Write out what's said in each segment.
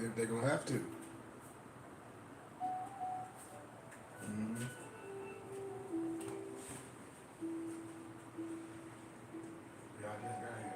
if they're gonna have to. Mm-hmm. Yeah, I just got here.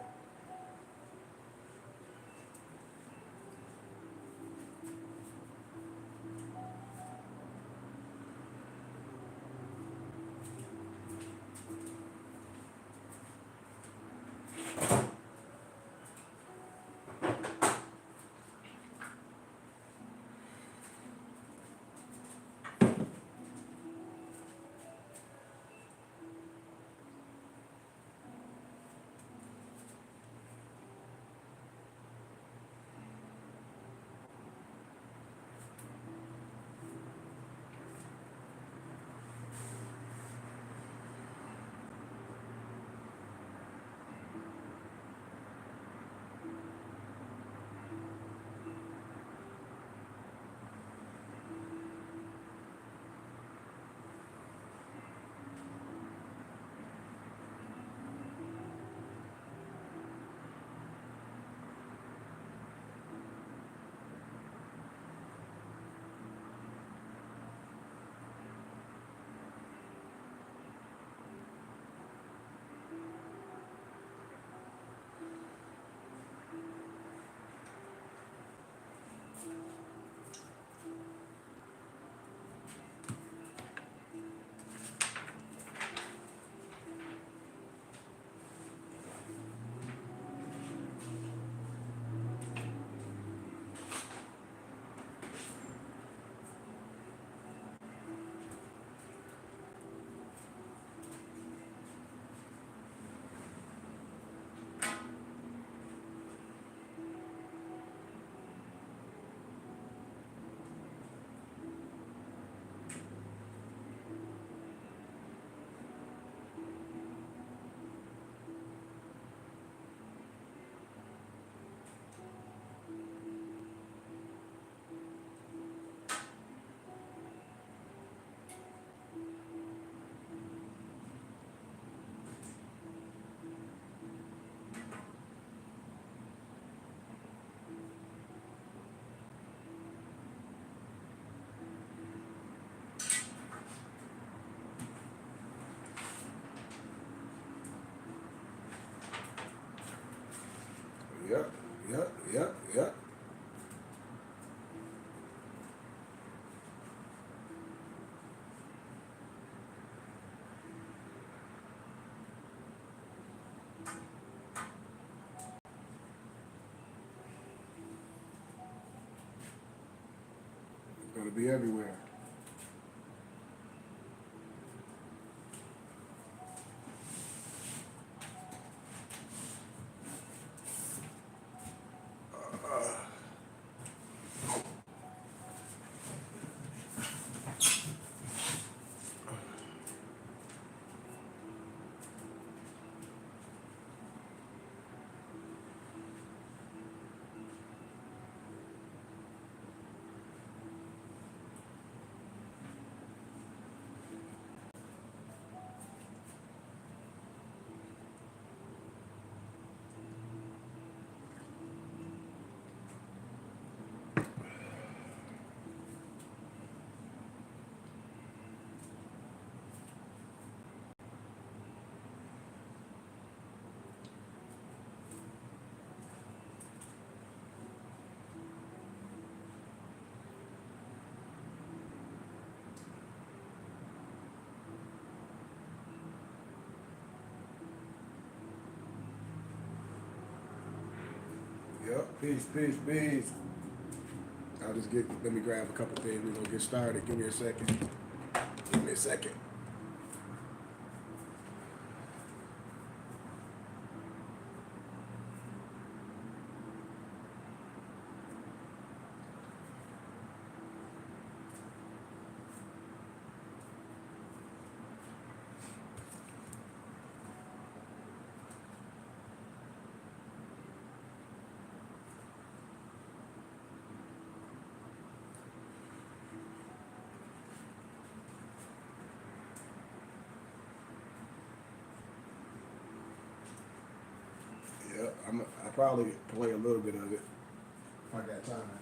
Yep, yep. It's gonna be everywhere. Yep, peace. Let me grab a couple things. We're gonna get started. Give me a second. Give me a second. Yep, I probably play a little bit of it if I got time.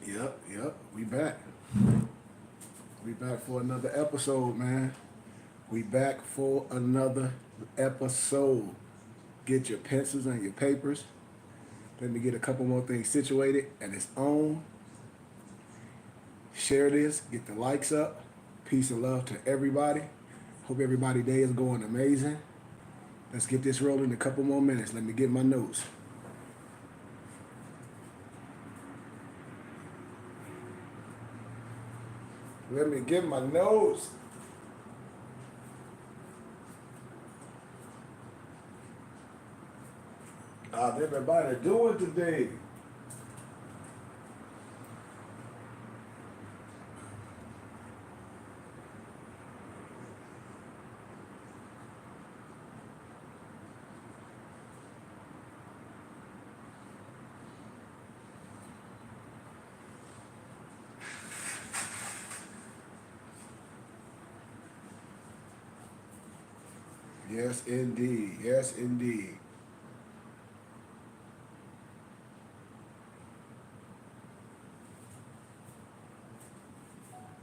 Yep. We back. We back for another episode, man. We back for another episode. Get your pencils and your papers. Let me get a couple more things situated, and it's on. Share this. Get the likes up. Peace and love to everybody. Hope everybody's day is going amazing. Let's get this rolling in a couple more minutes. Let me get my notes. Let me get my notes. How's everybody doing today? Yes, indeed. Yes, indeed.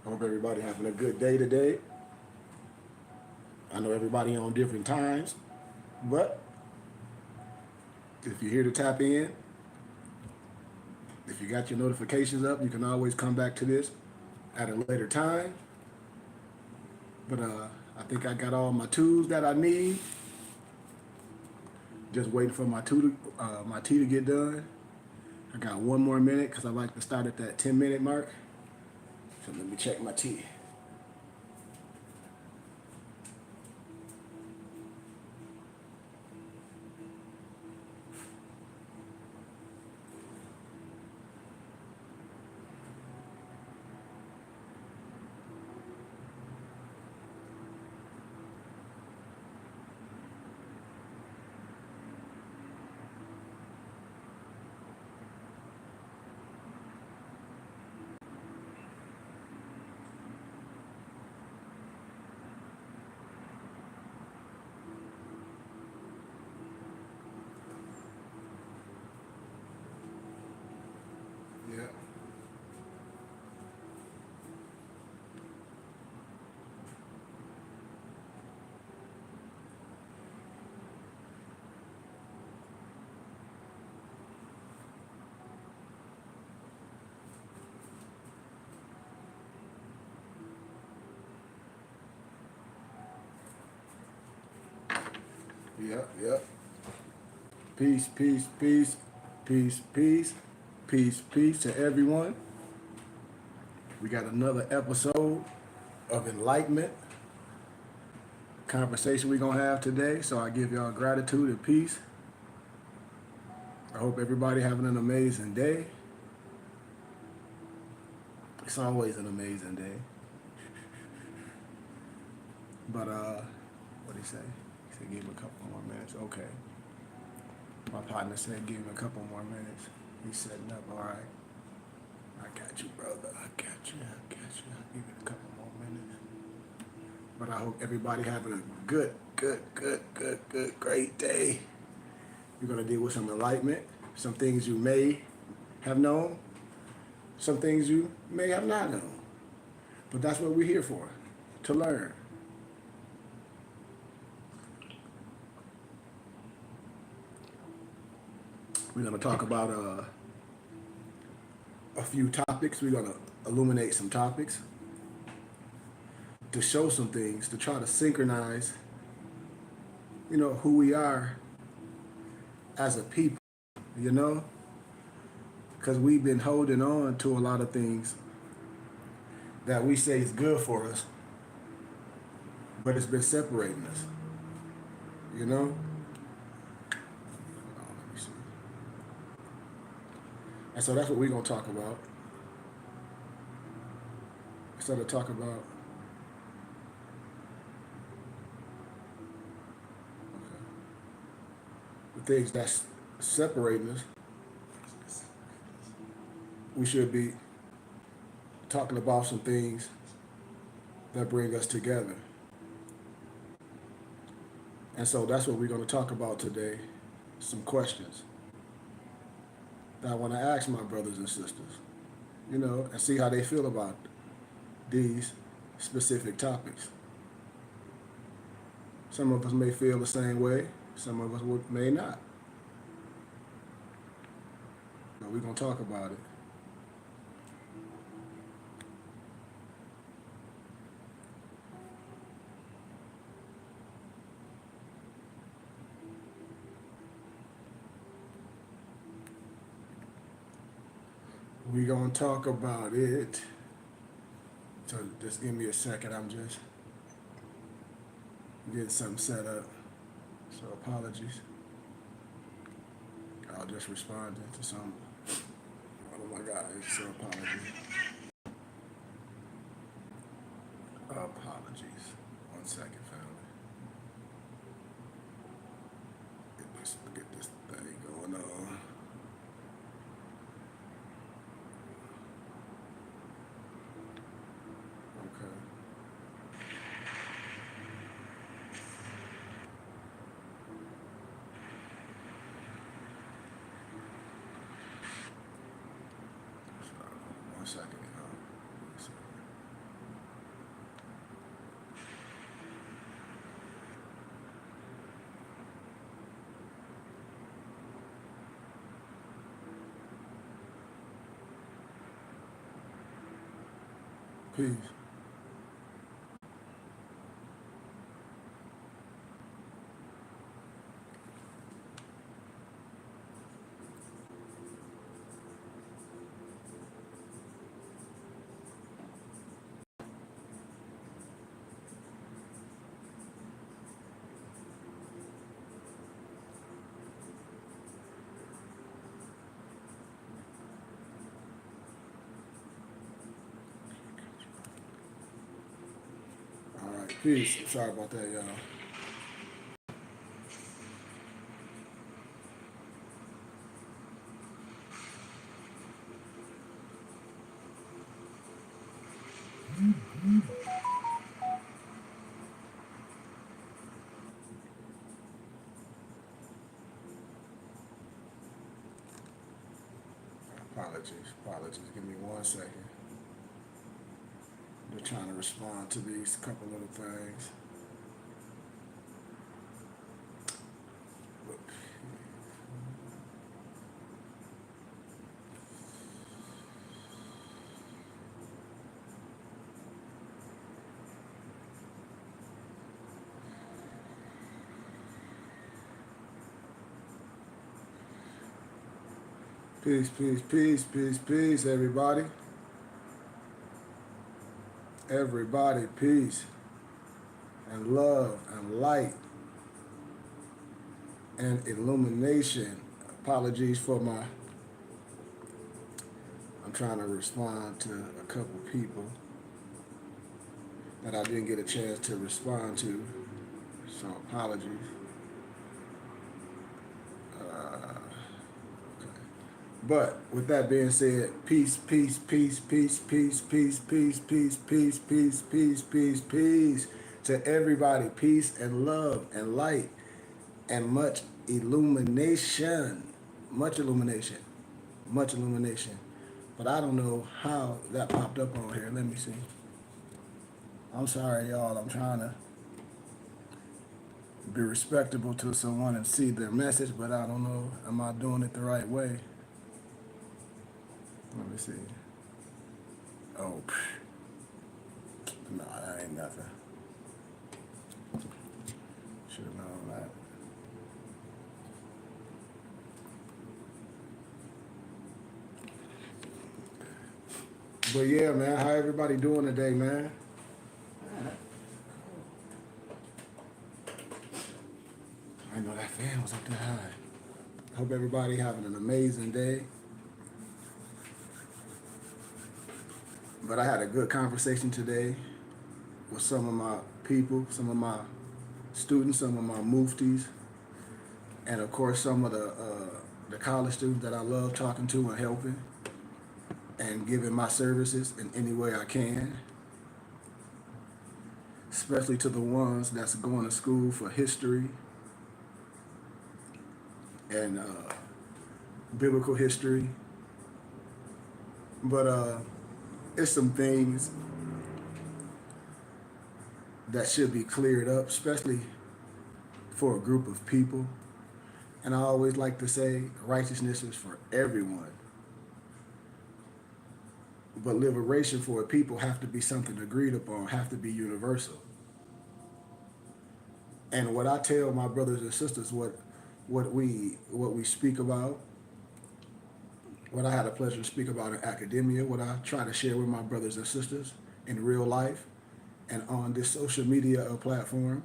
Hope everybody having a good day today. I know everybody on different times, but if you're here to tap in, if you got your notifications up, you can always come back to this at a later time. But I think I got all my tools that I need. Just waiting for my tea to get done. I got one more minute because I like to start at that 10-minute mark. So let me check my tea. Yeah. Yep. Peace, peace, peace, peace, peace, peace, peace to everyone. We got another episode of enlightenment conversation we're gonna have today. So I give y'all gratitude and peace. I hope everybody having an amazing day. It's always an amazing day. But what did he say? He said give him a couple more minutes. Okay. My partner said give him a couple more minutes. He's setting up. All right. I got you, brother. I got you. I'll give it a couple more minutes. But I hope everybody having a good, great day. We're gonna deal with some enlightenment, some things you may have known, some things you may have not known. But that's what we're here for, to learn. We're gonna talk about a few topics. We're gonna illuminate some topics to show some things, to try to synchronize, who we are as a people, because we've been holding on to a lot of things that we say is good for us, but it's been separating us, Hold on, let me see. And so that's what we're gonna talk about. Instead of talk about the things that's separating us, we should be talking about some things that bring us together. And so that's what we're going to talk about today. Some questions that I want to ask my brothers and sisters. you know, and see how they feel about these specific topics. Some of us may feel the same way, some of us may not. But we're going to talk about it. We're going to talk about it. So just give me a second. I'm just getting something set up. So apologies. I'll just respond to some. Oh my God, so apologies. Apologies. 1 second, family. Get this thing going on. Okay. So, 1 second, y'all. 1 second. Peace. All right, peace. Sorry about that, y'all. Apologies. Give me 1 second. Just trying to respond to these couple little things. Look. Peace, everybody. Everybody, peace and love and light and illumination. Apologies for I'm trying to respond to a couple people that I didn't get a chance to respond to. So apologies. Okay. But with that being said, peace to everybody. Peace and love and light and much illumination. Much illumination. Much illumination. But I don't know how that popped up on here. Let me see. I'm sorry, y'all. I'm trying to be respectable to someone and see their message, but I don't know. Am I doing it the right way? Let me see. Oh, no, that ain't nothing. Should have known that. But yeah, man, how everybody doing today, man? I know that fan was up there high. Hope everybody having an amazing day. But I had a good conversation today with some of my people, some of my students, some of my muftis, and of course some of the college students that I love talking to and helping and giving my services in any way I can, especially to the ones that's going to school for history and biblical history, But it's some things that should be cleared up, especially for a group of people. And I always like to say righteousness is for everyone. But liberation for a people have to be something agreed upon, have to be universal. And what I tell my brothers and sisters, what we speak about, what I had a pleasure to speak about in academia, what I try to share with my brothers and sisters in real life and on this social media platform,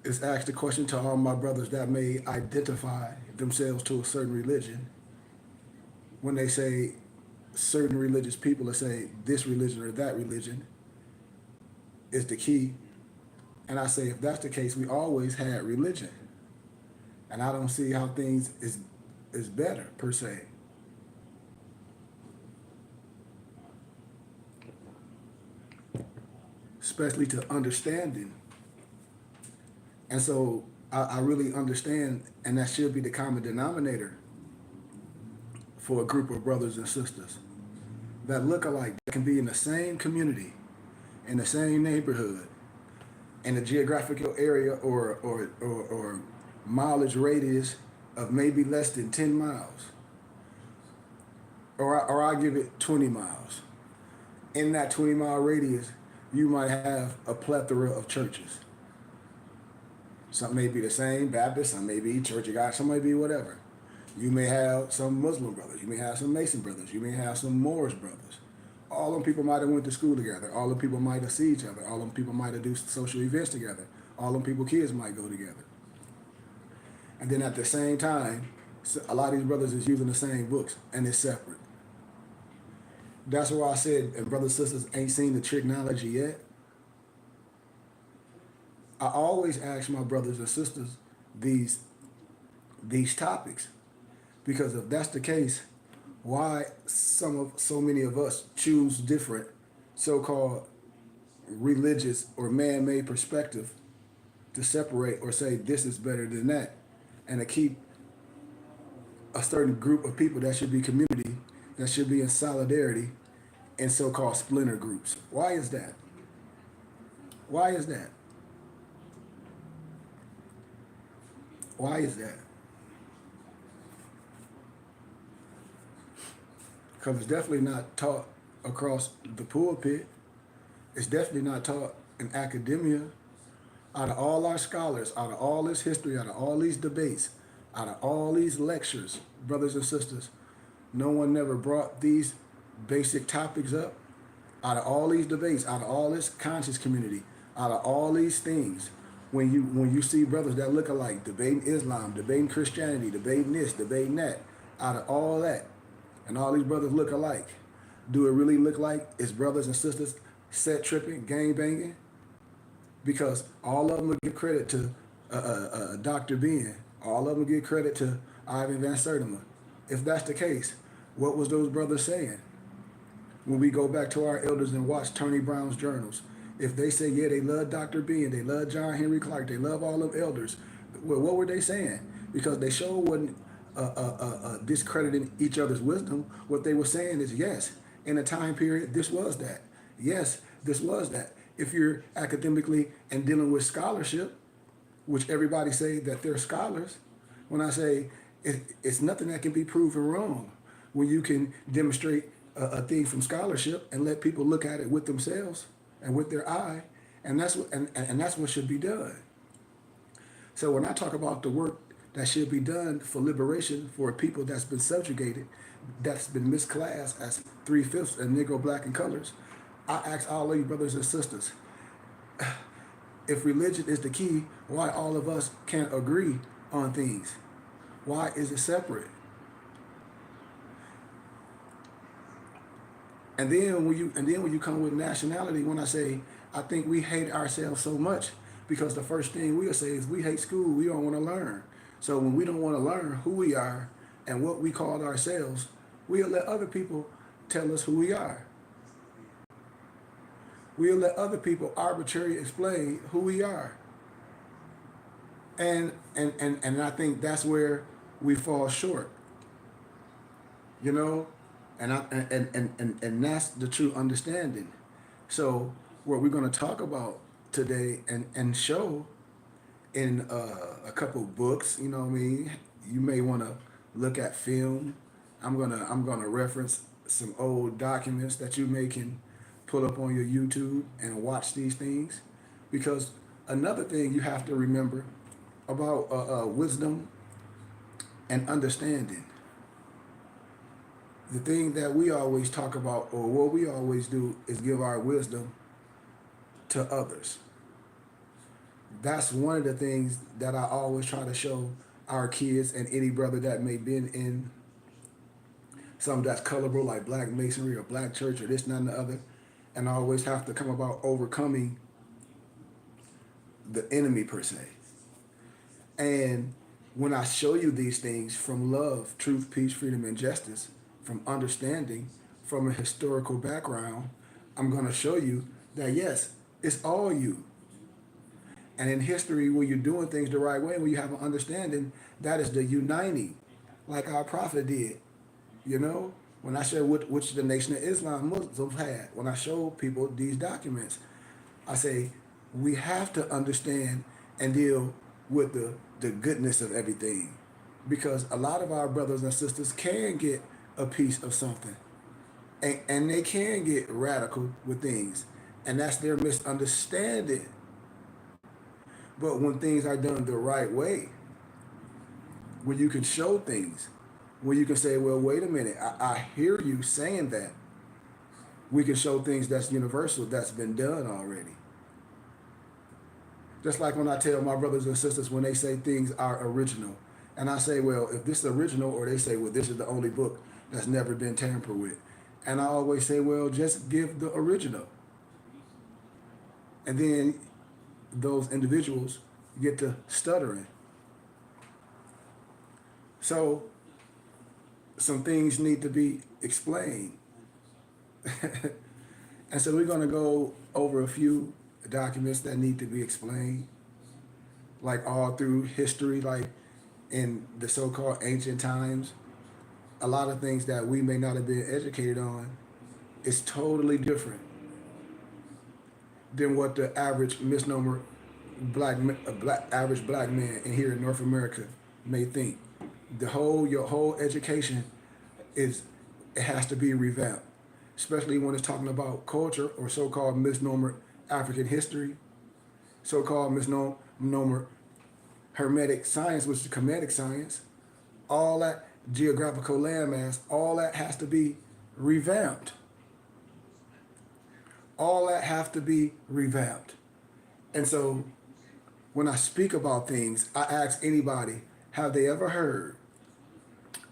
is ask the question to all my brothers that may identify themselves to a certain religion. When they say certain religious people that say this religion or that religion is the key, and I say if that's the case, we always had religion, and I don't see how things is better per se. Especially to understanding. And so I really understand, and that should be the common denominator for a group of brothers and sisters that look alike, that can be in the same community, in the same neighborhood, in a geographical area or mileage of maybe less than 10 miles. Or I give it 20 miles. In that 20-mile radius, you might have a plethora of churches. Some may be the same, Baptist, some may be Church of God, some may be whatever. You may have some Muslim brothers, you may have some Mason brothers, you may have some Moorish brothers. All them people might have went to school together. All them people might have seen each other. All them people might have do social events together. All them people kids might go together. And then at the same time, a lot of these brothers is using the same books and it's separate. That's why I said, and brothers and sisters ain't seen the technology yet. I always ask my brothers and sisters these topics, because if that's the case, why so many of us choose different so-called religious or man-made perspective to separate or say this is better than that, and to keep a certain group of people that should be community, that should be in solidarity, in so-called splinter groups. Why is that? Why is that? Why is that? Because it's definitely not taught across the pulpit. It's definitely not taught in academia. Out of all our scholars, out of all this history, out of all these debates, out of all these lectures, brothers and sisters, no one never brought these basic topics up. Out of all these debates, out of all this conscious community, out of all these things, when you see brothers that look alike, debating Islam, debating Christianity, debating this, debating that, out of all that, and all these brothers look alike, do it really look like it's brothers and sisters set tripping, gang banging? Because all of them will give credit to Dr. Ben. All of them give credit to Ivan Van Sertima. If that's the case, what was those brothers saying? When we go back to our elders and watch Tony Brown's journals, if they say, yeah, they love Dr. Ben, they love John Henry Clark, they love all of elders, well, what were they saying? Because they sure wasn't discrediting each other's wisdom. What they were saying is, yes, in a time period, this was that. Yes, this was that. If you're academically and dealing with scholarship, which everybody say that they're scholars, when I say it's nothing that can be proven wrong, when you can demonstrate a thing from scholarship and let people look at it with themselves and with their eye, and that's what and that's what should be done. So when I talk about the work that should be done for liberation for a people that's been subjugated, that's been misclassed as 3/5 and Negro, black, and colors, I ask all of you brothers and sisters, if religion is the key, why all of us can't agree on things? Why is it separate? And then when you come with nationality, when I say I think we hate ourselves so much because the first thing we'll say is we hate school, we don't want to learn. So when we don't want to learn who we are and what we call ourselves, we'll let other people tell us who we are. We'll let other people arbitrarily explain who we are. And I think that's where we fall short. you know, and that's the true understanding. So what we're going to talk about today and show in a couple books, you know what I mean? You may want to look at film. I'm gonna reference some old documents that you may can pull up on your YouTube and watch these things, because another thing you have to remember about wisdom and understanding. The thing that we always talk about, or what we always do, is give our wisdom to others. That's one of the things that I always try to show our kids and any brother that may been in something that's colorable like black masonry or black church or this, and the other. And I always have to come about overcoming the enemy per se. And when I show you these things from love, truth, peace, freedom, and justice, from understanding, from a historical background, I'm going to show you that yes, it's all you. And in history, when you're doing things the right way, when you have an understanding, that is the uniting, like our prophet did. You know, when I share which the Nation of Islam Muslims had, when I show people these documents, I say we have to understand and deal with the goodness of everything, because a lot of our brothers and sisters can get a piece of something, and they can get radical with things, and that's their misunderstanding. But when things are done the right way, when you can show things, when you can say, well, wait a minute, I hear you saying that. We can show things that's universal, that's been done already. Just like when I tell my brothers and sisters when they say things are original. And I say, well, if this is original, or they say, well, this is the only book that's never been tampered with. And I always say, well, just give the original. And then those individuals get to stuttering. So some things need to be explained. And so we're going to go over a few documents that need to be explained, like all through history, like in the so-called ancient times. A lot of things that we may not have been educated on is totally different than what the average misnomer average black man in here in North America may think. Your whole education is, it has to be revamped, especially when it's talking about culture or so-called misnomer African history, so-called misnomer Hermetic science, which is Kemetic science. All that geographical landmass, all that has to be revamped. All that have to be revamped. And so when I speak about things, I ask anybody, have they ever heard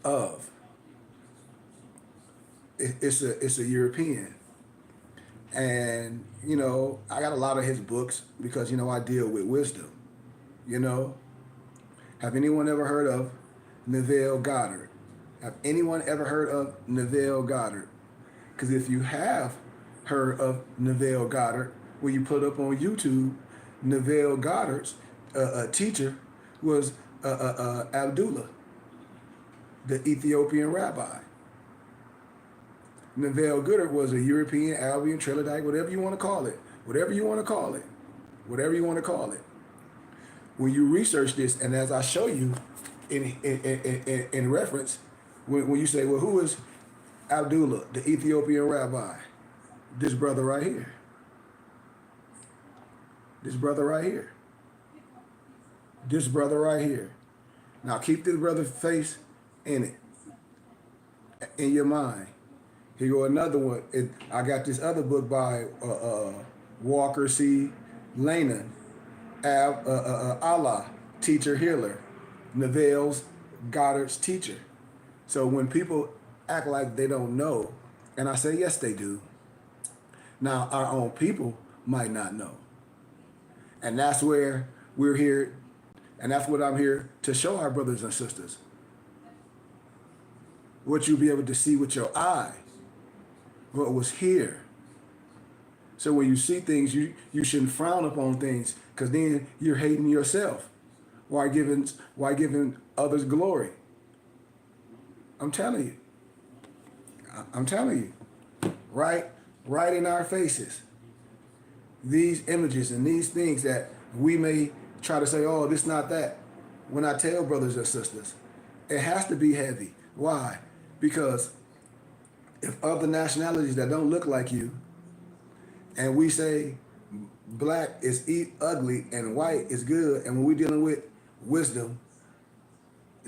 of, it's a European. And, you know, I got a lot of his books because, you know, I deal with wisdom. You know, have anyone ever heard of Neville Goddard? Have anyone ever heard of Neville Goddard? Because if you have heard of Neville Goddard, when you put up on YouTube, Neville Goddard's teacher was Abdullah, the Ethiopian rabbi. Neville Goddard was a European, Albion, Trilodite, whatever you want to call it. Whatever you want to call it. Whatever you want to call it. When you research this, and as I show you in reference, when you say, well, who is Abdullah, the Ethiopian rabbi? This brother right here. This brother right here. This brother right here. Now keep this brother's face in it, in your mind. Here go another one. I got this other book by Walker C. Lanin, Allah, teacher healer, Neville's Goddard's teacher. So when people act like they don't know, and I say, yes, they do. Now, our own people might not know. And that's where we're here, and that's what I'm here to show our brothers and sisters. What you'll be able to see with your eye, what was here. So when you see things, you shouldn't frown upon things, because then you're hating yourself. Why giving others glory? I'm telling you. I'm telling you, right in our faces. These images and these things that we may try to say, oh, this not that. When I tell brothers and sisters, it has to be heavy. Why? Because if other nationalities that don't look like you, and we say black is ugly and white is good, and when we're dealing with wisdom,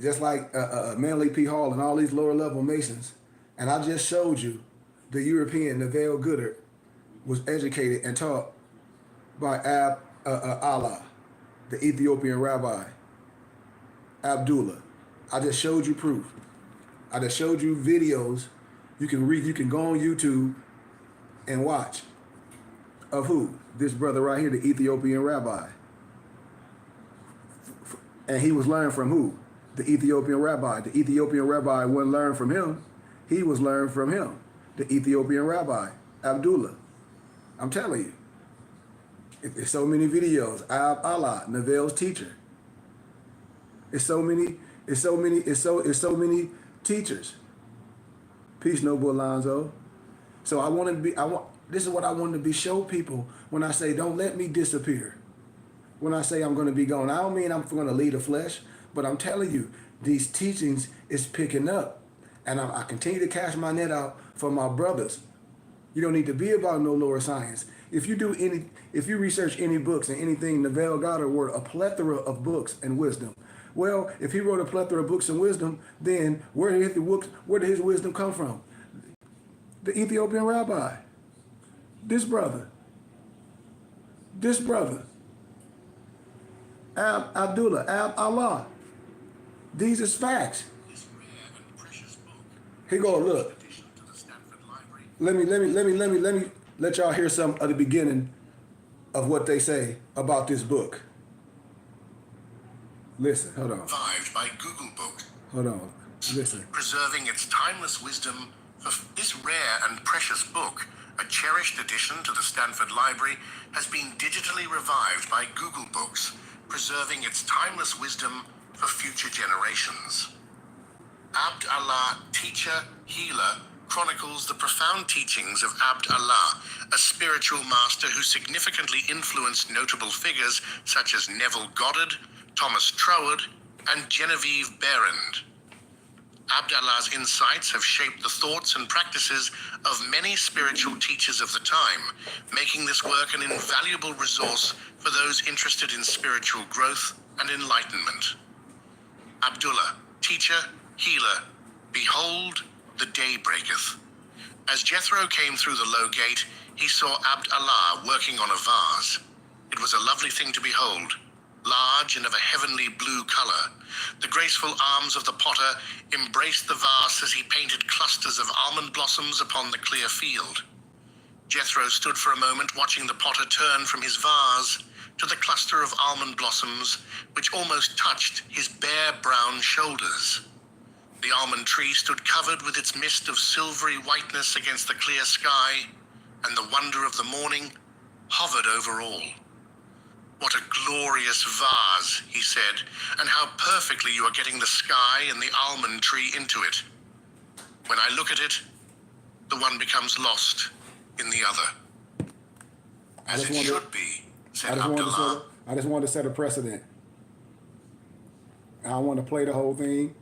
just like Manly P. Hall and all these lower level Masons, and I just showed you the European Neville Goddard was educated and taught by Allah, the Ethiopian rabbi, Abdullah. I just showed you proof. I just showed you videos. You can read. You can go on YouTube and watch. Of who? This brother right here, the Ethiopian rabbi. And he was learned from who? The Ethiopian rabbi. The Ethiopian rabbi wasn't learned from him. He was learned from him. The Ethiopian rabbi, Abdullah. I'm telling you. It's so many videos. Allah, Neville's teacher. It's so many teachers. Peace, Noble Alonzo. So this is what I wanted to be show people when I say don't let me disappear. When I say I'm going to be gone, I don't mean I'm going to leave the flesh, but I'm telling you, these teachings is picking up. And I continue to cast my net out for my brothers. You don't need to be about no lower science. If you research any books and anything, Neville Goddard wrote a plethora of books and wisdom. Well, if he wrote a plethora of books and wisdom, then where did his wisdom come from? The Ethiopian rabbi. This brother. Abdullah, Allah. These is facts. Here go, look. Let me let y'all hear some of the beginning of what they say about this book. Listen, hold on. Revived by Google Book. Hold on, listen. Preserving its timeless wisdom, this rare and precious book, a cherished addition to the Stanford Library, has been digitally revived by Google Books, preserving its timeless wisdom for future generations. Abd Allah, teacher, healer, chronicles the profound teachings of Abd Allah, a spiritual master who significantly influenced notable figures such as Neville Goddard, Thomas Troward, and Genevieve Behrend. Abd Allah's insights have shaped the thoughts and practices of many spiritual teachers of the time, making this work an invaluable resource for those interested in spiritual growth and enlightenment. Abdullah, teacher, healer, behold, the day breaketh. As Jethro came through the low gate, he saw Abd Allah working on a vase. It was a lovely thing to behold, large and of a heavenly blue color. The graceful arms of the potter embraced the vase as he painted clusters of almond blossoms upon the clear field. Jethro stood for a moment watching the potter turn from his vase to the cluster of almond blossoms, which almost touched his bare brown shoulders. The almond tree stood covered with its mist of silvery whiteness against the clear sky, and the wonder of the morning hovered over all. What a glorious vase, he said, and how perfectly you are getting the sky and the almond tree into it. When I look at it, the one becomes lost in the other. As it should be, said Abdullah. I just wanted to set a precedent. I don't want to play the whole thing.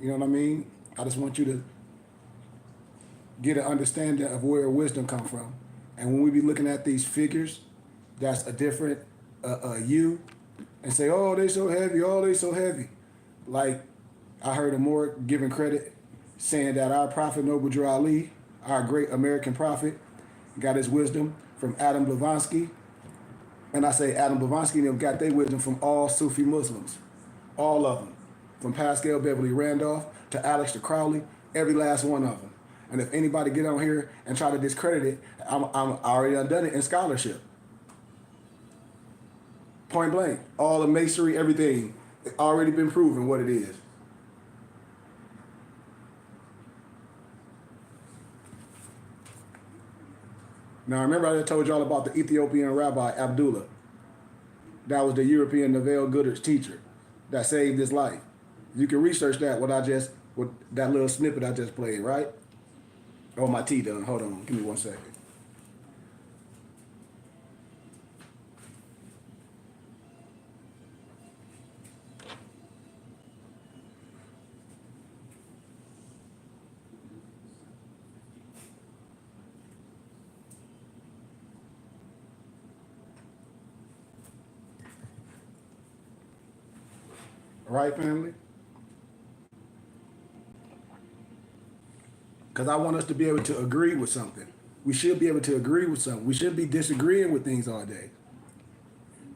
You know what I mean? I just want you to get an understanding of where wisdom comes from. And when we be looking at these figures, that's a different you, and say, oh, they so heavy. Like, I heard Amor giving credit, saying that our prophet Noble Drew Ali, our great American prophet, got his wisdom from Adam Blavatsky. And I say Adam Blavatsky and them got their wisdom from all Sufi Muslims. All of them. From Pascal Beverly Randolph to Aleister Crowley, every last one of them. And if anybody get on here and try to discredit it, I'm already done it in scholarship. Point blank. All the masonry, everything, it's already been proven what it is. Now, remember I told y'all about the Ethiopian rabbi, Abdullah. That was the European Neville Goddard's teacher that saved his life. You can research that, with that little snippet I just played, right? Oh, my tea done. Hold on. Give me 1 second. All right, family? Because I want us to be able to agree with something. We should be able to agree with something. We shouldn't be disagreeing with things all day.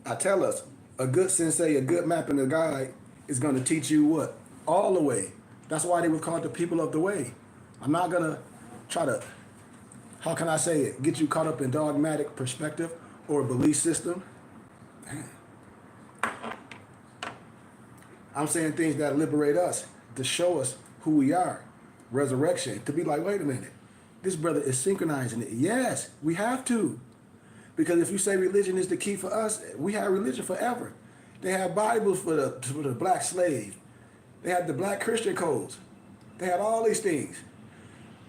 I tell us, a good sensei, a good map and a guide is going to teach you what? All the way. That's why they were called the people of the way. I'm not going to try to, how can I say it, get you caught up in dogmatic perspective or belief system. I'm saying things that liberate us, to show us who we are. Resurrection, to be like, wait a minute, this brother is synchronizing it. Yes, we have to. Because if you say religion is the key for us, we had religion forever. They had Bibles for the black slave. They had the black Christian codes. They had all these things.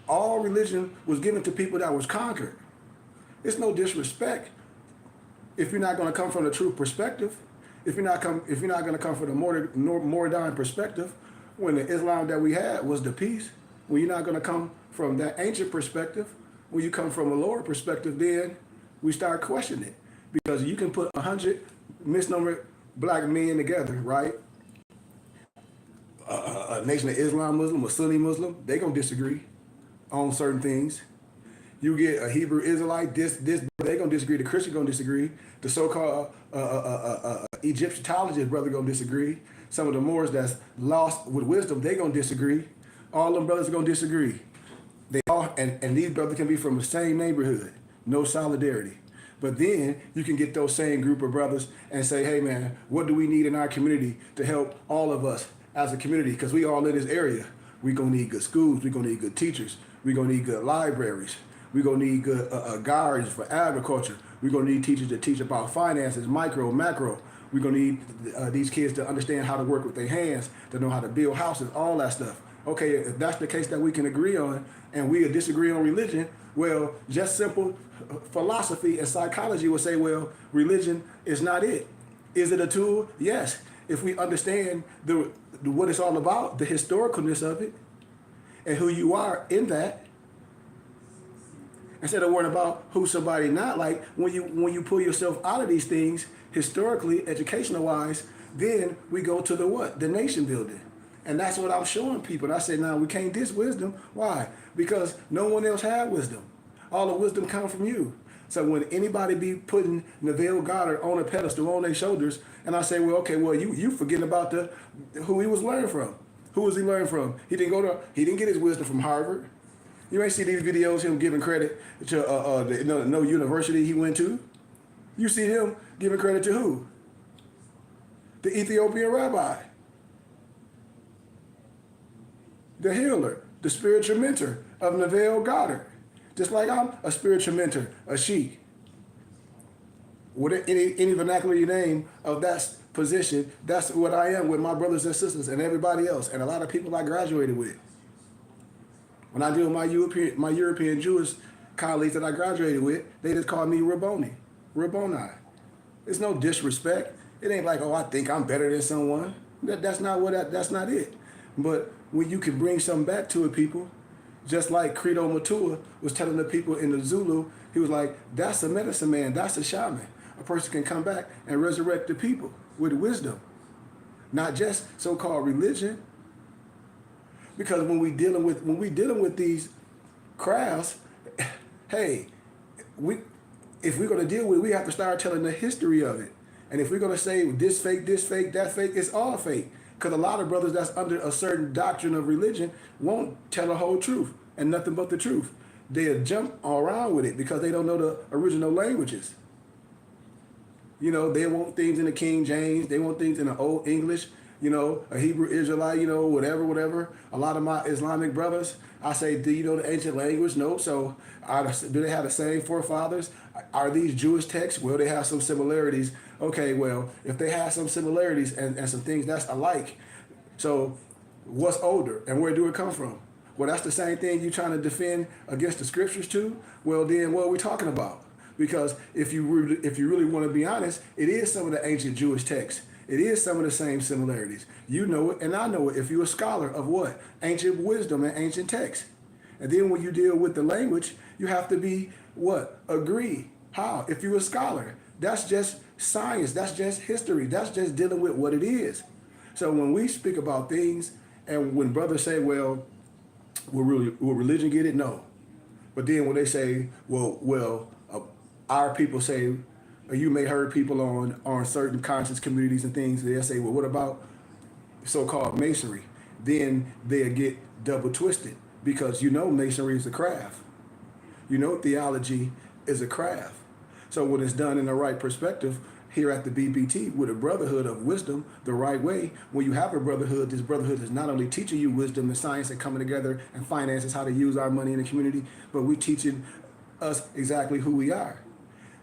All religion was given to people that was conquered. It's no disrespect if you're not going to come from the true perspective. If you're not going to come from the Moradin perspective, when the Islam that we had was the peace, when you're not going to come from that ancient perspective, when you come from a lower perspective, then we start questioning it. Because you can put 100 misnomer black men together, right? A nation of Islam Muslim, a Sunni Muslim, they gonna disagree on certain things. You get a Hebrew Israelite, they gonna disagree. The Christian gonna disagree. The so-called Egyptologist brother gonna disagree. Some of the Moors that's lost with wisdom, they gonna disagree. All them brothers are gonna disagree. They all and these brothers can be from the same neighborhood, no solidarity. But then you can get those same group of brothers and say, hey man, what do we need in our community to help all of us as a community? Because we all in this area. We gonna need good schools. We gonna need good teachers. We gonna need good libraries. We gonna need good gardens for agriculture. We gonna need teachers to teach about finances, micro, macro. We gonna need these kids to understand how to work with their hands, to know how to build houses, all that stuff. Okay, if that's the case that we can agree on, and we disagree on religion, well, just simple philosophy and psychology would say, well, religion is not it. Is it a tool? Yes. If we understand what it's all about, the historicalness of it, and who you are in that, instead of worrying about who somebody not like, when you pull yourself out of these things, historically, educational wise, then we go to the what? The nation building. And that's what I'm showing people. And I say, now we can't diss wisdom. Why? Because no one else had wisdom. All the wisdom comes from you. So when anybody be putting Neville Goddard on a pedestal on their shoulders, and I say, well, okay, well, you forgetting about who he was learning from. Who was he learning from? He didn't get his wisdom from Harvard. You ain't see these videos him giving credit to no university he went to. You see him giving credit to who? The Ethiopian rabbi. The healer, the spiritual mentor of Neville Goddard. Just like I'm a spiritual mentor, a sheikh. With any vernacular you name of that position, that's what I am with my brothers and sisters and everybody else, and a lot of people I graduated with. When I deal with my European Jewish colleagues that I graduated with, they just call me Rabboni. It's no disrespect. It ain't like, oh, I think I'm better than someone. That's not it. But when you can bring something back to it, people, just like Credo Matua was telling the people in the Zulu, he was like, that's a medicine man, that's a shaman. A person can come back and resurrect the people with wisdom, not just so-called religion. Because when we dealing with these crowds, hey, if we're gonna deal with it, we have to start telling the history of it. And if we're gonna say this fake, that fake, it's all fake. Because a lot of brothers that's under a certain doctrine of religion won't tell the whole truth and nothing but the truth. They'll jump around with it because they don't know the original languages. You know, they want things in the King James, they want things in the Old English, you know, a Hebrew Israelite, you know, whatever. A lot of my Islamic brothers, I say, do you know the ancient language? No. So do they have the same forefathers? Are these Jewish texts? Well, they have some similarities. Okay, well, if they have some similarities and some things that's alike, so what's older and where do it come from? Well, that's the same thing you're trying to defend against the scriptures too. Well, then what are we talking about? Because if you really want to be honest, it is some of the ancient Jewish texts. It is some of the same similarities. You know it, and I know it. If you're a scholar of what? Ancient wisdom and ancient texts. And then when you deal with the language, you have to be what? Agree. How? If you're a scholar, that's just science. That's just history. That's just dealing with what it is. So when we speak about things, and when brothers say, "Well, will religion get it?" No. But then when they say, our people say, or you may heard people on certain conscious communities and things, they'll say, "Well, what about so-called masonry?" Then they'll get double twisted because masonry is a craft. Theology is a craft. So when it's done in the right perspective, here at the BBT with a brotherhood of wisdom the right way, when you have a brotherhood, this brotherhood is not only teaching you wisdom and science and coming together and finances, how to use our money in the community, but we teaching us exactly who we are.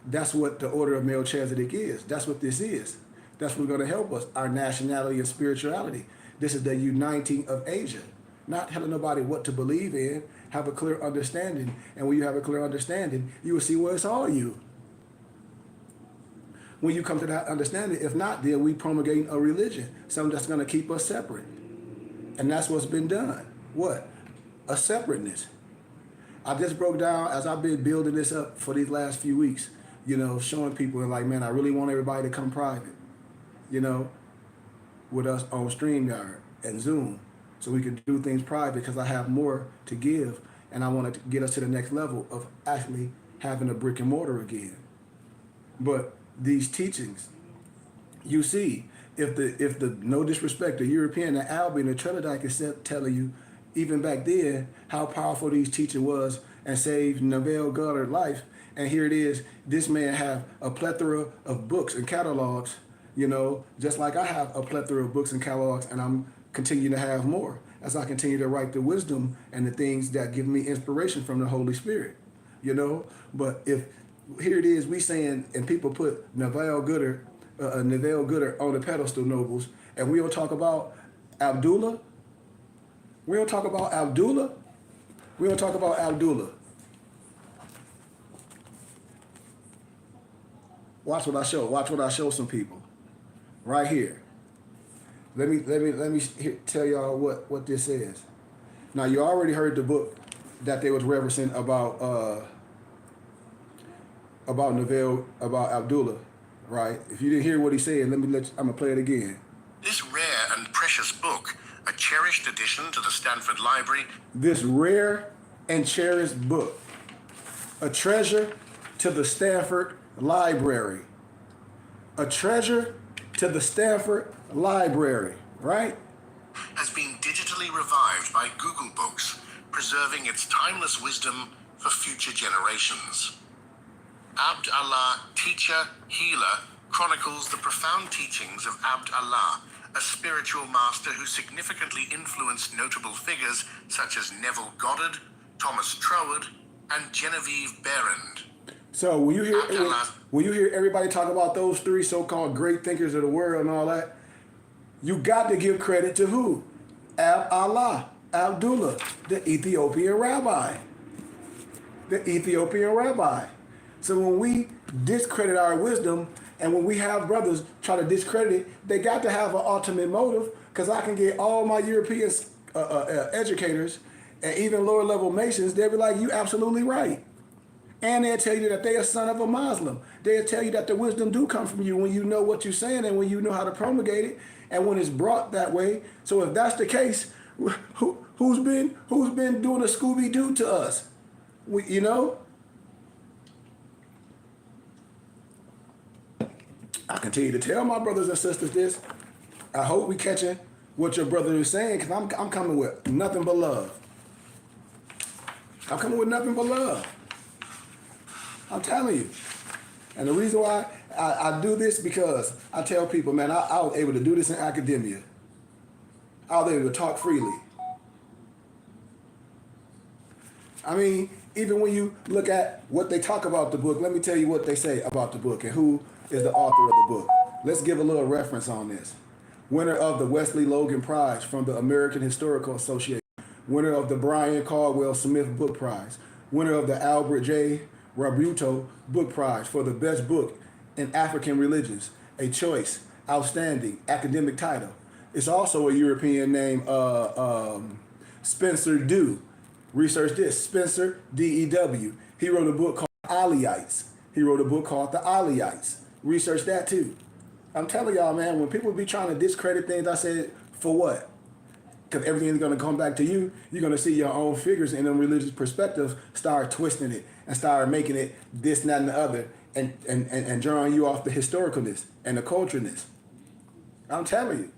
That's what the order of Melchizedek is. That's what this is. That's what's going to help us, our nationality and spirituality. This is the uniting of Asia. Not telling nobody what to believe in, have a clear understanding. And when you have a clear understanding, you will see where it's all you. When you come to that understanding, if not, then we promulgating a religion, something that's going to keep us separate. And that's what's been done. What? A separateness. I just broke down, as I've been building this up for these last few weeks, showing people like, man, I really want everybody to come private, with us on StreamYard and Zoom, so we can do things private, because I have more to give, and I want to get us to the next level of actually having a brick and mortar again. But these teachings, you see, if the no disrespect, the European, the Albion, the Trinidad is telling you, even back then, how powerful these teaching was and saved Neville Goddard's life. And here it is, this man have a plethora of books and catalogs, just like I have a plethora of books and catalogs, and I'm continuing to have more as I continue to write the wisdom and the things that give me inspiration from the Holy Spirit, But if here it is, we saying, and people put Neville Goddard on the pedestal, nobles, and we don't talk about Abdullah. We don't talk about Abdullah. We don't talk about Abdullah. Watch what I show. Watch what I show some people. Right here. Let me tell y'all what this is. Now you already heard the book that they was referencing about Neville, about Abdullah, right? If you didn't hear what he said, I'm gonna play it again. This rare and precious book, a cherished addition to the Stanford Library. This rare and cherished book, a treasure to the Stanford Library. A treasure to the Stanford Library, right? Has been digitally revived by Google Books, preserving its timeless wisdom for future generations. Abd Allah, teacher, healer, chronicles the profound teachings of Abd Allah, a spiritual master who significantly influenced notable figures such as Neville Goddard, Thomas Troward, and Genevieve Behrend. So when you hear everybody talk about those three so-called great thinkers of the world and all that, you got to give credit to who? Abd Allah, Abdullah, the Ethiopian rabbi. The Ethiopian rabbi. So when we discredit our wisdom, and when we have brothers try to discredit it, they got to have an ultimate motive, because I can get all my European educators and even lower level Masons, they'll be like, you absolutely right. And they'll tell you that they're a son of a Muslim. They'll tell you that the wisdom do come from you when you know what you're saying and when you know how to promulgate it and when it's brought that way. So if that's the case, who's been doing a Scooby-Doo to us? I continue to tell my brothers and sisters this. I hope we catching what your brother is saying, because I'm coming with nothing but love. I'm coming with nothing but love. I'm telling you. And the reason why I do this, because I tell people, man, I was able to do this in academia. I was able to talk freely. I mean, even when you look at what they talk about the book, let me tell you what they say about the book and who is the author of the book. Let's give a little reference on this. Winner of the Wesley Logan Prize from the American Historical Association. winner of the Brian Caldwell Smith Book Prize, winner of the Albert J. Rabuto Book Prize for the best book in African religions, a choice, outstanding academic title. It's also a European name, Spencer Dew. Research this, Spencer D-E-W. He wrote a book called Aliyhites. He wrote a book called The Aliyhites. Research that too. I'm telling y'all, man, when people be trying to discredit things, I said, for what? Because everything's going to come back to you. You're going to see your own figures in them religious perspectives start twisting it and start making it this, and that, and the other, and drawing you off the historicalness and the cultureness. I'm telling you.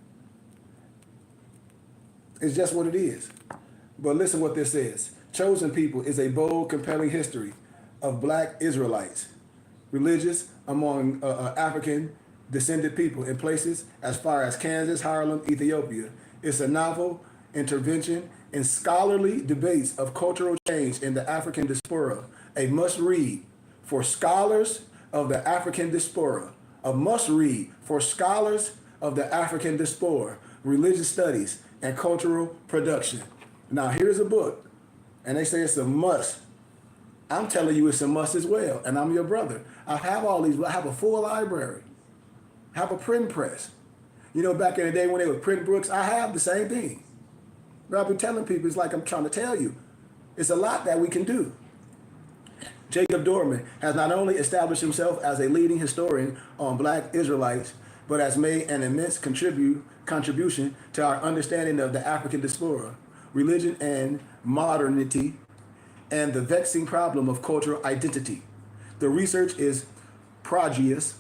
It's just what it is. But listen what this says. Chosen People is a bold, compelling history of black Israelites, religious among African descended people in places as far as Kansas, Harlem, Ethiopia. It's a novel intervention in scholarly debates of cultural change in the African diaspora, a must-read for scholars of the African diaspora, a must-read for scholars of the African diaspora, religious studies, and cultural production. Now, here's a book, and they say it's a must. I'm telling you it's a must as well, and I'm your brother. I have all these. I have a full library. I have a print press. You know, back in the day when they would print books, I have the same thing. But I've been telling people, it's like I'm trying to tell you, it's a lot that we can do. Jacob Dorman has not only established himself as a leading historian on black Israelites, but has made an immense contribution to our understanding of the African diaspora, religion and modernity, and the vexing problem of cultural identity. The research is prodigious,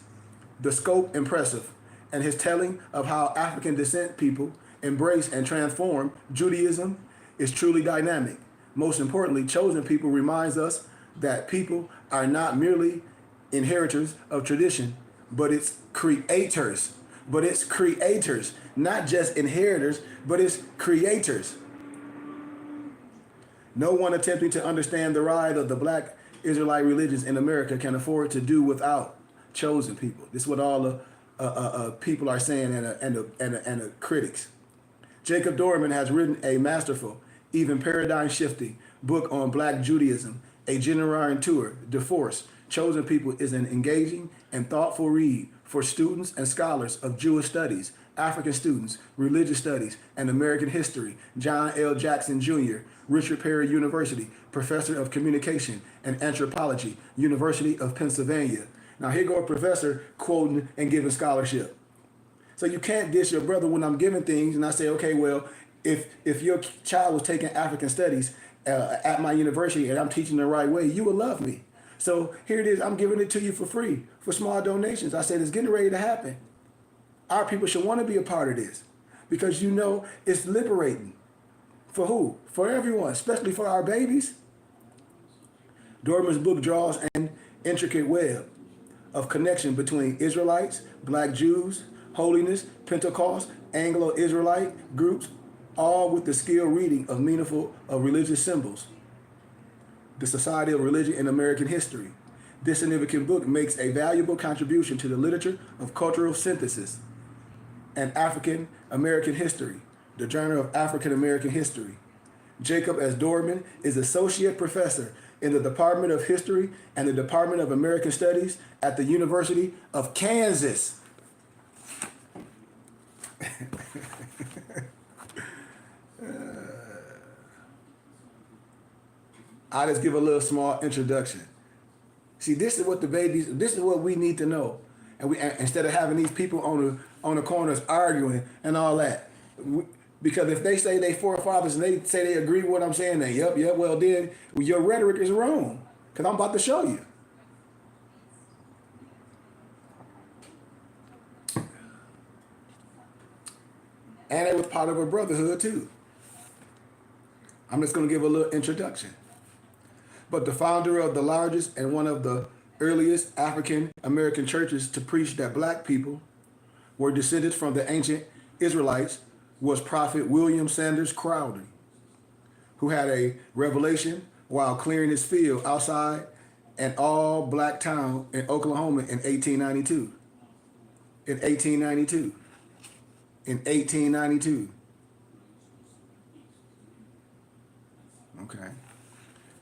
the scope impressive, and his telling of how African descent people embrace and transform Judaism is truly dynamic. Most importantly, Chosen People reminds us that people are not merely inheritors of tradition, but it's creators. Not just inheritors, but it's creators. No one attempting to understand the rise of the black Israelite religions in America can afford to do without Chosen People. This is what all the people are saying, and the critics. Jacob Dorman has written a masterful, even paradigm-shifting book on black Judaism, a Generating Tour de Force. Chosen People is an engaging and thoughtful read for students and scholars of Jewish studies, African students, religious studies, and American history. John L. Jackson Jr., Richard Perry University, Professor of Communication and Anthropology, University of Pennsylvania. Now here go a professor quoting and giving scholarship. So you can't diss your brother when I'm giving things and I say, okay, well, if your child was taking African studies at my university and I'm teaching the right way, you would love me. So here it is, I'm giving it to you for free, for small donations. I said, it's getting ready to happen. Our people should want to be a part of this because you know it's liberating. For who? For everyone, especially for our babies. Dorman's book draws an intricate web of connection between Israelites, black Jews, holiness, Pentecost, Anglo-Israelite groups, all with the skilled reading of meaningful religious symbols. The Society of Religion in American History. This significant book makes a valuable contribution to the literature of cultural synthesis and African American history, the Journal of African American History. Jacob S. Dorman is Associate Professor in the Department of History and the Department of American Studies at the University of Kansas. I'll just give a little small introduction. See, this is what we need to know. And instead of having these people on the corners arguing and all that. Because if they say they forefathers and they say they agree with what I'm saying, then yep, well then your rhetoric is wrong. Because I'm about to show you. And it was part of a brotherhood too. I'm just going to give a little introduction. But the founder of the largest and one of the earliest African American churches to preach that black people were descended from the ancient Israelites was Prophet William Sanders Crowder, who had a revelation while clearing his field outside an all-black town in Oklahoma in 1892. In 1892.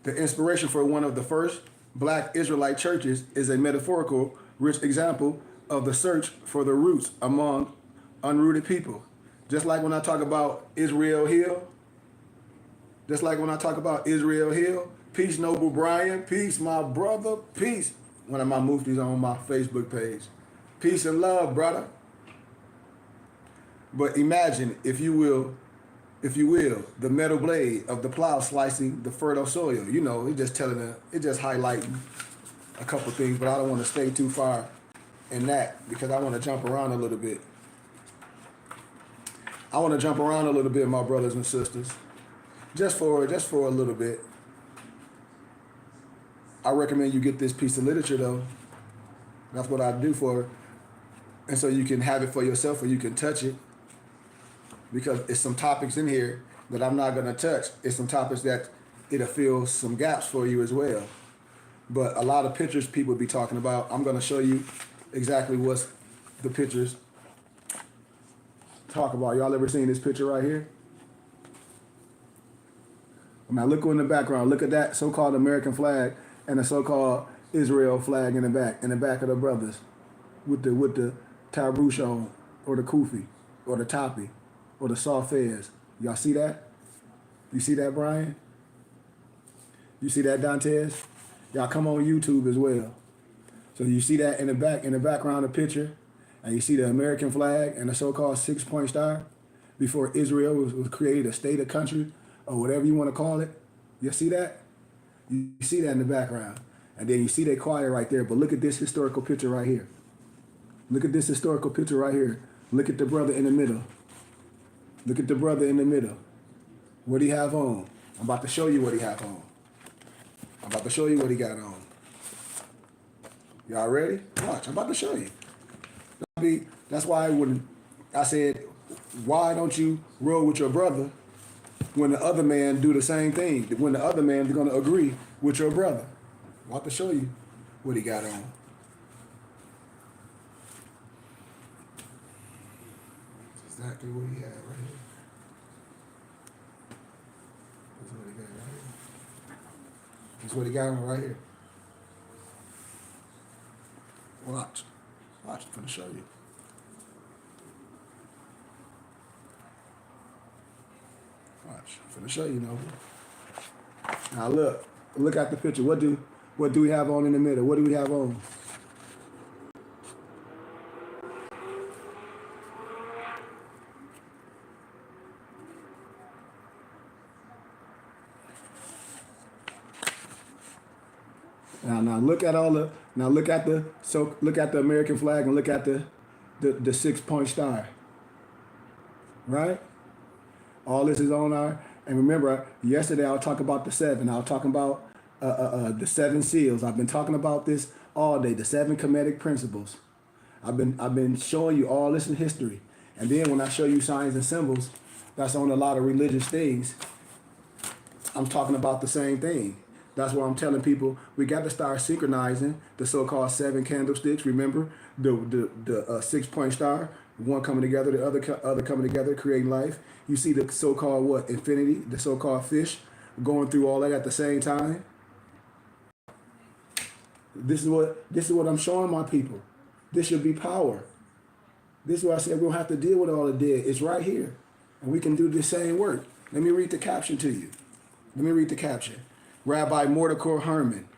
The inspiration for one of the first black Israelite churches is a metaphorical, rich example of the search for the roots among unrooted people. Just like when I talk about Israel Hill, peace, Noble Brian, peace, my brother, peace. One of my muftis on my Facebook page. Peace and love, brother. But imagine, if you will, the metal blade of the plow slicing the fertile soil. You know, it's just highlighting a couple things, but I don't want to stay too far in that because I want to jump around a little bit. My brothers and sisters. Just for a little bit. I recommend you get this piece of literature though. That's what I do for it. And so you can have it for yourself or you can touch it. Because it's some topics in here that I'm not gonna touch. It's some topics that it'll fill some gaps for you as well. But a lot of pictures people be talking about, I'm gonna show you exactly what's the pictures talk about. Y'all ever seen this picture right here? Now look in the background. Look at that so-called American flag and the so-called Israel flag in the back of the brothers, with the tarush on, or the kufi, or the topi, or the safez. Y'all see that? You see that, Brian? You see that, Dantes? Y'all come on YouTube as well. So you see that in the background of the picture, and you see the American flag and the so-called 6-point star before Israel was created, a state, a country, or whatever you want to call it. You see that? You see that in the background. And then you see that choir right there. But look at this historical picture right here. Look at this historical picture right here. Look at the brother in the middle. Look at the brother in the middle. What do he have on? I'm about to show you what he have on. I'm about to show you what he got on. Y'all ready? Watch, I'm about to show you. That's why I said, why don't you roll with your brother when the other man do the same thing? When the other man is going to agree with your brother. I'm about to show you what he got on. That's exactly what he had right here. That's what he got right here. That's what he got on right here. Watch. Watch, I'm going to show you. Watch, I'm going to show you, Nova. Now look at the picture. What do we have on in the middle? What do we have on? Now look at the American flag and look at the 6-point star. Right? All this is on and remember, yesterday I'll talk about the 7. I'll talk about the 7 seals. I've been talking about this all day, the 7 Kemetic principles. I've been showing you all this in history. And then when I show you signs and symbols, that's on a lot of religious things. I'm talking about the same thing. That's why I'm telling people we got to start synchronizing the so-called 7 candlesticks. Remember the 6-point star, one coming together, the other coming together, creating life. You see the so-called infinity, the so-called fish, going through all that at the same time. This is what I'm showing my people. This should be power. This is why I said we don't have to deal with all the dead. It's right here, and we can do the same work. Let me read the caption to you. Let me read the caption. Rabbi Mordecai Herman,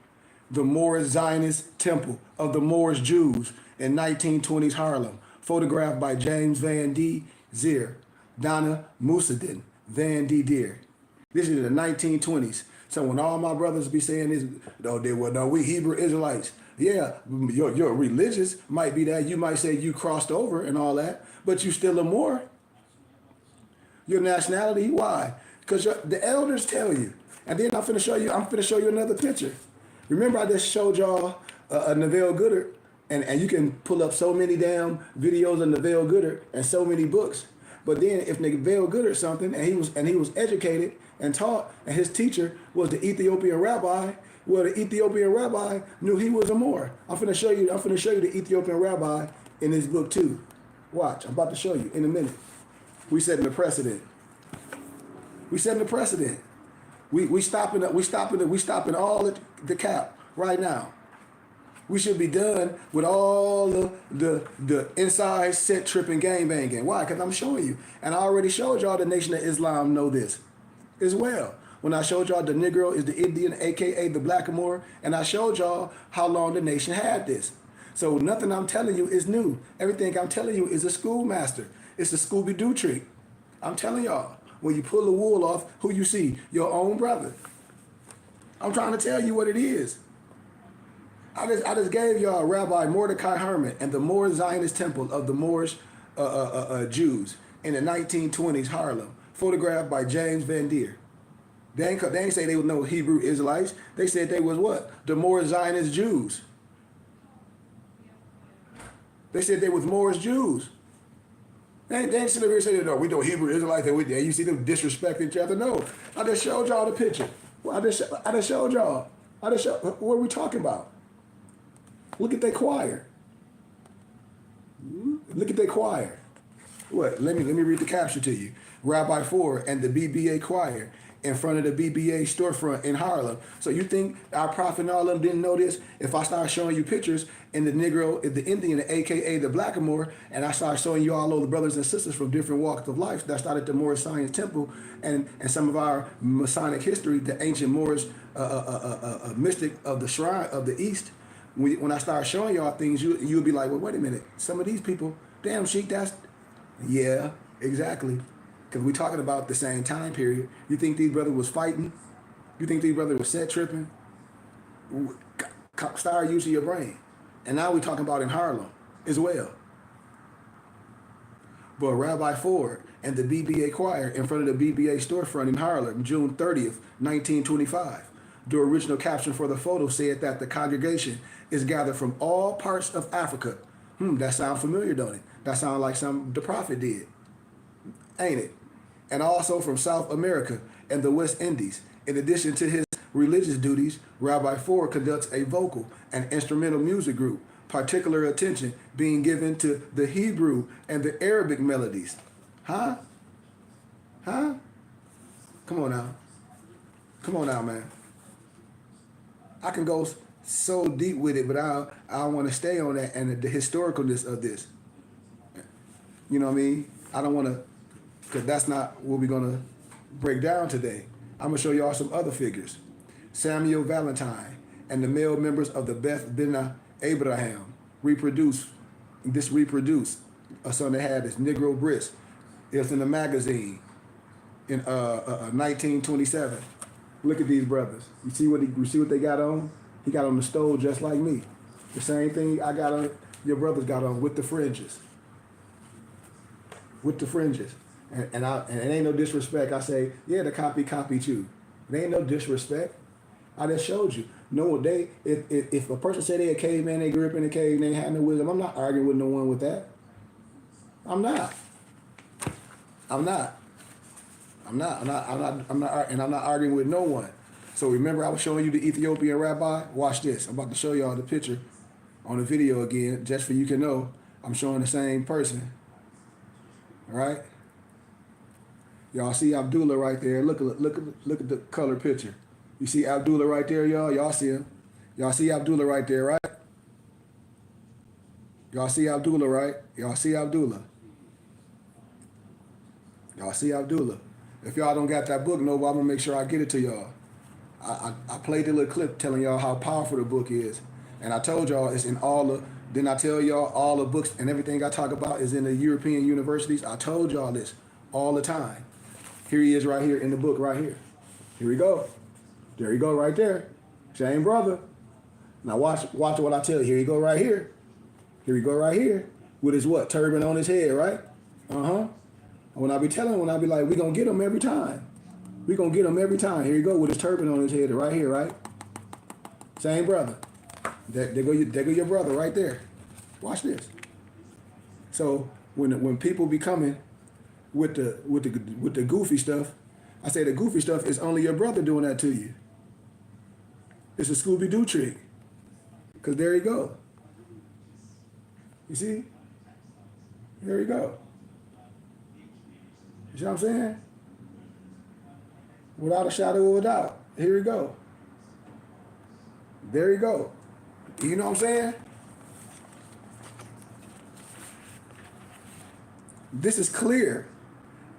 the Moorish Zionist Temple of the Moorish Jews in 1920s Harlem, photographed by James Van D. Zier, Donna Musaddin Van D. Deer. This is the 1920s. So when all my brothers be saying this, we Hebrew Israelites. Yeah, your religious might be that. You might say you crossed over and all that, but you still a Moor. Your nationality, why? Because the elders tell you. And then I'm finna show you another picture. Remember I just showed y'all Neville Goddard, and you can pull up so many damn videos of Neville Goddard and so many books. But then if Neville Goddard something and he was educated and taught, and his teacher was the Ethiopian rabbi, well, the Ethiopian rabbi knew he was a Moor. I'm finna show you the Ethiopian rabbi in this book too. Watch, I'm about to show you in a minute. We setting the precedent. We stopping all the cap right now. We should be done with all the inside set tripping game banging. Why? Because I'm showing you. And I already showed y'all the Nation of Islam know this as well. When I showed y'all the Negro is the Indian, aka the Blackamoor, and I showed y'all how long the nation had this. So nothing I'm telling you is new. Everything I'm telling you is a schoolmaster. It's a Scooby-Doo trick. I'm telling y'all, when you pull the wool off, who you see? Your own brother. I'm trying to tell you what it is. I just gave y'all Rabbi Mordecai Herman and the Moor Zionist Temple of the Moorish Jews in the 1920s Harlem, photographed by James Van Deer. They ain't say they were no Hebrew Israelites. They said they was what? The Moor Zionist Jews. They said they was Moorish Jews. They ain't sit over here and say, no, we don't Hebrew Israelites. And you see them disrespect each other. No, I just showed y'all the picture. Well, I just showed y'all. What are we talking about? Look at that choir. Look at that choir. What? Let me read the caption to you. Rabbi Ford and the BBA choir in front of the BBA storefront in Harlem. So you think our prophet and all of them didn't know this? If I start showing you pictures in the Negro, the Indian, aka the Blackamoor, and I start showing you all of the brothers and sisters from different walks of life that started the Moorish Science Temple and some of our Masonic history, the ancient Moorish mystic of the shrine of the East. When I start showing y'all things, you'll be like, well, wait a minute. Some of these people, damn, Sheik, yeah, exactly. Because we're talking about the same time period. You think these brothers was fighting? You think these brothers was set tripping? Start using your brain. And now we're talking about in Harlem as well. But Rabbi Ford and the BBA choir in front of the BBA storefront in Harlem, June 30th, 1925. The original caption for the photo said that the congregation is gathered from all parts of Africa. That sounds familiar, don't it? That sounds like something the prophet did, ain't it? And also from South America and the West Indies. In addition to his religious duties, Rabbi Ford conducts a vocal and instrumental music group, particular attention being given to the Hebrew and the Arabic melodies. Huh? Come on now, man. I can go so deep with it, but I want to stay on that and the historicalness of this. You know what I mean? I don't want to, because that's not what we're going to break down today. I'm going to show y'all some other figures. Samuel Valentine and the male members of the Beth B'nai Abraham reproduce a son they had is Negro Brisk. It was in the magazine in 1927. Look at these brothers. You see what they got on? He got on the stole just like me. The same thing I got on, your brothers got on with the fringes. With the fringes. And it ain't no disrespect. I say, yeah, the copy you. It ain't no disrespect. I just showed you. No, if a person say they a caveman, they grew up in a cave, and they had no wisdom, I'm not arguing with no one with that. I'm not arguing with no one. So remember I was showing you the Ethiopian rabbi? Watch this. I'm about to show y'all the picture on the video again, just for you can know I'm showing the same person. All right? Y'all see Abdullah right there. Look at the color picture. You see Abdullah right there, y'all? Y'all see him. Y'all see Abdullah right there, right? Y'all see Abdullah, right? Y'all see Abdullah. Y'all see Abdullah. If y'all don't got that book, Nova, I'm going to make sure I get it to y'all. I played the little clip telling y'all how powerful the book is. And I told y'all it's in all the, didn't I tell y'all all the books and everything I talk about is in the European universities? I told y'all this all the time. Here he is right here in the book right here. Here we go. There you go right there. Same brother. Now watch what I tell you. Here you go right here. Here we go right here. With his what? Turban on his head, right? When I be like, we gonna get him every time. We gonna get him every time. Here you go with his turban on his head right here, right? Same brother. There go your brother right there. Watch this. So when people be coming with the goofy stuff, I say the goofy stuff is only your brother doing that to you. It's a Scooby-Doo trick. Because there you go. You see? There you go. You see what I'm saying? Without a shadow of a doubt. Here we go. There you go. You know what I'm saying? This is clear.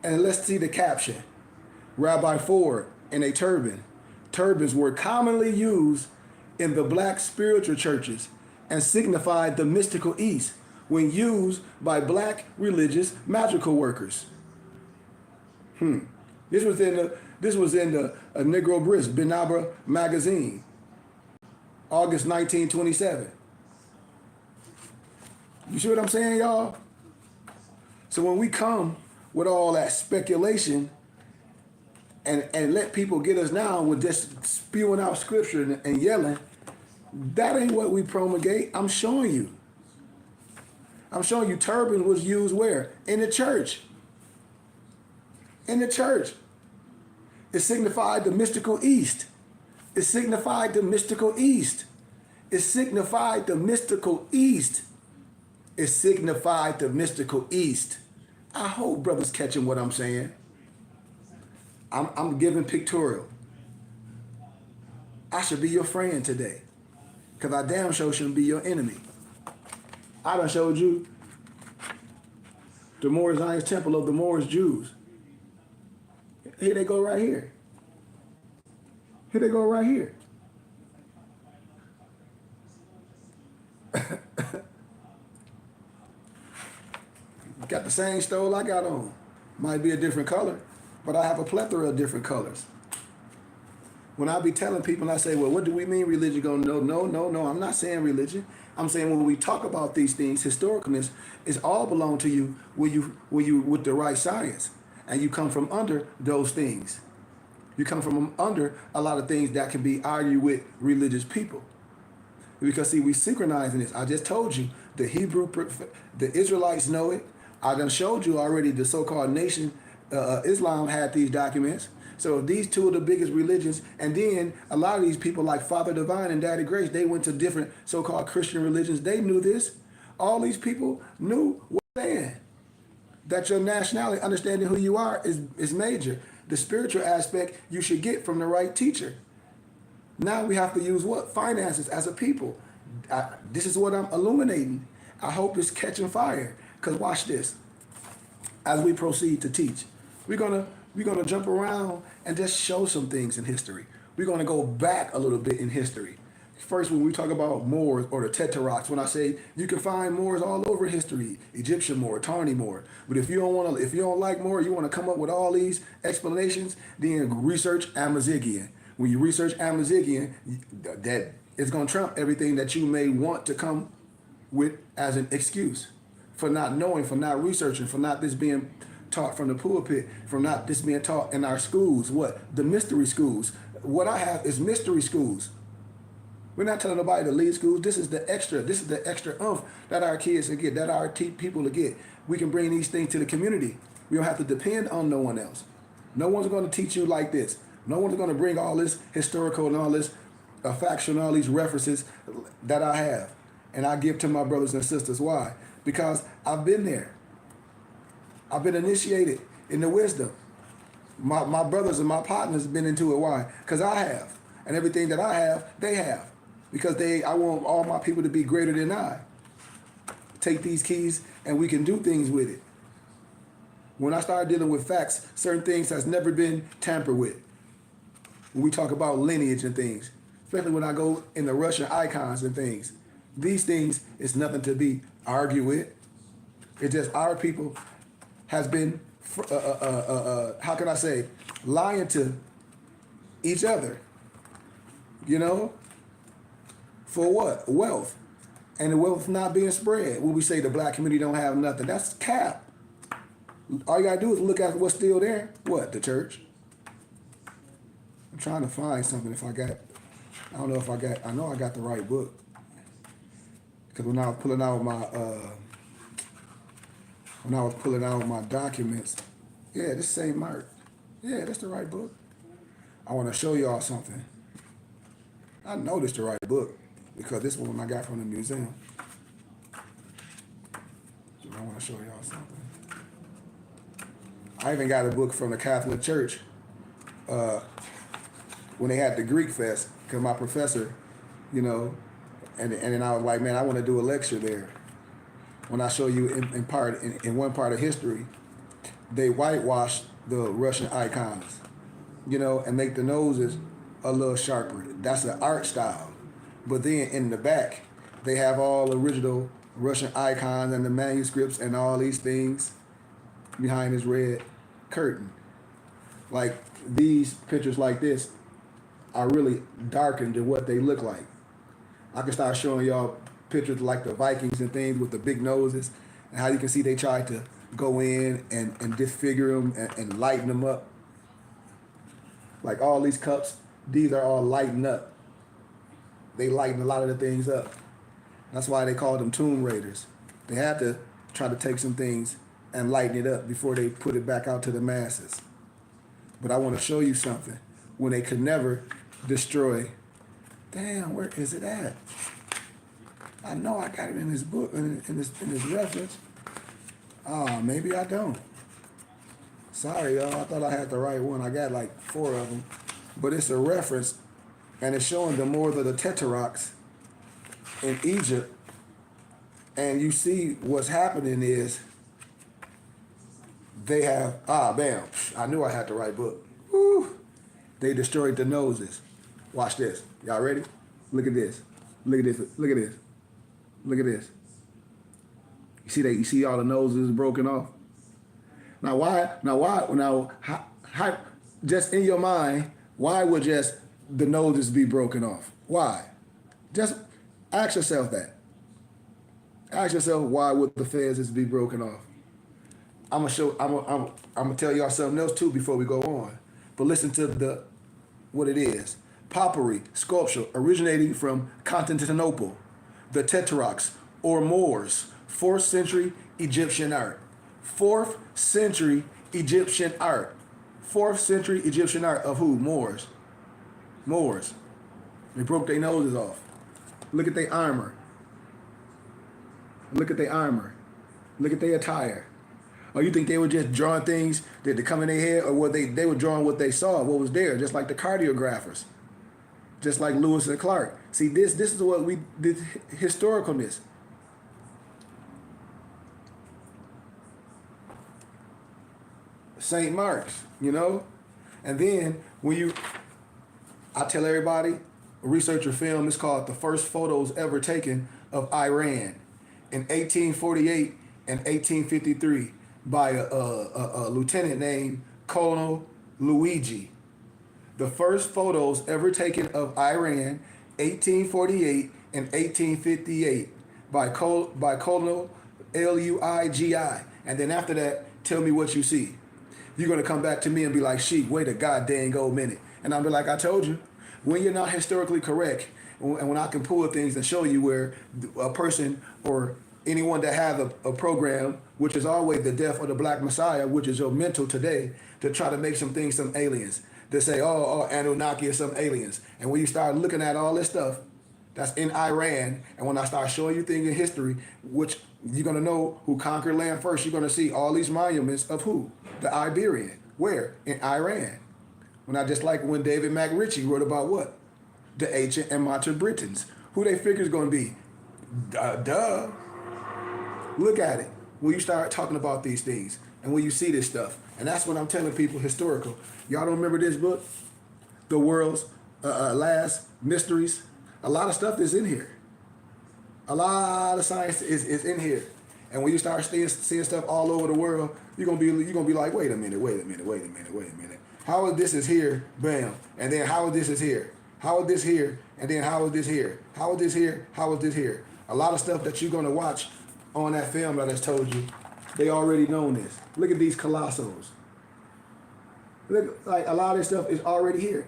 And let's see the caption. Rabbi Ford in a turban. Turbans were commonly used in the black spiritual churches and signified the mystical East when used by black religious magical workers. This was in the Negro Brisk Benabra magazine, August 1927. You see what I'm saying, y'all? So when we come with all that speculation and let people get us down with just spewing out scripture and yelling, that ain't what we promulgate. I'm showing you. Turban was used where? In the church. In the church. It signified the mystical East. It signified the mystical East. It signified the mystical East. It signified the mystical East. I hope brothers catching what I'm saying. I'm giving pictorial. I should be your friend today, because I damn sure shouldn't be your enemy. I done showed you the Moorish Zionist Temple of the Moorish Jews. Here they go right here. Here they go right here. Got the same stole I got on. Might be a different color, but I have a plethora of different colors. When I be telling people, I say, well, what do we mean religion? Go, no, I'm not saying religion. I'm saying when we talk about these things, historicalness is all belong to you when you with the right science. And you come from under those things. You come from under a lot of things that can be argued with religious people. Because see, we synchronize in this. I just told you, the Israelites know it. I done showed you already the so-called nation, Islam had these documents. So these two are the biggest religions. And then a lot of these people like Father Divine and Daddy Grace, they went to different so-called Christian religions. They knew this. All these people knew what man. That your nationality, understanding who you are, is major. The spiritual aspect you should get from the right teacher. Now we have to use what? Finances as a people. This is what I'm illuminating. I hope it's catching fire. Because watch this. As we proceed to teach, we're gonna jump around and just show some things in history. We're gonna go back a little bit in history. First, when we talk about Moors or the Tetrarchs, when I say you can find Moors all over history, Egyptian Moor, Tawny Moor. But if you don't like Moor, you want to come up with all these explanations, then research Amazighian. When you research Amazighian, that it's gonna trump everything that you may want to come with as an excuse for not knowing, for not researching, for not this being taught from the pulpit, from not this being taught in our schools. What? The mystery schools. What I have is mystery schools. We're not telling nobody to leave schools. This is the extra oomph that our kids will get, that our people will get. We can bring these things to the community. We don't have to depend on no one else. No one's going to teach you like this. No one's going to bring all this historical and all this factual and all these references that I have. And I give to my brothers and sisters. Why? Because I've been there. I've been initiated in the wisdom. My brothers and my partners have been into it. Why? Because I have. And everything that I have, they have. Because I want all my people to be greater than I. Take these keys and we can do things with it. When I start dealing with facts, certain things has never been tampered with. When we talk about lineage and things, especially when I go in the Russian icons and things, these things is nothing to be argued with. It's just our people has been, how can I say, lying to each other. You know, for what? Wealth. And the wealth not being spread. When we say the black community don't have nothing, that's cap. All you gotta do is look at what's still there. What? The church. I'm trying to find something I know I got the right book. Because when I was pulling out my documents, yeah, this St. Mark. Yeah, that's the right book. I want to show y'all something. I know this the right book because this one I got from the museum. So I want to show y'all something. I even got a book from the Catholic Church when they had the Greek Fest, because my professor, you know, and then I was like, man, I want to do a lecture there. When I show you in one part of history, they whitewash the Russian icons, you know, and make the noses a little sharper. That's an art style. But then in the back, they have all original Russian icons and the manuscripts and all these things behind this red curtain. Like these pictures like this are really darkened to what they look like. I can start showing y'all pictures like the Vikings and things with the big noses, and how you can see they tried to go in and disfigure them and lighten them up. Like all these cups, these are all lightened up. They lighten a lot of the things up. That's why they call them tomb raiders. They had to try to take some things and lighten it up before they put it back out to the masses. But I want to show you something. When they could never destroy, damn, where is it at? I know I got it in this book, in this reference. Oh, maybe I don't. Sorry, y'all. I thought I had the right one. I got like 4 of them. But it's a reference, and it's showing the more of the Tetrarchs in Egypt. And you see what's happening is they have, bam. I knew I had the right book. Woo. They destroyed the noses. Watch this. Y'all ready? Look at this. Look at this. Look at this. Look at this. You see all the noses broken off? How, just in your mind, why would just the noses be broken off? Why? Just ask yourself that. Ask yourself, why would the feathers be broken off? I'm gonna tell y'all something else too before we go on. But listen to what it is. Pottery, sculpture originating from Constantinople, the Tetrarchs or Moors, 4th century Egyptian art. 4th century Egyptian art. 4th century Egyptian art of who? Moors. Moors. They broke their noses off. Look at their armor. Look at their armor. Look at their attire. Or you think they were just drawing things that come in their head, or what they were drawing what they saw, what was there, just like the cartographers, just like Lewis and Clark. See, this is what we did, historicalness. St. Mark's, you know? And then I tell everybody, research your film, it's called The First Photos Ever Taken of Iran in 1848 and 1853 by a lieutenant named Colonel Luigi. The first photos ever taken of Iran, 1848 and 1858 by Colonel Luigi. And then after that, tell me what you see. You're going to come back to me and be like, Sheik, wait a goddamn old minute. And I'll be like, I told you, when you're not historically correct, and when I can pull things and show you where a person or anyone that has a program, which is always the death of the Black Messiah, which is your mental today, to try to make some things some aliens. To say, oh, Anunnaki is some aliens. And when you start looking at all this stuff that's in Iran, and when I start showing you things in history, which you're going to know who conquered land first, you're going to see all these monuments of who? The Iberian. Where? In Iran. When I just like when David McRitchie wrote about what? The ancient and modern Britons. Who they figure is going to be? Duh. Look at it. When you start talking about these things and when you see this stuff. And that's what I'm telling people, historical. Y'all don't remember this book? The World's Last Mysteries? A lot of stuff is in here. A lot of science is in here. And when you start seeing stuff all over the world, you're gonna be like, wait a minute. How is this is here? Bam. And then how is this is here? How is this here? And then how is this here? How is this here? How is this here? A lot of stuff that you're gonna watch on that film that I just told you, they already know this. Look at these colossos. Look, like a lot of this stuff is already here.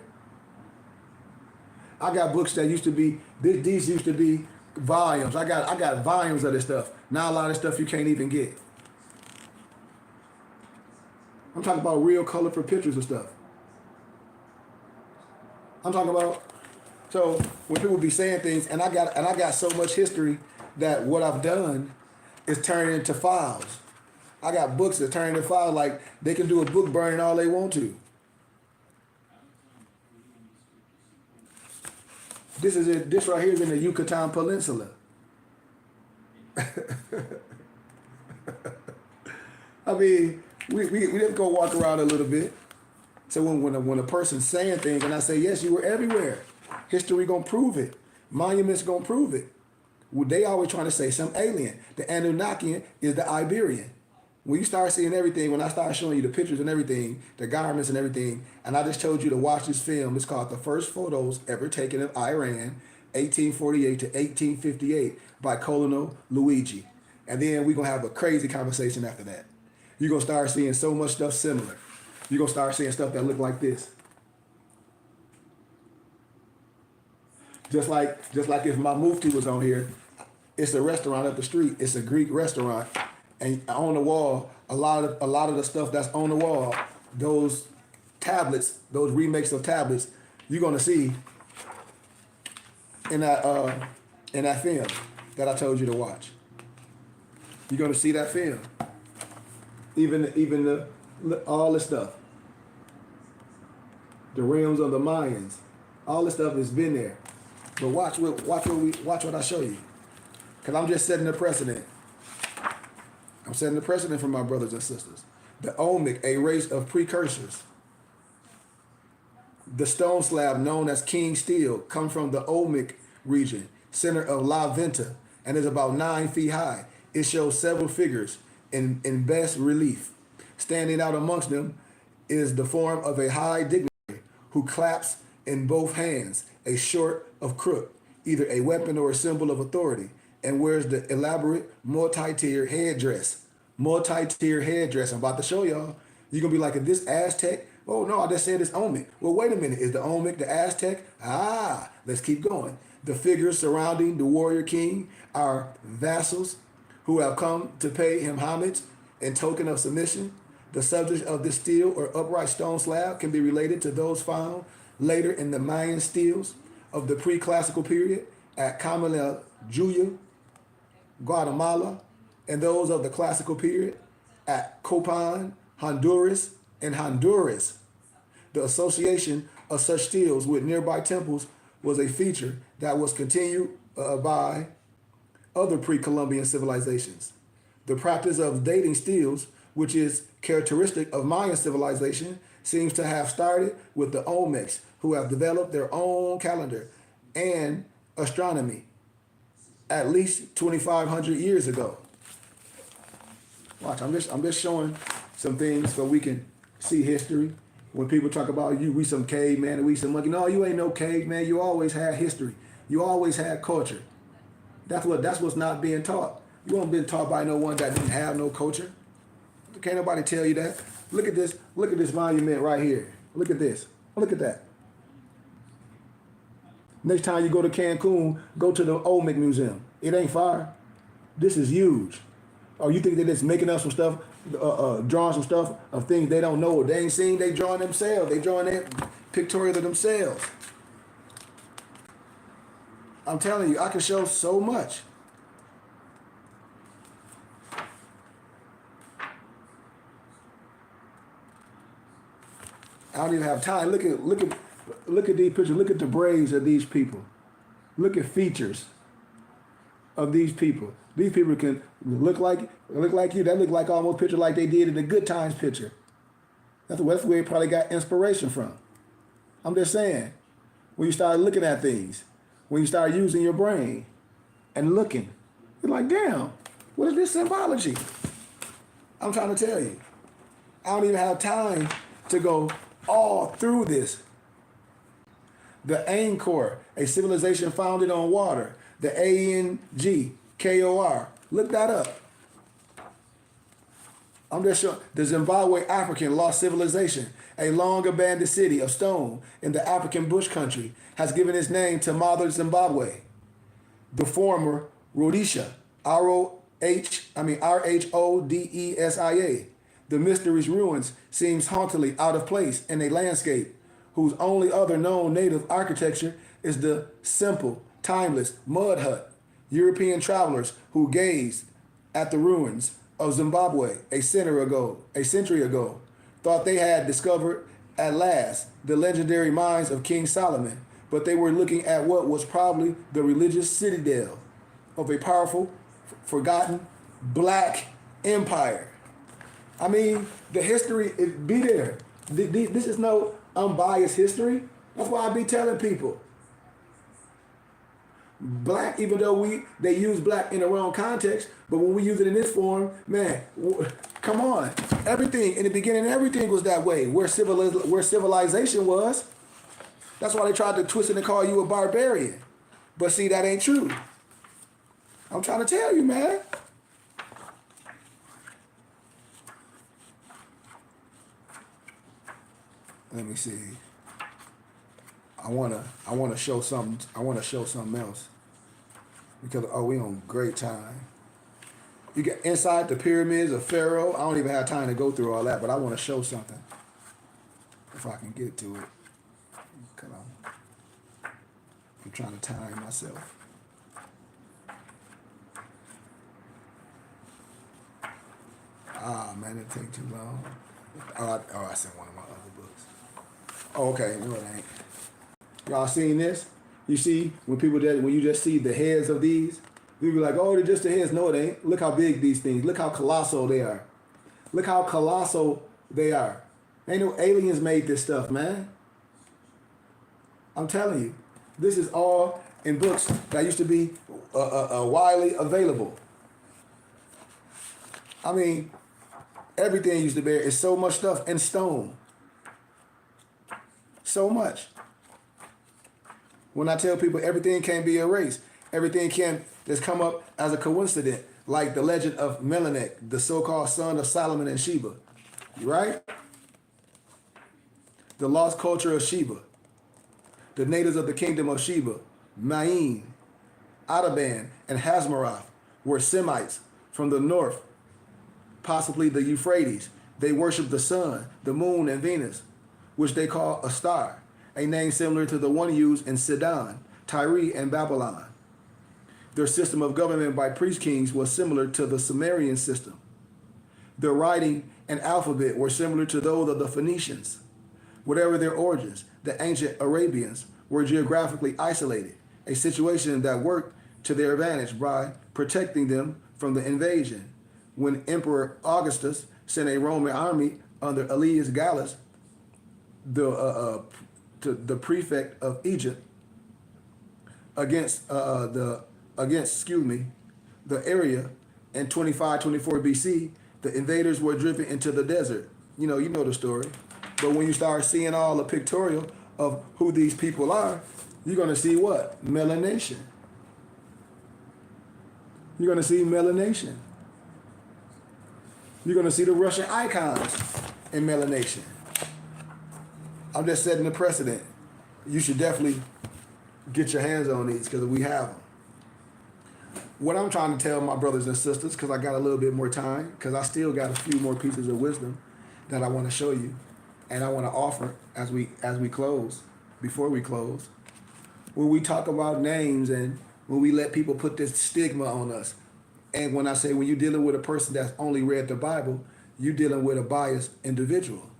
I got books that used to be, these used to be volumes. I got volumes of this stuff. Now a lot of stuff you can't even get. I'm talking about real colorful pictures of stuff. I'm talking about, so when people be saying things, and I got so much history that what I've done is turned into files. I got books that turn into files, like they can do a book burning all they want to. This is it. This right here is in the Yucatan Peninsula. I mean, we just go walk around a little bit. So when a person's saying things and I say, yes, you were everywhere. History gonna prove it. Monuments gonna prove it. Well, they always trying to say some alien. The Anunnakian is the Iberian. When you start seeing everything, when I start showing you the pictures and everything, the garments and everything, and I just told you to watch this film, it's called The First Photos Ever Taken of Iran, 1848 to 1858 by Colonel Luigi. And then we're going to have a crazy conversation after that. You're going to start seeing so much stuff similar. You're going to start seeing stuff that look like this. Just like if my Mufti was on here, it's a restaurant up the street. It's a Greek restaurant. And on the wall, a lot of the stuff that's on the wall, those tablets, those remakes of tablets, you're gonna see in that film that I told you to watch. You're gonna see that film. Even the all this stuff, the realms of the Mayans, all this stuff has been there. But watch what I show you, because I'm just setting the precedent. I'm setting the precedent for my brothers and sisters. The Olmec, a race of precursors. The stone slab known as King Steel comes from the Olmec region, center of La Venta, and is about 9 feet high. It shows several figures in best relief. Standing out amongst them is the form of a high dignitary who claps in both hands a sword of crook, either a weapon or a symbol of authority, and wears the elaborate multi-tiered headdress. Multi-tiered headdress. I'm about to show y'all. You're going to be like, is this Aztec? Oh, no, I just said it's Olmec. Well, wait a minute. Is the Olmec the Aztec? Let's keep going. The figures surrounding the warrior king are vassals who have come to pay him homage in token of submission. The subject of this steel or upright stone slab can be related to those found later in the Mayan steels of the pre-classical period at Camila, Julia, Guatemala, and those of the classical period at Copan, Honduras, and Honduras. The association of such steels with nearby temples was a feature that was continued by other pre-Columbian civilizations. The practice of dating steels, which is characteristic of Mayan civilization, seems to have started with the Olmecs, who have developed their own calendar and astronomy at least 2,500 years ago. Watch, I'm just showing some things so we can see history. When people talk about you, we some caveman and we some monkey. No, you ain't no caveman. You always had history. You always had culture. That's what's not being taught. You won't been taught by no one that didn't have no culture. Can't nobody tell you that. Look at this. Look at this monument right here. Look at this. Look at that. Next time you go to Cancun, go to the Olmec Museum. It ain't far. This is huge. Oh, you think they're just making up some stuff, drawing some stuff of things they don't know, they ain't seen, they drawing themselves. They drawing that pictorial of themselves. I'm telling you, I can show so much. I don't even have time. Look at these pictures. Look at the braids of these people. Look at features of these people. These people can look like you. That look like almost picture like they did in the Good Times picture. That's where they probably got inspiration from. I'm just saying, when you start looking at things, when you start using your brain and looking, you're like, damn, what is this symbology? I'm trying to tell you. I don't even have time to go all through this. The Angkor, a civilization founded on water. The Angkor. Look that up. I'm just showing. The Zimbabwe African lost civilization, a long abandoned city of stone in the African bush country, has given its name to modern Zimbabwe. The former Rhodesia, Rhodesia. The Mysteries ruins seems hauntedly out of place in a landscape whose only other known native architecture is the simple, timeless mud hut. European travelers who gazed at the ruins of Zimbabwe a century ago, thought they had discovered at last the legendary mines of King Solomon, but they were looking at what was probably the religious citadel of a powerful, forgotten black empire. I mean, the history is be there. This is no unbiased history. That's why I be telling people. Black, even though they use black in the wrong context, but when we use it in this form, man, come on. Everything, in the beginning, everything was that way. Where civilization was. That's why they tried to twist it and call you a barbarian. But see, that ain't true. I'm trying to tell you, man. Let me see. I wanna show something. I wanna show something else. Because we on great time. You get inside the pyramids of Pharaoh. I don't even have time to go through all that, but I want to show something. If I can get to it. Cause I'm trying to time myself. Ah man, it take too long. I sent one of my other books. Oh, okay, no it ain't. Y'all seen this? You see, when you just see the heads of these, you be like, oh, they're just the heads. No, it ain't. Look how big these things. Look how colossal they are. Look how colossal they are. Ain't no aliens made this stuff, man. I'm telling you, this is all in books that used to be widely available. I mean, everything used to be. It's so much stuff in stone. So much. When I tell people everything can be erased, everything can just come up as a coincidence, like the legend of Melech, the so-called son of Solomon and Sheba, right? The lost culture of Sheba, the natives of the kingdom of Sheba, Maine, Adaban, and Hazmaroth were Semites from the north, possibly the Euphrates. They worshiped the sun, the moon, and Venus, which they call a star, a name similar to the one used in Sidon, Tyre, and Babylon. Their system of government by priest kings was similar to the Sumerian system. Their writing and alphabet were similar to those of the Phoenicians. Whatever their origins, the ancient Arabians were geographically isolated, a situation that worked to their advantage by protecting them from the invasion. When Emperor Augustus sent a Roman army under Aelius Gallus, the prefect of Egypt, against the area in 25-24 BC, the invaders were driven into the desert. You know the story. But when you start seeing all the pictorial of who these people are, you're gonna see what? Melanation. You're gonna see melanation. You're gonna see the Russian icons in melanation. I'm just setting the precedent. You should definitely get your hands on these because we have them. What I'm trying to tell my brothers and sisters, because I got a little bit more time, because I still got a few more pieces of wisdom that I want to show you, and I want to offer as we close, before we close. When we talk about names and when we let people put this stigma on us, and when I say when you're dealing with a person that's only read the Bible, you're dealing with a biased individual.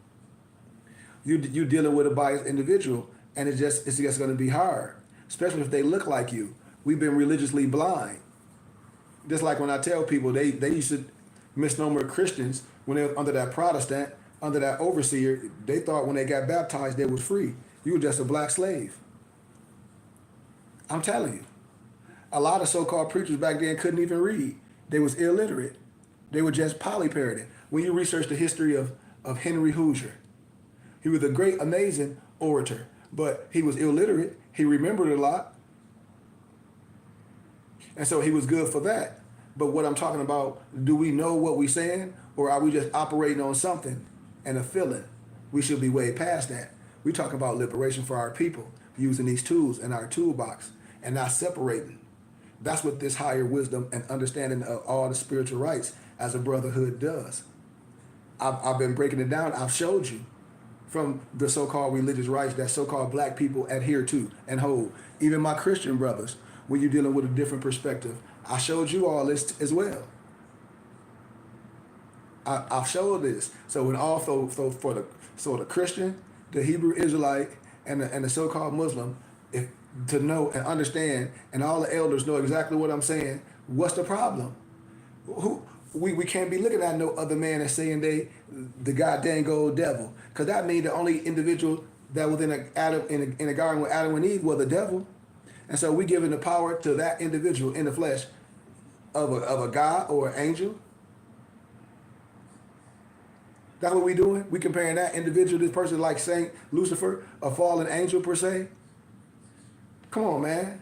You're dealing with a biased individual, and it's just going to be hard, especially if they look like you. We've been religiously blind. Just like when I tell people they used to misnomer Christians when they were under that Protestant, under that overseer. They thought when they got baptized they was free. You were just a black slave. I'm telling you. A lot of so-called preachers back then couldn't even read. They was illiterate. They were just polyparroting. When you research the history of Henry Hoosier, he was a great, amazing orator, but he was illiterate. He remembered a lot. And so he was good for that. But what I'm talking about, do we know what we're saying, or are we just operating on something and a feeling? We should be way past that. We talk about liberation for our people, using these tools in our toolbox and not separating. That's what this higher wisdom and understanding of all the spiritual rights as a brotherhood does. I've been breaking it down. I've showed you from the so-called religious rights that so-called black people adhere to and hold. Even my Christian brothers, when you're dealing with a different perspective, I showed you all this as well. I've showed this. So when also for the Christian, the Hebrew Israelite, and the so-called Muslim, if to know and understand, and all the elders know exactly what I'm saying, what's the problem? Who we can't be looking at no other man and saying they the goddamn old devil, because that means the only individual that was in a garden with Adam and Eve was the devil, and so we giving the power to that individual in the flesh of a god or an angel. That's what we doing. We comparing that individual, this person, like Saint Lucifer, a fallen angel per se. Come on, man.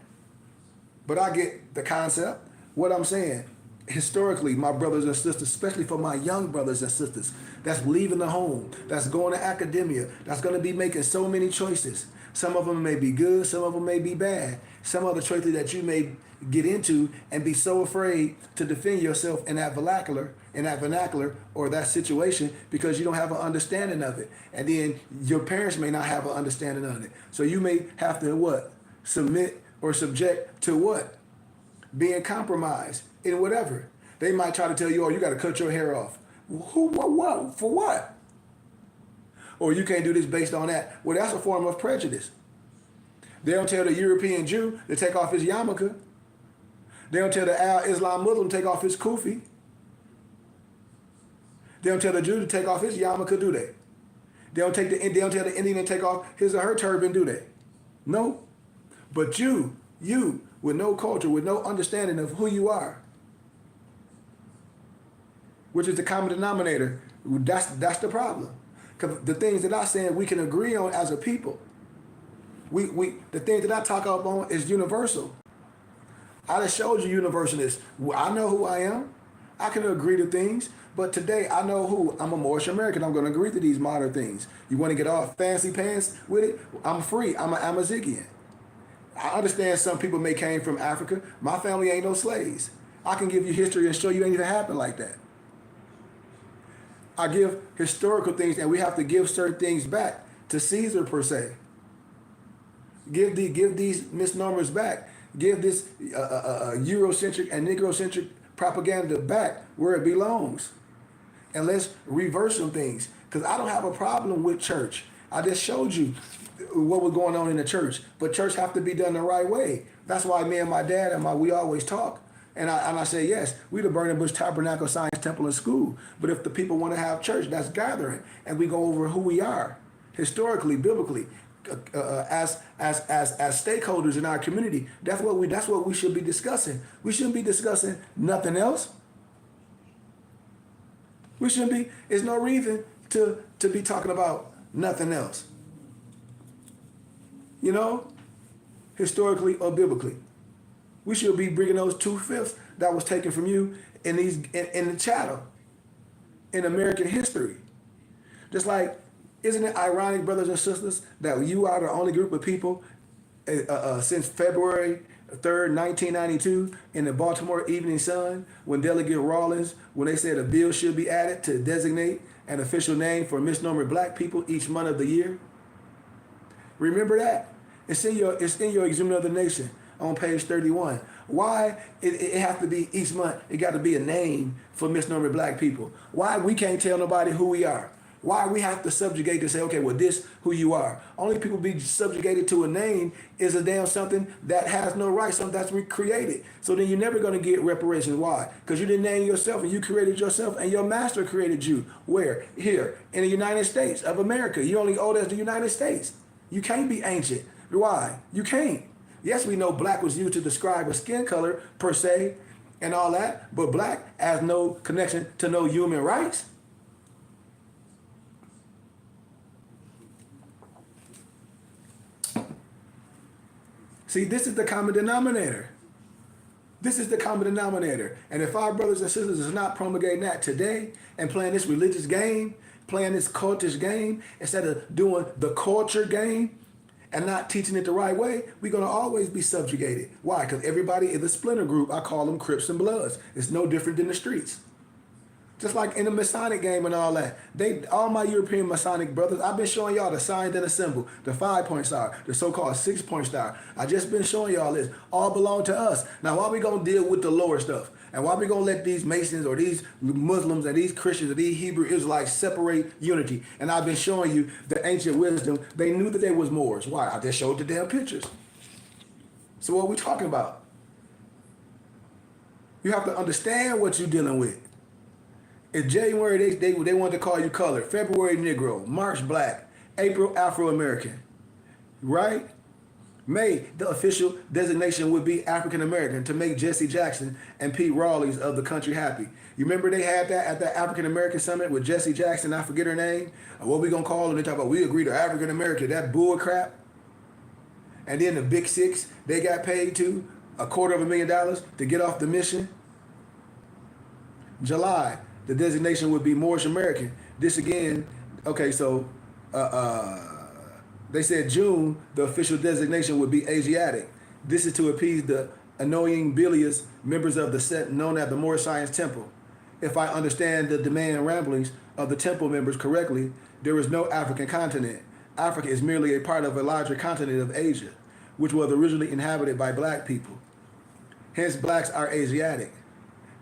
But I get the concept. What I'm saying, historically, my brothers and sisters, especially for my young brothers and sisters, that's leaving the home, that's going to academia, that's going to be making so many choices. Some of them may be good, some of them may be bad. Some other choices that you may get into and be so afraid to defend yourself in that vernacular or that situation because you don't have an understanding of it. And then your parents may not have an understanding of it. So you may have to what? Submit or subject to what? Being compromised in whatever. They might try to tell you, oh, you got to cut your hair off. Who, what, for what? Or you can't do this based on that. Well, that's a form of prejudice. They don't tell the European Jew to take off his yarmulke. They don't tell the Islam Muslim to take off his kufi. They don't tell the Jew to take off his yarmulke, do they? They don't tell the Indian to take off his or her turban, do they? No. But you, with no culture, with no understanding of who you are, which is the common denominator, that's the problem. Because the things that I said we can agree on as a people, the things that I talk up on is universal. I just showed you universalness. I know who I am. I can agree to things. But today, I know who. I'm a Moorish American. I'm going to agree to these modern things. You want to get off fancy pants with it? I'm free. I'm an Amazigian. I understand some people may came from Africa. My family ain't no slaves. I can give you history and show you it ain't even happened like that. I give historical things, and we have to give certain things back to Caesar per se. Give these misnomers back. Give this Eurocentric and Negrocentric propaganda back where it belongs. And let's reverse some things. Because I don't have a problem with church. I just showed you what was going on in the church. But church have to be done the right way. That's why me and my dad we always talk. And I say, yes, we the Burning Bush Tabernacle Science Temple and School. But if the people want to have church, that's gathering. And we go over who we are, historically, biblically, as stakeholders in our community. That's what we should be discussing. We shouldn't be discussing nothing else. We shouldn't be. There's no reason to be talking about nothing else. You know, historically or biblically. We should be bringing those 2/5 that was taken from you in the chattel in American history. Just like, isn't it ironic, brothers and sisters, that you are the only group of people since February 3rd, 1992, in the Baltimore Evening Sun, when Delegate Rawlins, when they said a bill should be added to designate an official name for misnomer black people each month of the year? Remember that? It's in your Exhumed of the Nation on page 31. Why it have to be each month? It got to be a name for misnomer black people. Why we can't tell nobody who we are? Why we have to subjugate to say, okay, well, this who you are. Only people be subjugated to a name is a damn something that has no right, something that's recreated. So then you're never going to get reparations. Why? Because you didn't name yourself and you created yourself and your master created you. Where? Here, in the United States of America. You only owe as the United States. You can't be ancient. Why? You can't. Yes, we know black was used to describe a skin color per se and all that, but black has no connection to no human rights. See, this is the common denominator. This is the common denominator. And if our brothers and sisters is not promulgating that today and playing this religious game, playing this cultish game, instead of doing the culture game and not teaching it the right way, we're going to always be subjugated. Why? Because everybody is a splinter group. I call them Crips and Bloods. It's no different than the streets. Just like in the Masonic game and all that. All my European Masonic brothers, I've been showing y'all the signs and the symbol, the 5-point star, the so-called 6-point star. I just been showing y'all this. All belong to us. Now, why we going to deal with the lower stuff? And why we going to let these Masons or these Muslims and these Christians or these Hebrew Israelites separate unity? And I've been showing you the ancient wisdom. They knew that they was Moors. Why? I just showed the damn pictures. So what are we talking about? You have to understand what you're dealing with. In January, they wanted to call you colored. February, Negro. March, black. April, Afro-American. Right? May, the official designation would be African American to make Jesse Jackson and Pete Rawlings of the country happy. You remember they had that at the African American Summit with Jesse Jackson, I forget her name. What we gonna call her? They talk about we agree to African American. That bull crap. And then the Big Six, they got paid to $250,000 to get off the mission. July, the designation would be Moorish American. This again, okay, so they said June, the official designation would be Asiatic. This is to appease the annoying bilious members of the set known as the Moorish Science Temple. If I understand the demand and ramblings of the temple members correctly, there is no African continent. Africa is merely a part of a larger continent of Asia, which was originally inhabited by black people. Hence, blacks are Asiatic.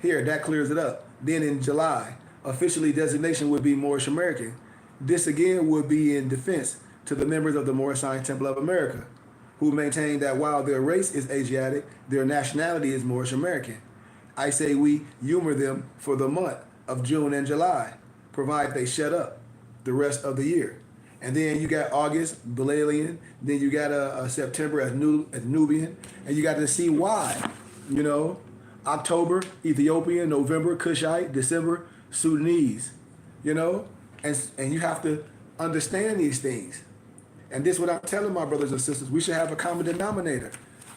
Here, that clears it up. Then in July, officially designation would be Moorish American. This again would be in defense to the members of the Moorish Science Temple of America, who maintain that while their race is Asiatic, their nationality is Moorish American. I say we humor them for the month of June and July, provided they shut up the rest of the year. And then you got August, Bilalian, then you got September as Nubian, and you got to see why, you know, October, Ethiopian, November, Cushite, December, Sudanese, you know, and you have to understand these things. And this is what I'm telling my brothers and sisters. We should have a common denominator.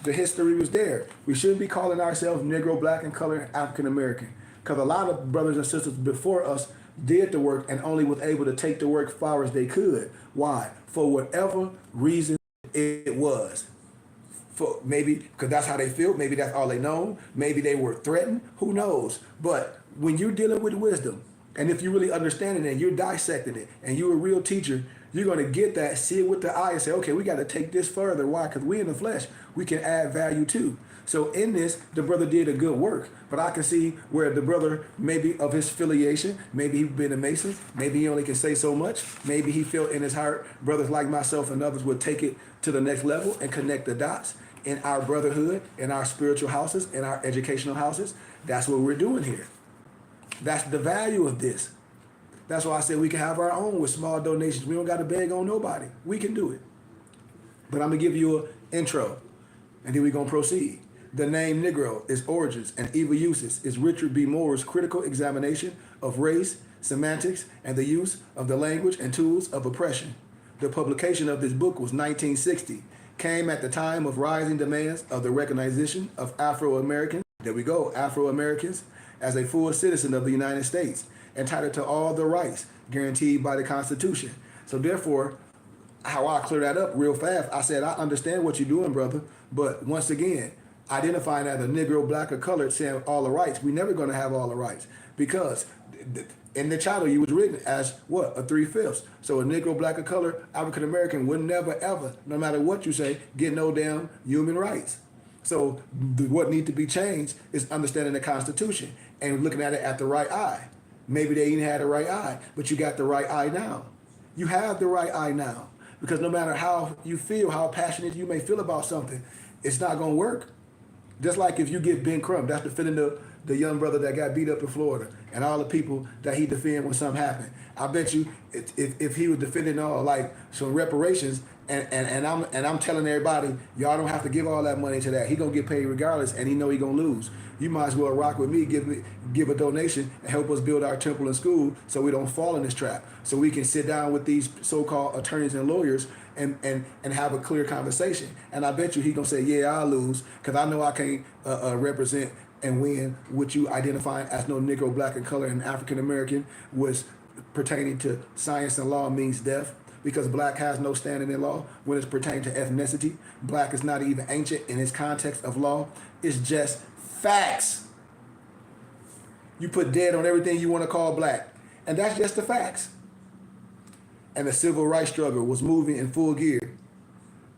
The history was there. We shouldn't be calling ourselves Negro, Black, and Colored African American. Because a lot of brothers and sisters before us did the work and only was able to take the work far as they could. Why? For whatever reason it was. For maybe because that's how they feel. Maybe that's all they know. Maybe they were threatened. Who knows? But when you're dealing with wisdom, and if you really understand it and you're dissecting it, and you're a real teacher, you're going to get that, see it with the eye and say, okay, we got to take this further. Why? Because we in the flesh, we can add value too. So in this, the brother did a good work. But I can see where the brother, maybe of his affiliation, maybe he's been a Mason, maybe he only can say so much. Maybe he felt in his heart, brothers like myself and others would take it to the next level and connect the dots in our brotherhood, in our spiritual houses, in our educational houses. That's what we're doing here. That's the value of this. That's why I said we can have our own with small donations. We don't got to beg on nobody. We can do it. But I'm going to give you an intro, and then we're going to proceed. The name Negro, its origins and evil uses, is Richard B. Moore's critical examination of race, semantics, and the use of the language and tools of oppression. The publication of this book was 1960, came at the time of rising demands of the recognition of Afro-Americans, there we go, Afro-Americans, as a full citizen of the United States, entitled to all the rights guaranteed by the Constitution. So therefore, how I clear that up real fast, I said, I understand what you're doing, brother, but once again, identifying as a Negro, Black, or Colored, saying all the rights, we're never going to have all the rights, because in the charter you was written as what? A 3/5. So a Negro, Black, or Colored African American would never ever, no matter what you say, get no damn human rights. So what needs to be changed is understanding the Constitution and looking at it at the right eye. Maybe they didn't have the right eye, but you got the right eye now. You have the right eye now, because no matter how you feel, how passionate you may feel about something, it's not going to work. Just like if you get Ben Crump, that's defending the young brother that got beat up in Florida, and all the people that he defended when something happened. I bet you if he was defending all like some reparations, and I'm telling everybody, y'all don't have to give all that money to that. He gonna get paid regardless, and he know he gonna lose. You might as well rock with me, give a donation, and help us build our temple and school so we don't fall in this trap. So we can sit down with these so-called attorneys and lawyers and have a clear conversation. And I bet you he gonna say, yeah, I'll lose, because I know I can't represent and win what you identifying as no Negro, Black, and Colored and African American was pertaining to science and law means death, because black has no standing in law when it's pertaining to ethnicity. Black is not even ancient in its context of law. It's just facts. You put dead on everything you want to call black, and that's just the facts. And the civil rights struggle was moving in full gear,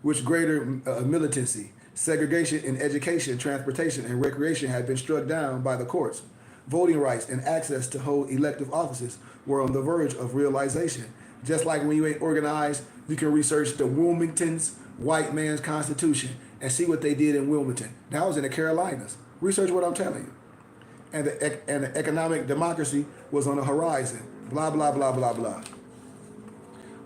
which greater militancy, segregation in education, transportation, and recreation had been struck down by the courts. Voting rights and access to hold elective offices were on the verge of realization. Just like when you ain't organized, you can research the Wilmington's white man's constitution and see what they did in Wilmington. That was in the Carolinas. Research what I'm telling you. And the economic democracy was on the horizon. Blah, blah, blah, blah, blah.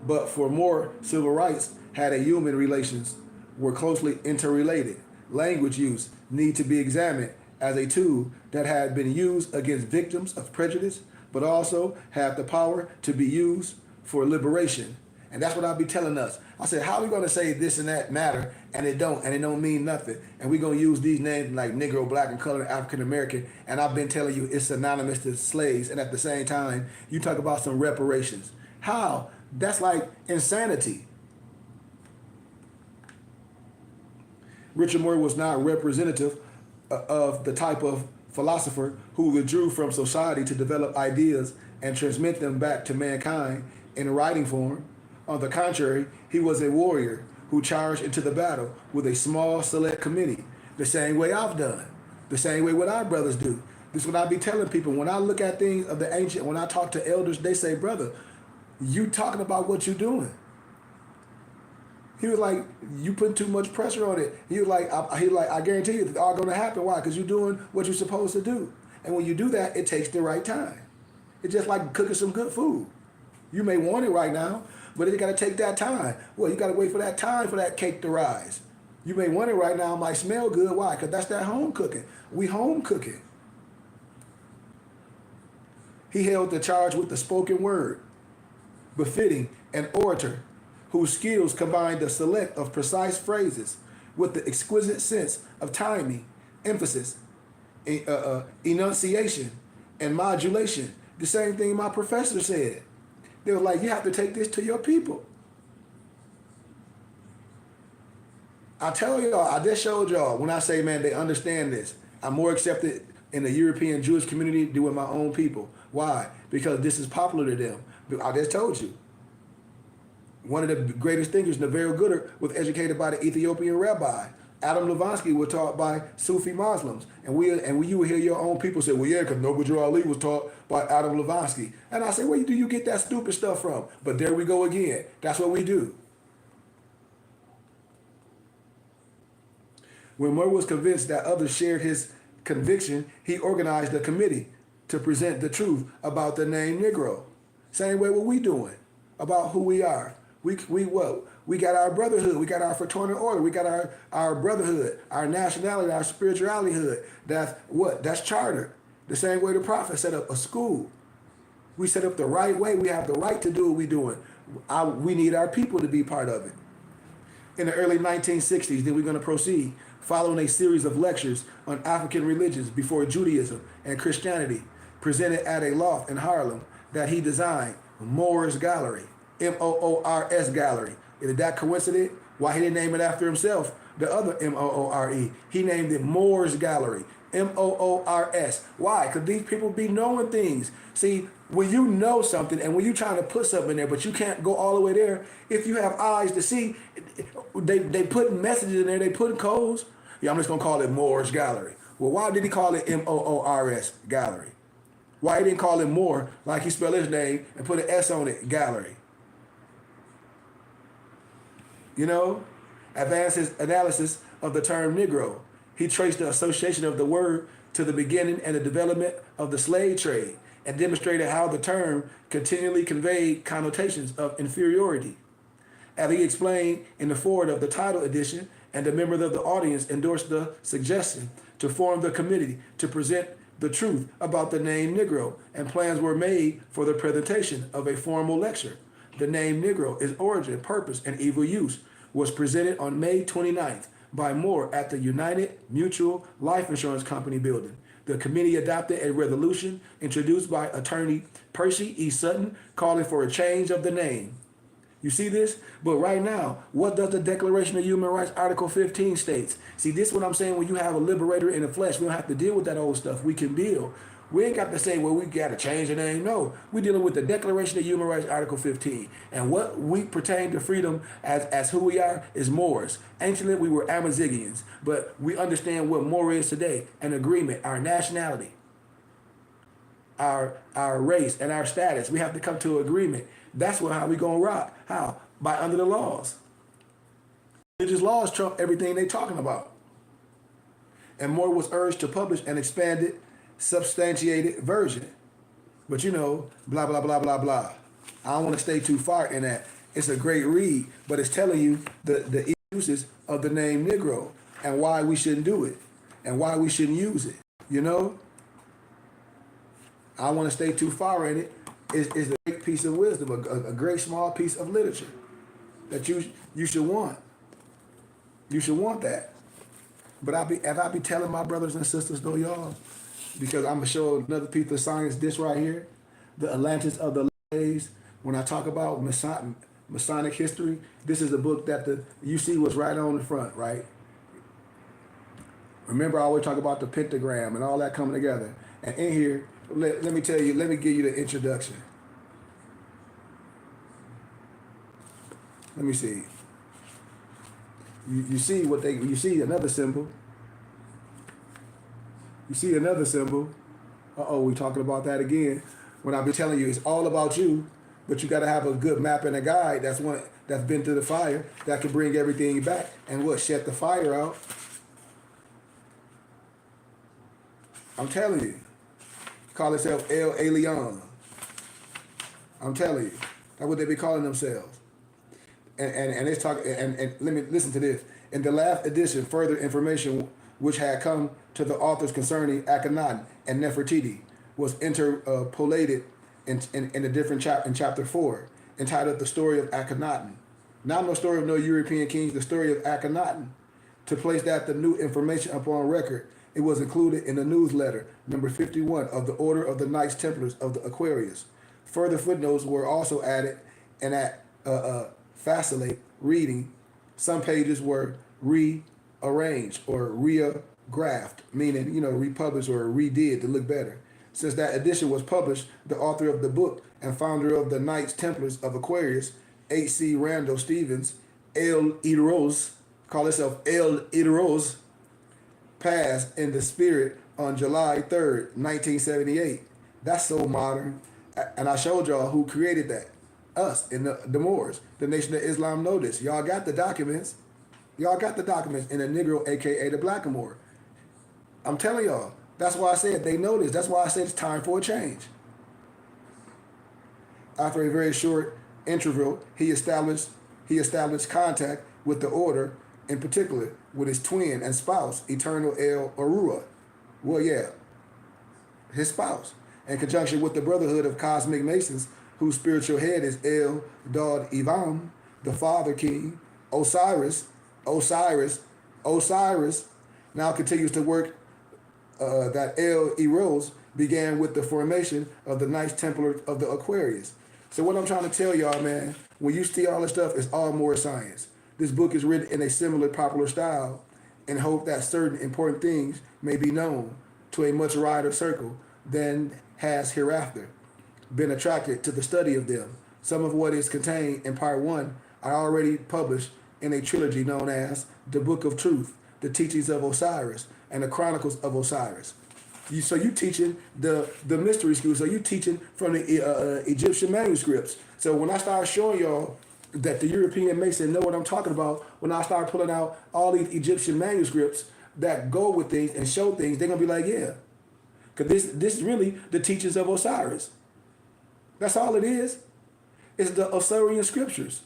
But for more, civil rights had a human relations were closely interrelated. Language use need to be examined as a tool that had been used against victims of prejudice, but also have the power to be used for liberation. And that's what I'll be telling us. I said, how are we going to say this and that matter, and it don't mean nothing? And we're going to use these names like Negro, Black, and Colored, African American, and I've been telling you it's synonymous to slaves, and at the same time, you talk about some reparations. How? That's like insanity. Richard Moore was not representative of the type of philosopher who withdrew from society to develop ideas and transmit them back to mankind in writing form. On the contrary, he was a warrior who charged into the battle with a small select committee, the same way I've done, the same way what our brothers do. This is what I be telling people. When I look at things of the ancient, when I talk to elders, they say, brother, you talking about what you doing. He was like, you putting too much pressure on it. He was like, I guarantee you it's all going to happen. Why? Because you're doing what you're supposed to do. And when you do that, it takes the right time. It's just like cooking some good food. You may want it right now, but it got to take that time. Well, you got to wait for that time for that cake to rise. You may want it right now, it might smell good. Why? Because that's that home cooking. We home cooking. He held the charge with the spoken word, befitting an orator whose skills combined the select of precise phrases with the exquisite sense of timing, emphasis, enunciation, and modulation. The same thing my professor said. They were like, you have to take this to your people. I tell y'all, I just showed y'all, when I say, man, they understand this. I'm more accepted in the European Jewish community than with my own people. Why? Because this is popular to them. I just told you. One of the greatest thinkers, Navarro Gooder, was educated by the Ethiopian rabbi. Adam Levonsky was taught by Sufi Muslims. And you will hear your own people say, well, yeah, because Noble Drew Ali was taught by Adam Levonsky. And I say, where do you get that stupid stuff from? But there we go again. That's what we do. When Moore was convinced that others shared his conviction, he organized a committee to present the truth about the name Negro. Same way what we doing about who we are. We got our brotherhood, we got our fraternal order, we got our brotherhood, our nationality, our spirituality hood. That's what? That's chartered. The same way the prophet set up a school. We set up the right way. We have the right to do what we're doing. We need our people to be part of it. In the early 1960s, then we're going to proceed, following a series of lectures on African religions before Judaism and Christianity, presented at a loft in Harlem that he designed, Moore's Gallery. Moors Gallery. Is that coincident? Why he didn't name it after himself? The other Moore. He named it Moore's Gallery. Moors. Why? Because these people be knowing things. See, when you know something and when you're trying to put something in there, but you can't go all the way there, if you have eyes to see, they put messages in there, they put codes. Yeah, I'm just going to call it Moore's Gallery. Well, why did he call it Moors Gallery? Why he didn't call it Moore, like he spelled his name and put an S on it, Gallery? You know, advanced his analysis of the term Negro. He traced the association of the word to the beginning and the development of the slave trade and demonstrated how the term continually conveyed connotations of inferiority. As he explained in the foreword of the title edition, and the members of the audience endorsed the suggestion to form the committee to present the truth about the name Negro, and plans were made for the presentation of a formal lecture. The name Negro, its origin, purpose, and evil use, was presented on May 29th by Moore at the United Mutual Life Insurance Company building. The committee adopted a resolution introduced by attorney Percy E. Sutton calling for a change of the name. You see this? But right now, what does the Declaration of Human Rights, Article 15 states? See, this is what I'm saying. When you have a liberator in the flesh, we don't have to deal with that old stuff. We can build. We ain't got to say, well, we got to change the name. No, we're dealing with the Declaration of Human Rights, Article 15. And what we pertain to freedom as who we are is Moors. Anciently, we were Amazigians, but we understand what Moor is today, an agreement, our nationality, our race, and our status. We have to come to an agreement. That's how we going to rock. How? By under the laws. religious laws trump everything they talking about. And more was urged to publish an expanded, substantiated version. But you know, blah, blah, blah, blah, blah. I don't want to stay too far in that. It's a great read, but it's telling you the uses of the name Negro and why we shouldn't do it and why we shouldn't use it. You know? I don't want to stay too far in it. It's a great piece of wisdom, a great small piece of literature that you should want. You should want that. But I be telling my brothers and sisters though, y'all, because I'm gonna show another piece of science. This right here, the Atlantis of the days. When I talk about Masonic history, this is a book that you see what's right on the front, right? Remember, I always talk about the pentagram and all that coming together. And in here, let me tell you, let me give you the introduction. Let me see. You see you see another symbol. You see another symbol. We talking about that again. When I've been telling you, it's all about you, but you got to have a good map and a guide that's been through the fire that can bring everything back and shut the fire out. I'm telling you. Call itself El Elyon. I'm telling you. That's what they be calling themselves. And it's talking, and let me listen to this. In the last edition, further information which had come to the authors concerning Akhenaten and Nefertiti was interpolated in a different chapter, in chapter 4, entitled The Story of Akhenaten. Not no story of no European kings, the story of Akhenaten. To place that the new information upon record, it was included in the newsletter number 51 of the Order of the Knights Templars of the Aquarius. Further footnotes were also added, and at facilitate reading, some pages were rearranged or regraphed, meaning, republished or redid to look better. Since that edition was published, the author of the book and founder of the Knights Templars of Aquarius, H.C. Randall Stevens, El Idros, call himself El Idros, passed in the spirit on July 3rd, 1978. That's so modern. And I showed y'all who created that. Us in the Moors. The Nation of Islam know this. Y'all got the documents. Y'all got the documents in the Negro, aka the Blackamoor. I'm telling y'all. That's why I said they know this. That's why I said it's time for a change. After a very short interval, he established contact with the order, in particular with his twin and spouse, Eternal El Arua. Well, yeah, his spouse, in conjunction with the Brotherhood of Cosmic Masons, whose spiritual head is El Dod Ivam, the Father King. Osiris now continues to work that El Eros began with the formation of the Knights Templar of the Aquarius. So what I'm trying to tell y'all, man, when you see all this stuff, it's all more science. This book is written in a similar popular style in hope that certain important things may be known to a much wider circle than has hereafter been attracted to the study of them. Some of what is contained in part 1 are already published in a trilogy known as The Book of Truth, The Teachings of Osiris, and The Chronicles of Osiris. So you teaching the mystery school. So you teaching from the Egyptian manuscripts. So when I start showing y'all that the European Mason know what I'm talking about, when I start pulling out all these Egyptian manuscripts that go with things and show things, they're going to be like, yeah. Because this is really the teachings of Osiris. That's all it is. It's the Osirian scriptures.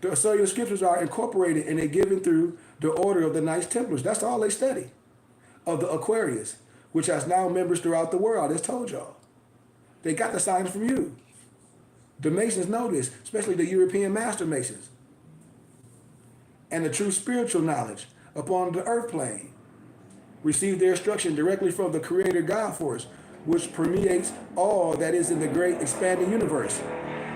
The Osirian scriptures are incorporated and they're given through the order of the Knights Templars. That's all they study. Of the Aquarius, which has now members throughout the world. I just told y'all. They got the signs from you. The Masons know this, especially the European Master Masons. And the true spiritual knowledge upon the earth plane receive their instruction directly from the Creator God Force, which permeates all that is in the great expanding universe.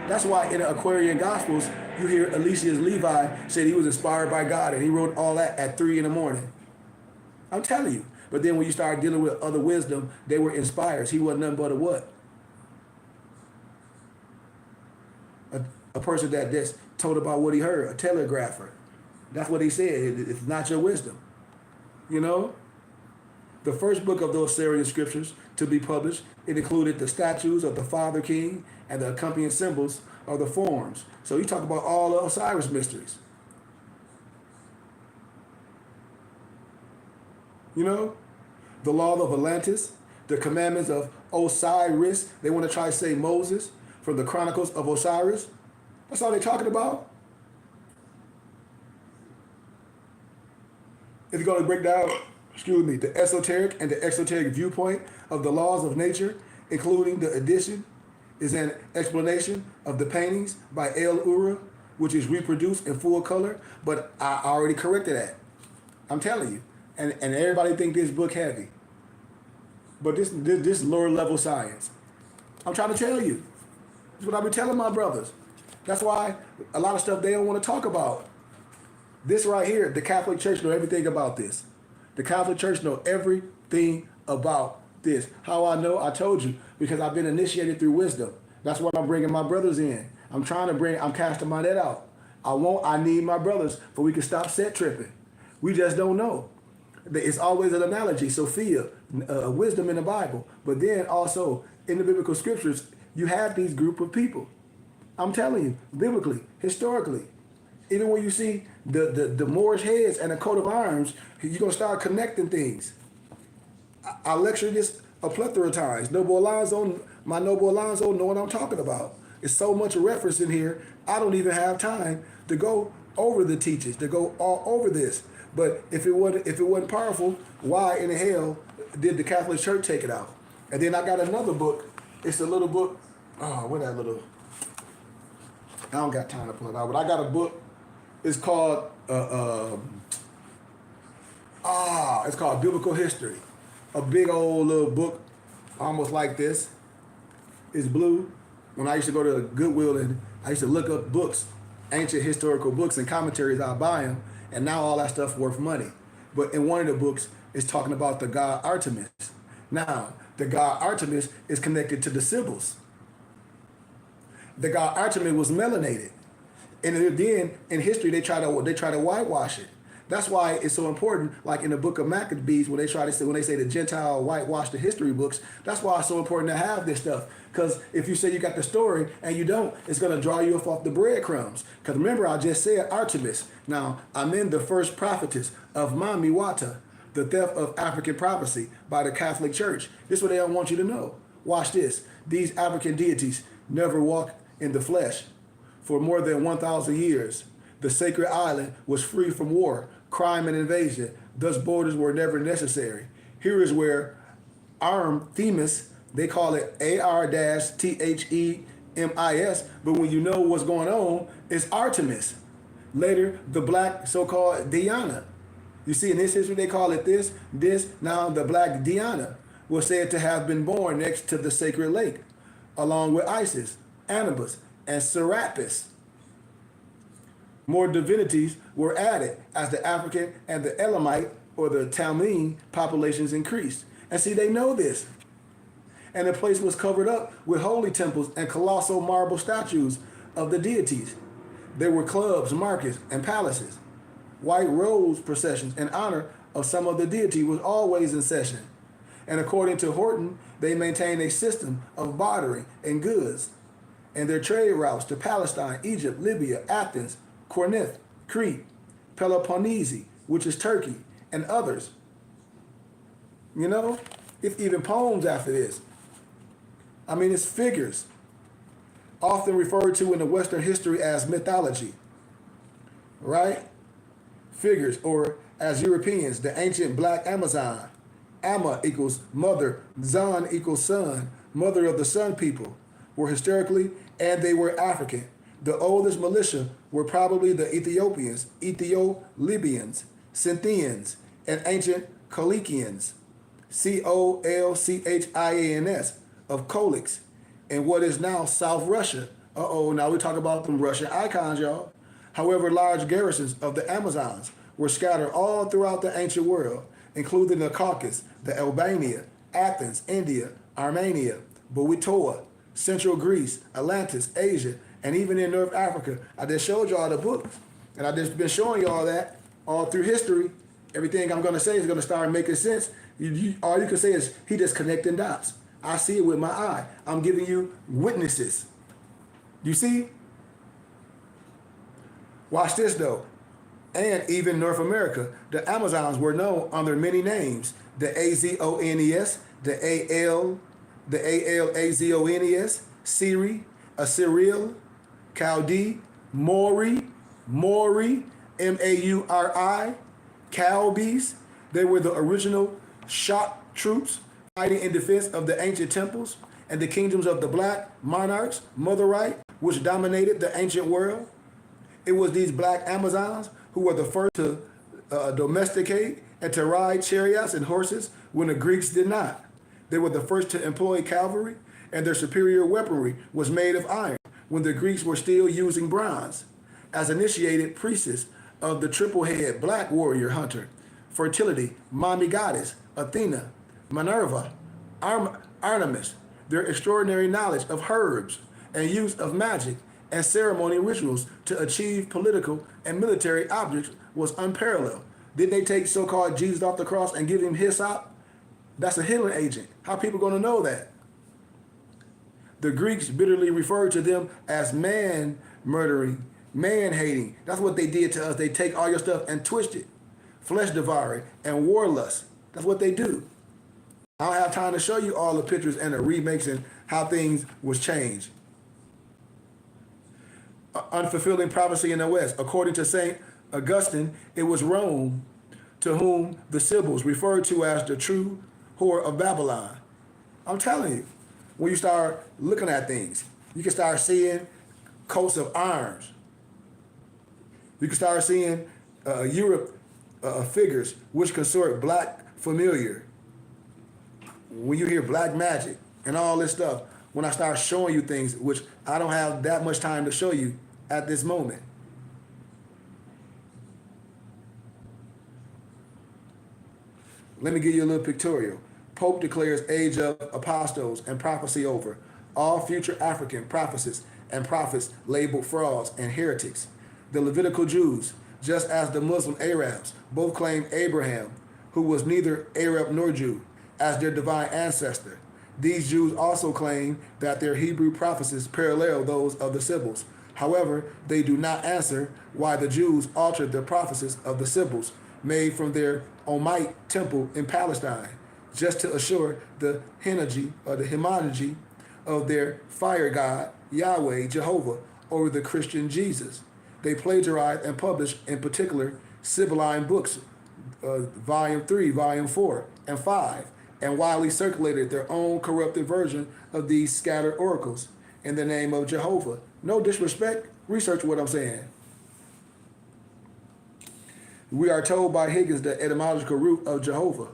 That's why in the Aquarian Gospels, you hear Eliseus Levi said he was inspired by God and he wrote all that at 3 a.m. I'm telling you. But then when you start dealing with other wisdom, they were inspired. He wasn't nothing but a what? A person that just told about what he heard, a telegrapher. That's what he said. It's not your wisdom. You know? The first book of those Osirian scriptures to be published, it included the statues of the Father King and the accompanying symbols of the forms. So you talk about all the Osiris mysteries. You know, the law of Atlantis, the commandments of Osiris. They want to try to say Moses from the Chronicles of Osiris. That's all they're talking about. If you're going to break down, the esoteric and the exoteric viewpoint of the laws of nature, including the addition, is an explanation of the paintings by El Ura, which is reproduced in full color. But I already corrected that. I'm telling you. And everybody think this book heavy. But this lower level science. I'm trying to tell you. That's what I've been telling my brothers. That's why a lot of stuff they don't want to talk about. This right here, the Catholic Church know everything about this. The Catholic Church know everything about this. How I know? I told you. Because I've been initiated through wisdom. That's why I'm bringing my brothers in. I'm casting my net out. I need my brothers for we can stop set tripping. We just don't know. It's always an analogy, Sophia, wisdom in the Bible. But then also in the biblical scriptures, you have these group of people. I'm telling you, biblically, historically, even when you see the Moorish heads and a coat of arms, you're going to start connecting things. I lectured this a plethora of times. My Noble Alonzo know what I'm talking about. It's so much reference in here, I don't even have time to go over the teachings, to go all over this. But if it wasn't powerful, why in the hell did the Catholic Church take it out? And then I got another book. It's a little book. Oh, what that little? I don't got time to pull it out. But I got a book. It's called it's called Biblical History. A big old little book, almost like this. It's blue. When I used to go to Goodwill and I used to look up books, ancient historical books and commentaries, I'd buy them. And now all that stuff worth money. But in one of the books, it's talking about the god Artemis. Now, the god Artemis is connected to the Sibyls. The god Artemis was melanated. And then in history, they try to whitewash it. That's why it's so important, like in the book of Maccabees, when they say the Gentile whitewash the history books, that's why it's so important to have this stuff. Because if you say you got the story and you don't, it's going to draw you off the breadcrumbs. Because remember, I just said Artemis. Now, I'm in the first prophetess of Mamiwata, the theft of African prophecy by the Catholic Church. This is what they don't want you to know. Watch this. These African deities never walked in the flesh. For more than 1,000 years, the sacred island was free from war, crime, and invasion. Thus, borders were never necessary. Here is where Themis, they call it AR-THEMIS, but when you know what's going on, it's Artemis. Later, the black so-called Diana. You see, in this history, they call it this. Now the black Diana was said to have been born next to the sacred lake, along with Isis, Anubis, and Serapis. More divinities were added as the African and the Elamite or the Tammine populations increased. And see, they know this. And the place was covered up with holy temples and colossal marble statues of the deities. There were clubs, markets, and palaces. White rose processions in honor of some of the deity was always in session. And according to Horton, they maintained a system of bartering in goods and their trade routes to Palestine, Egypt, Libya, Athens, Corinth, Crete, Peloponnese, which is Turkey, and others. You know, it's even poems after this. I mean, it's figures, often referred to in the Western history as mythology, right? Figures, or as Europeans, the ancient black Amazon. Amma equals mother, Zan equals son, mother of the sun people, were historically, and they were African. The oldest militia were probably the Ethiopians, Ethio-Libyans, Scythians, and ancient Colchians, Colchians, of Colix, in what is now South Russia. Now we talk about them Russian icons, y'all. However, large garrisons of the Amazons were scattered all throughout the ancient world, including the Caucasus, the Albania, Athens, India, Armenia, Boeotia, Central Greece, Atlantis, Asia, and even in North Africa. I just showed y'all the book, and I just been showing y'all that all through history. Everything I'm going to say is going to start making sense. All you can say is he just connecting dots. I see it with my eye. I'm giving you witnesses. You see? Watch this though. And even North America, the Amazons were known under many names: the Azones, the Alazones, Siri, Assyrial, Chaldee, Mori, Mauri, Chaldees. They were the original shock troops fighting in defense of the ancient temples and the kingdoms of the black monarchs, Motherite, which dominated the ancient world. It was these black Amazons who were the first to domesticate and to ride chariots and horses when the Greeks did not. They were the first to employ cavalry, and their superior weaponry was made of iron when the Greeks were still using bronze. As initiated priests of the triple-head black warrior hunter, fertility, mommy goddess, Athena, Minerva, Artemis, their extraordinary knowledge of herbs and use of magic and ceremony rituals to achieve political and military objects was unparalleled. Did they take so-called Jesus off the cross and give him hyssop? That's a healing agent. How are people going to know that? The Greeks bitterly referred to them as man-murdering, man-hating. That's what they did to us. They take all your stuff and twist it. Flesh devouring and war lust. That's what they do. I don't have time to show you all the pictures and the remakes and how things was changed. Unfulfilling prophecy in the West. According to St. Augustine, it was Rome to whom the Sibyls referred to as the true whore of Babylon. I'm telling you, when you start looking at things, you can start seeing coats of arms. You can start seeing Europe figures which consort black familiar. When you hear black magic and all this stuff, when I start showing you things, which I don't have that much time to show you at this moment. Let me give you a little pictorial. Pope declares age of apostles and prophecy over. All future African prophecies and prophets labeled frauds and heretics. The Levitical Jews, just as the Muslim Arabs, both claim Abraham, who was neither Arab nor Jew, as their divine ancestor. These Jews also claim that their Hebrew prophecies parallel those of the Sibyls. However, they do not answer why the Jews altered the prophecies of the Sibyls, made from their Omite temple in Palestine, just to assure the homology of their fire god, Yahweh, Jehovah, over the Christian Jesus. They plagiarized and published, in particular, Sibylline books, Volume 3, Volume 4, and 5, and widely circulated their own corrupted version of these scattered oracles in the name of Jehovah. No disrespect, research what I'm saying. We are told by Higgins the etymological root of Jehovah,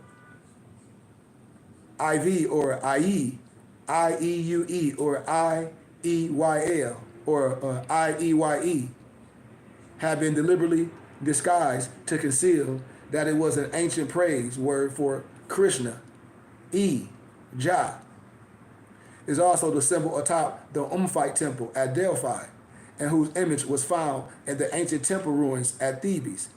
IV or IE, IEUE or IEYL or IEYE, have been deliberately disguised to conceal that it was an ancient praise word for Krishna. Jah is also the symbol atop the Omphite temple at Delphi, and whose image was found in the ancient temple ruins at Thebes.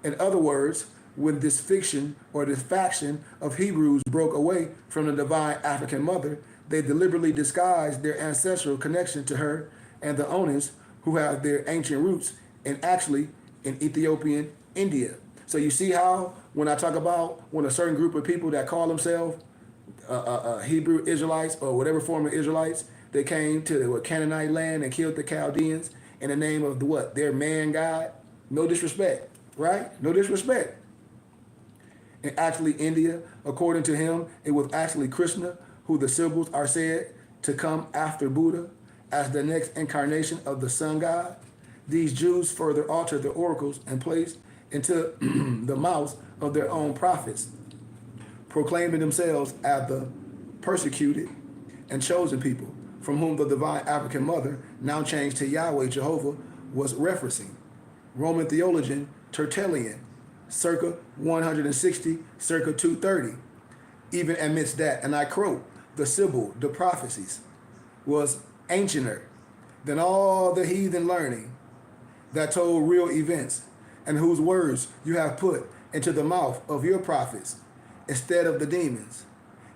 In other words, when this fiction or this faction of Hebrews broke away from the divine African mother, they deliberately disguised their ancestral connection to her and the Onis, who have their ancient roots in Ethiopian India. So you see how when I talk about when a certain group of people that call themselves Hebrew Israelites or whatever form of Israelites, they came to the Canaanite land and killed the Chaldeans in the name of their man god. No disrespect, right? No disrespect. And actually India, according to him, it was actually Krishna, who the Sibyls are said to come after Buddha as the next incarnation of the sun god. These Jews further altered the oracles and placed into the mouths of their own prophets, proclaiming themselves as the persecuted and chosen people, from whom the divine African mother, now changed to Yahweh Jehovah, was referencing. Roman theologian Tertullian, circa 160, circa 230, even admits that, and I quote, the Sibyl, the prophecies, was ancienter than all the heathen learning that told real events, and whose words you have put into the mouth of your prophets instead of the demons.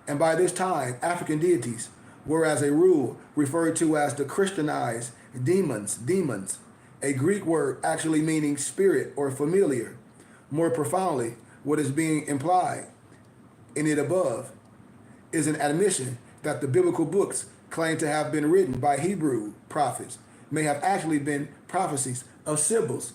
And by this time, African deities were as a rule referred to as the Christianized demons, a Greek word actually meaning spirit or familiar. More profoundly, what is being implied in it above is an admission that the biblical books claimed to have been written by Hebrew prophets may have actually been prophecies of symbols.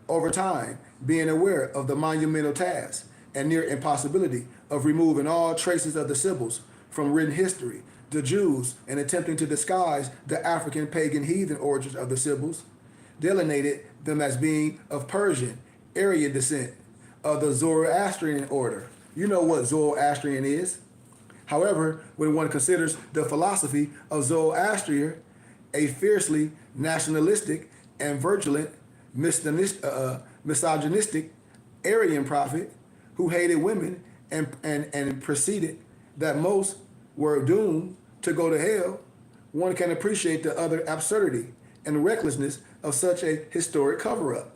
Over time, being aware of the monumental task and near impossibility of removing all traces of the symbols from written history, the Jews, in attempting to disguise the African pagan heathen origins of the symbols, delineated them as being of Persian, Aryan descent, of the Zoroastrian order. You know what Zoroastrian is. However, when one considers the philosophy of Zoroaster, a fiercely nationalistic and virulent misogynistic Aryan prophet who hated women and preceded that most were doomed to go to hell, one can appreciate the utter absurdity and recklessness of such a historic cover-up.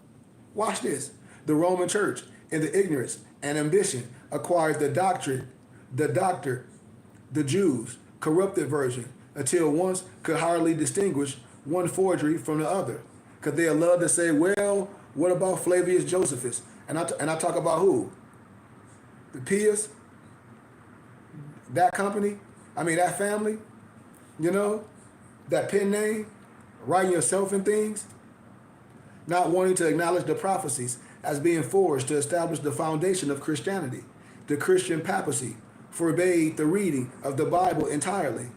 Watch this. The Roman Church, in the ignorance and ambition, acquired the doctrine, the Jews' corrupted version, until once could hardly distinguish one forgery from the other. Because they love to say, well, what about Flavius Josephus? And I talk about who? The Pius? That company? That family? You know? That pen name? Writing yourself in things? Not wanting to acknowledge the prophecies as being forged to establish the foundation of Christianity. The Christian papacy forbade the reading of the Bible entirely.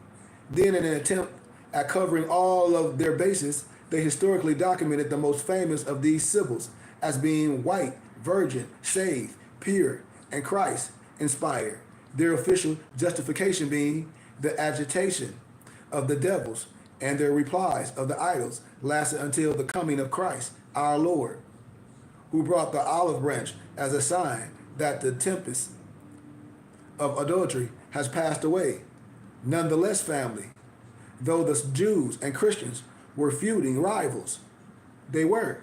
Then, in an attempt at covering all of their bases, they historically documented the most famous of these symbols as being white, virgin, saved, pure, and Christ-inspired. Their official justification being the agitation of the devils, and their replies of the idols lasted until the coming of Christ, our Lord, who brought the olive branch as a sign that the tempest of adultery has passed away. Nonetheless, family, though the Jews and Christians were feuding rivals, they were.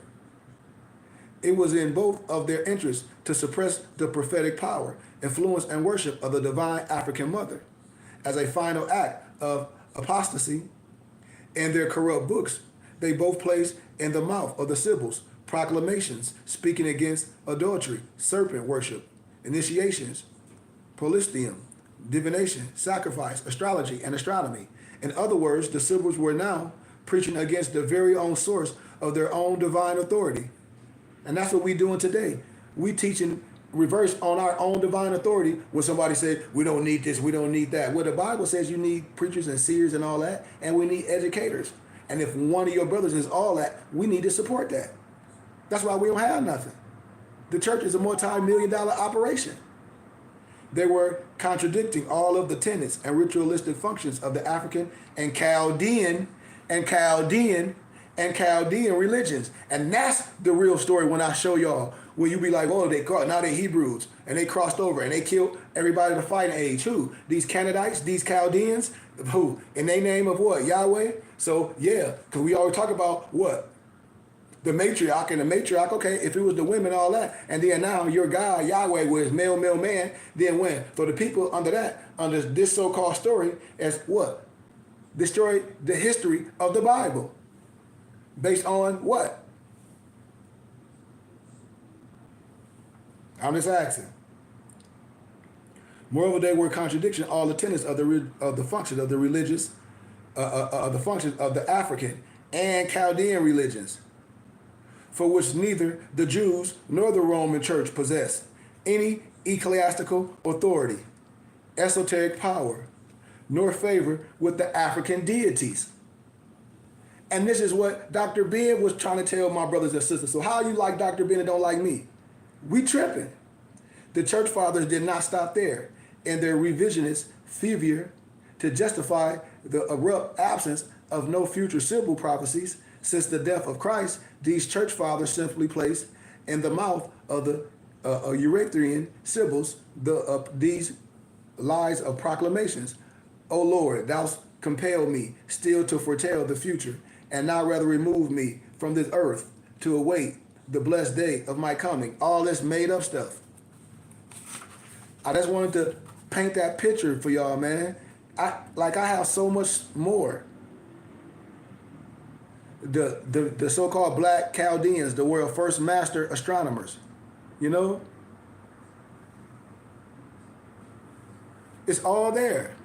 It was in both of their interests to suppress the prophetic power, influence, and worship of the divine African mother. As a final act of apostasy, in their corrupt books, they both placed in the mouth of the Sibyls proclamations speaking against adultery, serpent worship, initiations, polytheism, divination, sacrifice, astrology, and astronomy. In other words, the Sibyls were now preaching against the very own source of their own divine authority. And that's what we're doing today. We teaching reverse on our own divine authority when somebody said, we don't need this, we don't need that. Well, the Bible says you need preachers and seers and all that, and we need educators. And if one of your brothers is all that, we need to support that. That's why we don't have nothing. The church is a multi-million-dollar operation. They were contradicting all of the tenets and ritualistic functions of the African and Chaldean religions. And that's the real story when I show y'all. When you be like, oh, now they Hebrews, and they crossed over, and they killed everybody in the fighting age. Who? These Canaanites, these Chaldeans? Who? In their name of what? Yahweh? So, yeah, because we always talk about what? The matriarch and the matriarch, okay, if it was the women, all that, and then now your God, Yahweh, was male, man, then when? So the people under this so-called story, as what? Destroyed the history of the Bible. Based on what? I'm just asking. Moreover, they were contradiction all the tenets of the functions of the religious, of the functions of the African and Chaldean religions, for which neither the Jews nor the Roman Church possessed any ecclesiastical authority, esoteric power, nor favor with the African deities. And this is what Dr. Ben was trying to tell my brothers and sisters. So how you like Dr. Ben and don't like me? We tripping. The church fathers did not stop there in their revisionist fervor to justify the abrupt absence of no future symbol prophecies. Since the death of Christ, these church fathers simply placed in the mouth of the Erythraean Sibyls these lies of proclamations. O Lord, thou compel me still to foretell the future, and now rather remove me from this earth to await the blessed day of my coming. All this made up stuff. I just wanted to paint that picture for y'all, man. I have so much more. the so-called black Chaldeans, the world's first master astronomers. You know? It's all there.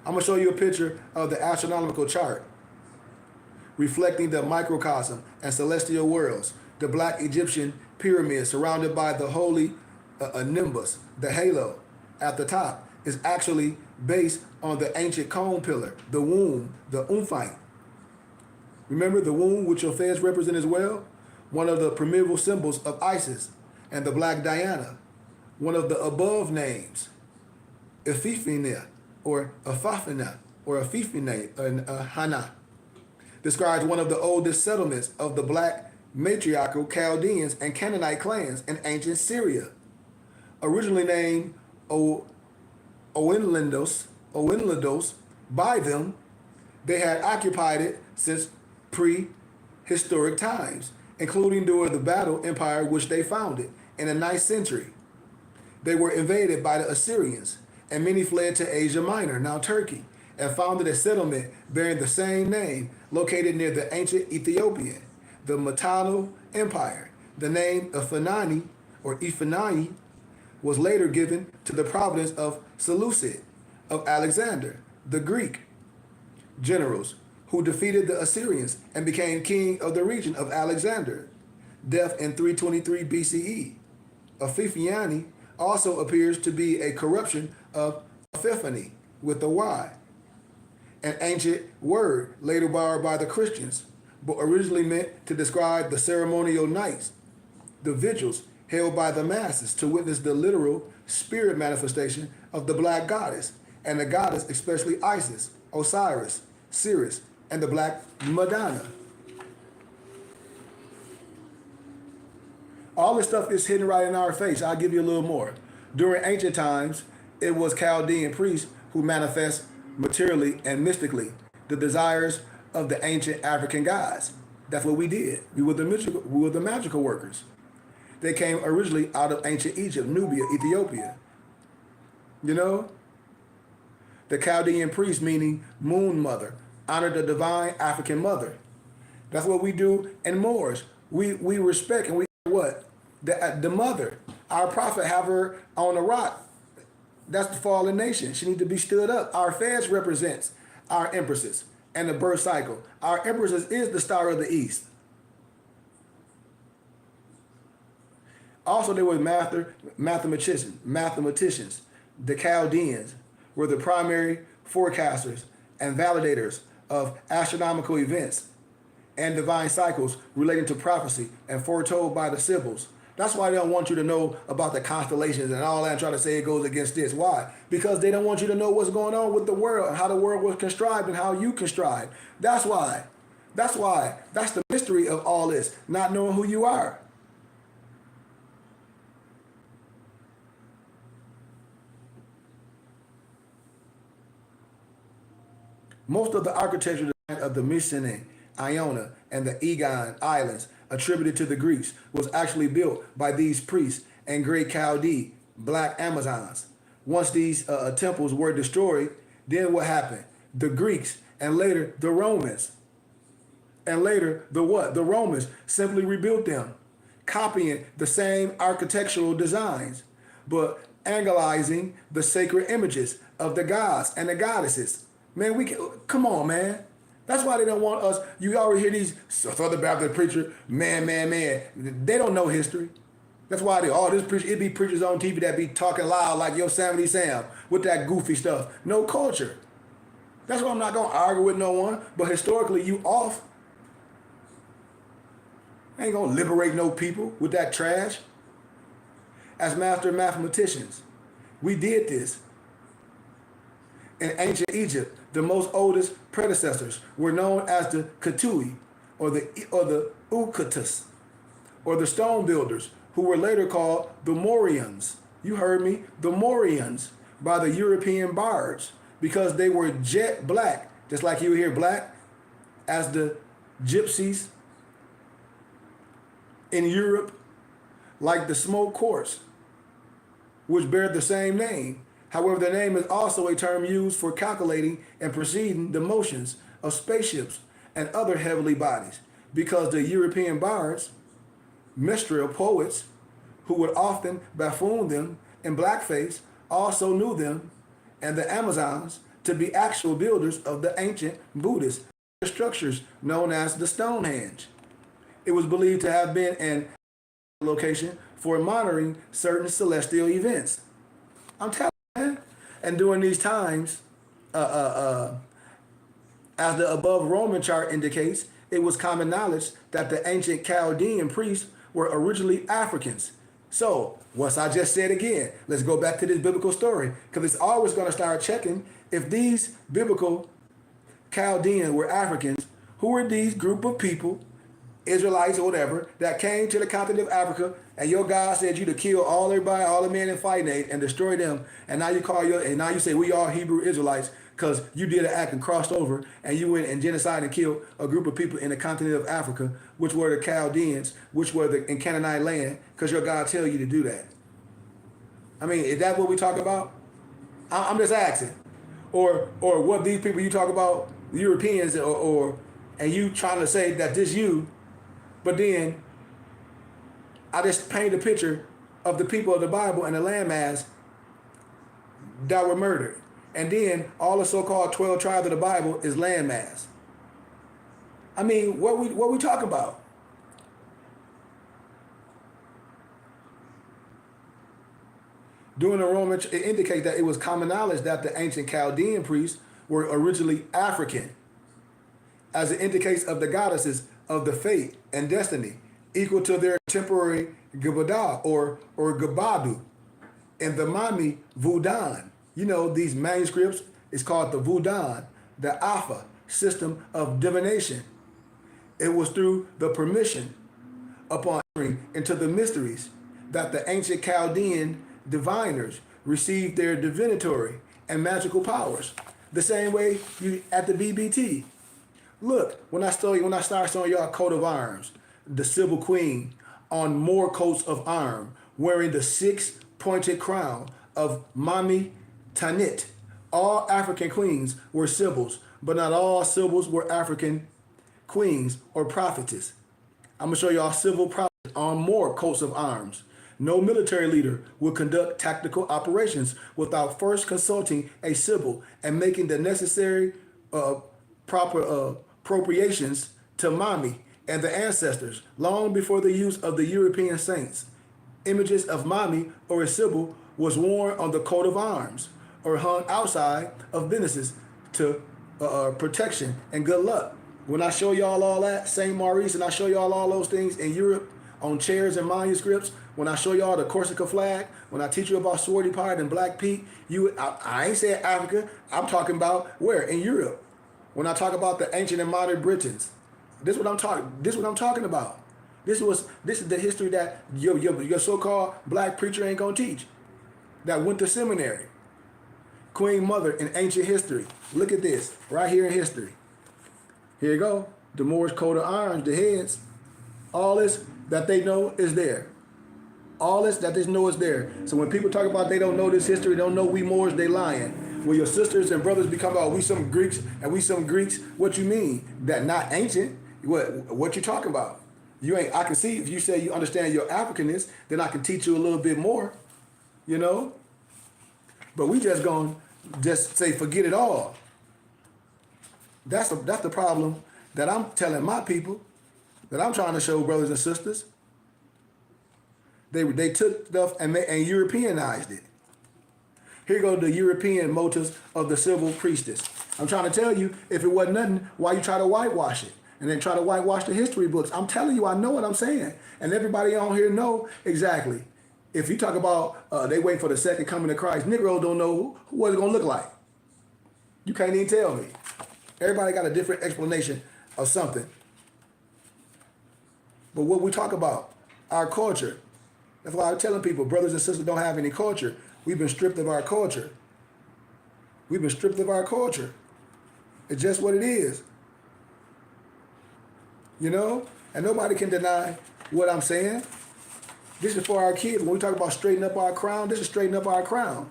I'm going to show you a picture of the astronomical chart reflecting the microcosm and celestial worlds, the black Egyptian pyramid surrounded by the holy nimbus, the halo at the top, is actually based on the ancient cone pillar, the womb, the Umphite. Remember the womb, which your feds represent as well? One of the primeval symbols of Isis, and the black Diana, one of the above names, Ififina, or Afafina, or Afifina, Hana, describes one of the oldest settlements of the black matriarchal Chaldeans and Canaanite clans in ancient Syria. Originally named Oenlados by them, they had occupied it since prehistoric times, including during the Battle Empire which they founded in the 9th century. They were invaded by the Assyrians, and many fled to Asia Minor, now Turkey, and founded a settlement bearing the same name located near the ancient Ethiopian, the Mitanno Empire. The name Ephanani, or Ephanani, was later given to the province of Seleucid of Alexander, the Greek generals who defeated the Assyrians and became king of the region of Alexander, death in 323 BCE. Epiphanes also appears to be a corruption of Epiphany with a Y, an ancient word later borrowed by the Christians, but originally meant to describe the ceremonial nights, the vigils held by the masses to witness the literal spirit manifestation of the black goddess, and the goddess especially Isis, Osiris, Sirius, and the black Madonna. All this stuff is hidden right in our face. I'll give you a little more. During ancient times, it was Chaldean priests who manifest materially and mystically the desires of the ancient African gods. That's what we did. We were the magical workers. They came originally out of ancient Egypt, Nubia, Ethiopia. You know? The Chaldean priest, meaning moon mother, honored the divine African mother. That's what we do in Moors. We respect and we what? The mother. Our prophet have her on a rock. That's the fallen nation. She needs to be stood up. Our feds represents our empresses and the birth cycle. Our empresses is the star of the east. Also, there were mathematicians. The Chaldeans were the primary forecasters and validators of astronomical events and divine cycles relating to prophecy and foretold by the Sibyls. That's why they don't want you to know about the constellations and all that and try to say it goes against this. Why? Because they don't want you to know what's going on with the world and how the world was contrived and how you contrived. That's why. That's the mystery of all this, not knowing who you are. Most of the architecture of the Mycenae, Iona, and the Aegean Islands attributed to the Greeks was actually built by these priests and great Chaldee, black Amazons. Once these temples were destroyed, then what happened? The Greeks and later the Romans. And later the what? The Romans simply rebuilt them, copying the same architectural designs, but anglicizing the sacred images of the gods and the goddesses. Man, come on, man. That's why they don't want us. You already hear these Southern Baptist preacher, man. They don't know history. That's why this preacher, it be preachers on TV that be talking loud like Yosemite Sam with that goofy stuff. No culture. That's why I'm not going to argue with no one. But historically, you off. I ain't going to liberate no people with that trash. As master mathematicians, we did this. In ancient Egypt, the most oldest predecessors were known as the Ketui, or the Ukatus, or the stone builders, who were later called the Morians. You heard me, the Morians, by the European bards, because they were jet black, just like you hear black, as the gypsies in Europe, like the smoke quartz, which bear the same name. However, the name is also a term used for calculating and preceding the motions of spaceships and other heavenly bodies, because the European bards, minstrel poets, who would often buffoon them in blackface, also knew them and the Amazons to be actual builders of the ancient Buddhist structures known as the Stonehenge. It was believed to have been an location for monitoring certain celestial events. I'm telling you, man. And during these times, as the above Roman chart indicates, it was common knowledge that the ancient Chaldean priests were originally Africans. So, once I just said again, let's go back to this biblical story, because it's always going to start checking if these biblical Chaldeans were Africans. Who were these group of people, Israelites or whatever, that came to the continent of Africa, and your God said you to kill all everybody, all the men in fighting age, and destroy them, and now you say we are Hebrew Israelites because you did an act and crossed over, and you went and genocide and killed a group of people in the continent of Africa, which were the Chaldeans, which were in Canaanite land, because your God tell you to do that. I mean, is that what we talk about? I'm just asking. Or what these people you talk about, Europeans, and you trying to say that this you, but then I just paint a picture of the people of the Bible and the landmass that were murdered. And then all the so-called 12 tribes of the Bible is landmass. I mean, what we talking about? During the Roman, it indicates that it was common knowledge that the ancient Chaldean priests were originally African, as it indicates of the goddesses of the fate and destiny, equal to their contemporary Gabada or Gabadu, and the Mami Vudan. You know, these manuscripts is called the Vudan, the Alpha system of divination. It was through the permission upon entering into the mysteries that the ancient Chaldean diviners received their divinatory and magical powers. The same way you at the BBT. Look, when I start showing y'all coat of arms, the Sibyl Queen on more coats of arms, wearing the 6-pointed crown of Mami Tanit. All African queens were Sibyls, but not all Sibyls were African queens or prophetess. I'm gonna show y'all civil prophets on more coats of arms. No military leader will conduct tactical operations without first consulting a Sibyl and making the necessary proper appropriations to Mami and the ancestors long before the use of the European saints. Images of Mami or a Sibyl was worn on the coat of arms or hung outside of businesses to protection and good luck. When I show y'all all that, St. Maurice, and I show y'all all those things in Europe on chairs and manuscripts, when I show y'all the Corsica flag, when I teach you about Swarty Pirate and Black Pete, I ain't saying Africa, I'm talking about where? In Europe. When I talk about the ancient and modern Britons, this is what I'm talking about. This is the history that your so-called black preacher ain't gonna teach. That went to seminary. Queen Mother in ancient history. Look at this, right here in history. Here you go. The Moorish coat of arms, the heads. All this that they know is there. All this that they know is there. So when people talk about they don't know this history, don't know we Moors, they lying. When your sisters and brothers become, oh, we some Greeks and we some Greeks, what you mean? That not ancient? What you talking about? You ain't. I can see if you say you understand your Africanness, then I can teach you a little bit more, you know? But we just gonna just say forget it all. That's the problem that I'm telling my people, that I'm trying to show brothers and sisters. They took stuff and Europeanized it. Here go the European motives of the civil priestess. I'm trying to tell you, if it wasn't nothing, why you try to whitewash it? And then try to whitewash the history books. I'm telling you, I know what I'm saying. And everybody on here know exactly. If you talk about they wait for the second coming of Christ, Negroes don't know what it's going to look like. You can't even tell me. Everybody got a different explanation of something. But what we talk about, our culture. That's why I'm telling people, brothers and sisters don't have any culture. We've been stripped of our culture. We've been stripped of our culture. It's just what it is. You know? And nobody can deny what I'm saying. This is for our kids. When we talk about straighten up our crown, this is straighten up our crown.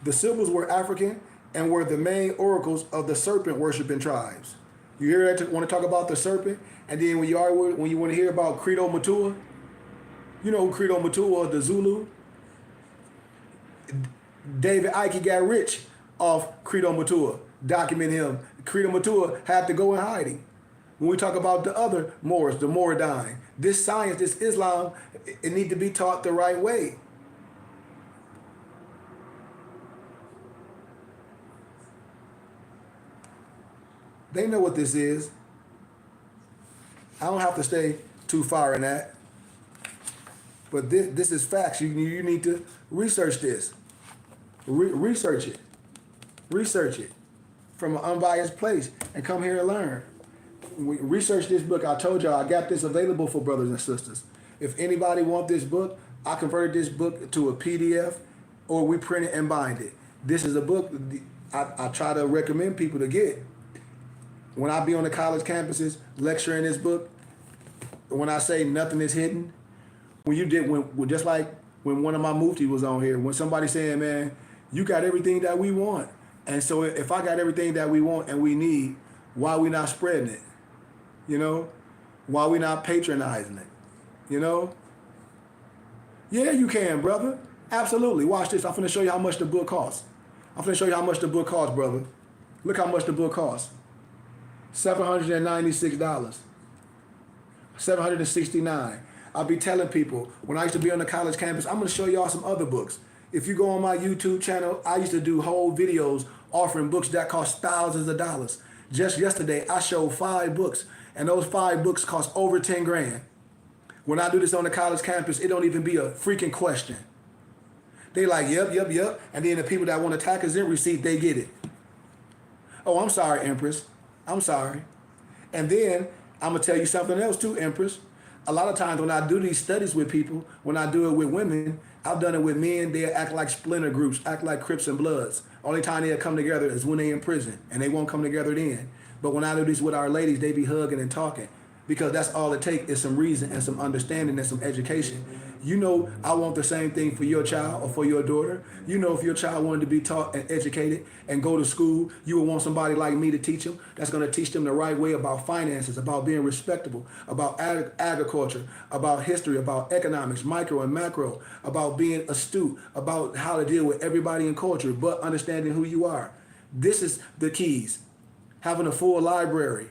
The symbols were African and were the main oracles of the serpent worshiping tribes. You hear that? Want to talk about the serpent? And then when you want to hear about Credo Matua, you know who Credo Matua, the Zulu. David Icke got rich off Credo Matua. Document him. Credo Matua had to go in hiding. When we talk about the other Moors, the Moradine, this science, this Islam, it need to be taught the right way. They know what this is. I don't have to stay too far in that. But this is facts. You need to research this. Research it. Research it from an unbiased place and come here and learn. Research this book. I told y'all I got this available for brothers and sisters. If anybody want this book, I converted this book to a PDF or we print it and bind it. This is a book I try to recommend people to get. When I be on the college campuses lecturing this book, when I say nothing is hidden, just like when one of my mufti was on here, when somebody saying, man, you got everything that we want. And so if I got everything that we want and we need, why we not spreading it? You know? Why we not patronizing it? You know? Yeah, you can, brother. Absolutely. Watch this. I'm finna show you how much the book costs. I'm finna show you how much the book costs, brother. Look how much the book costs. $796. $769. I'll be telling people, when I used to be on the college campus, I'm gonna show y'all some other books. If you go on my YouTube channel, I used to do whole videos offering books that cost thousands of dollars. Just yesterday, I showed 5 books, and those 5 books cost over 10 grand. When I do this on the college campus, it don't even be a freaking question. They like, yep. And then the people that want to tax us in receipt, they get it. Oh, I'm sorry, Empress. I'm sorry. And then I'm going to tell you something else too, Empress. A lot of times when I do these studies with people, when I do it with women, I've done it with men, they act like splinter groups, act like Crips and Bloods. Only time they'll come together is when they in prison, and they won't come together then. But when I do this with our ladies, they be hugging and talking, because that's all it takes is some reason and some understanding and some education. You know, I want the same thing for your child or for your daughter. You know, if your child wanted to be taught and educated and go to school, you would want somebody like me to teach them. That's going to teach them the right way about finances, about being respectable, about agriculture, about history, about economics, micro and macro, about being astute, about how to deal with everybody in culture, but understanding who you are. This is the keys. Having a full library.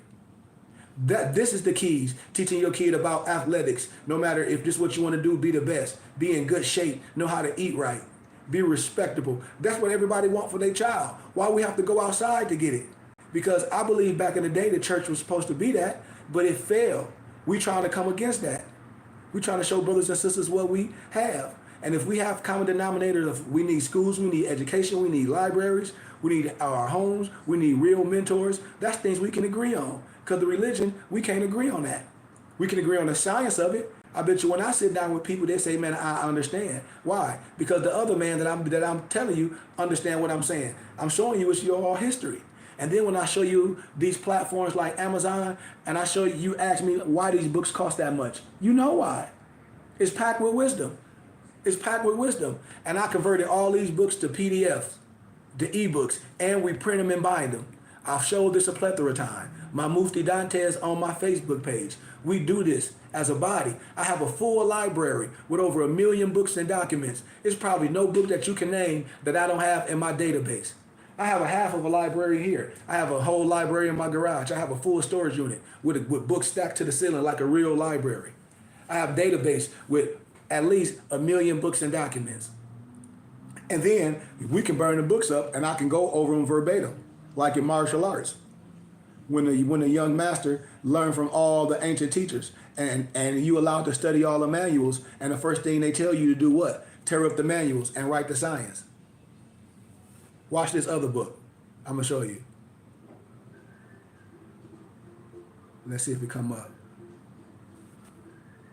This is the keys. Teaching your kid about athletics. No matter if this is what you want to do, be the best. Be in good shape. Know how to eat right. Be respectable. That's what everybody wants for their child. Why we have to go outside to get it? Because I believe back in the day the church was supposed to be that, but it failed. We trying to come against that. We trying to show brothers and sisters what we have. And if we have common denominators of we need schools, we need education, we need libraries, we need our homes, we need real mentors, that's things we can agree on. Because the religion, we can't agree on that. We can agree on the science of it. I bet you when I sit down with people, they say, man, I understand. Why? Because the other man that I'm telling you understand what I'm saying. I'm showing you it's your history. And then when I show you these platforms like Amazon, and I show you, you ask me why these books cost that much. You know why. It's packed with wisdom. It's packed with wisdom. And I converted all these books to PDFs, to ebooks, and we print them and bind them. I've showed this a plethora of times. My Mufti Dantes on my Facebook page. We do this as a body. I have a full library with over 1 million books and documents. It's probably no book that you can name that I don't have in my database. I have a half of a library here. I have a whole library in my garage. I have a full storage unit with books stacked to the ceiling like a real library. I have a database with at least 1 million books and documents. And then we can burn the books up and I can go over them verbatim, like in martial arts. When a young master learned from all the ancient teachers and you allowed to study all the manuals, and the first thing they tell you to do what? Tear up the manuals and write the science. Watch this other book. I'm going to show you. Let's see if it come up.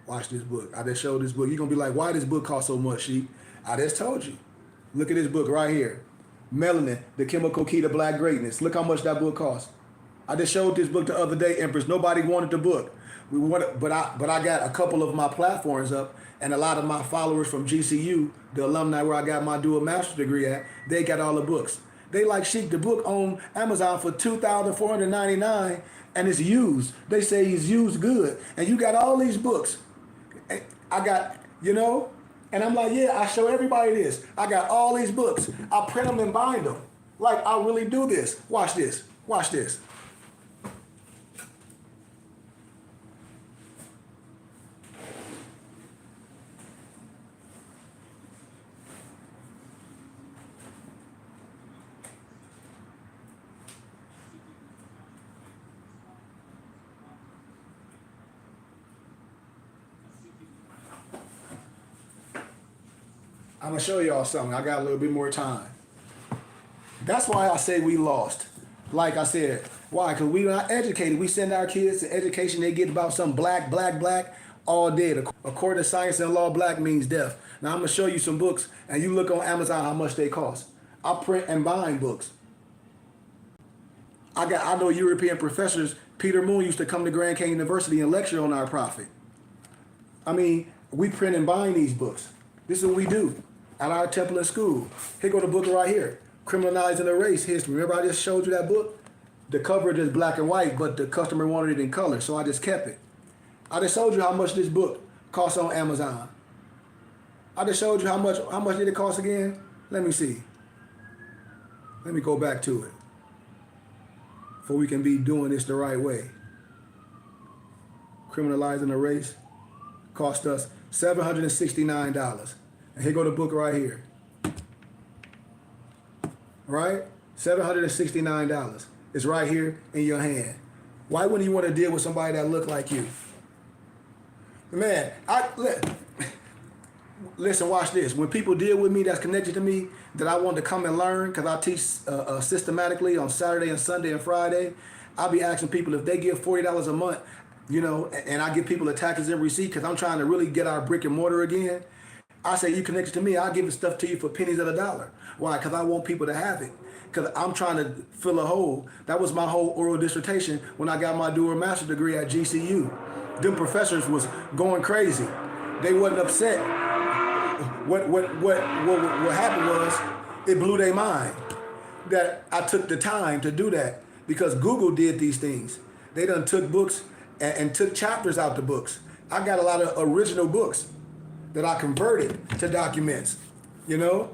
Watch this book. I just showed this book. You're going to be like, why this book cost so much, Sheep? I just told you. Look at this book right here. Melanin, the chemical key to black greatness. Look how much that book costs. I just showed this book the other day, Empress. Nobody wanted the book. but I got a couple of my platforms up, and a lot of my followers from GCU, the alumni where I got my dual master's degree at, they got all the books. They like Sheik the book on Amazon for $2,499, and it's used. They say it's used good, and you got all these books. I got, and I'm like, yeah, I show everybody this. I got all these books. I print them and bind them. Like, I really do this. Watch this. Watch this. I'm gonna show y'all something. I got a little bit more time. That's why I say we lost. Like I said, why? Because we not educated. We send our kids to education. They get about some black, all dead. According to science and law, black means death. Now I'm gonna show you some books, and you look on Amazon how much they cost. I print and bind books. I know European professors. Peter Moon used to come to Grand Canyon University and lecture on our prophet. I mean, we print and bind these books. This is what we do at our temple and school. Here go the book right here, Criminalizing the Race History. Remember I just showed you that book? The cover is black and white, but the customer wanted it in color, so I just kept it. I just showed you how much this book costs on Amazon. I just showed you how much did it cost again? Let me see. Let me go back to it. For we can be doing this the right way. Criminalizing the Race cost us $769. And here go the book right here. Right? $769. It's right here in your hand. Why wouldn't you want to deal with somebody that look like you? Man, listen, watch this. When people deal with me that's connected to me, that I want to come and learn, because I teach systematically on Saturday and Sunday and Friday, I'll be asking people if they give $40 a month, and I give people a taxes and receipt because I'm trying to really get our brick and mortar again. I say, you connected to me, I'll give the stuff to you for pennies of a dollar. Why? Because I want people to have it. Because I'm trying to fill a hole. That was my whole oral dissertation when I got my dual master's degree at GCU. Them professors was going crazy. They wasn't upset. What happened was, it blew their mind that I took the time to do that, because Google did these things. They done took books and took chapters out the books. I got a lot of original books that I converted to documents, You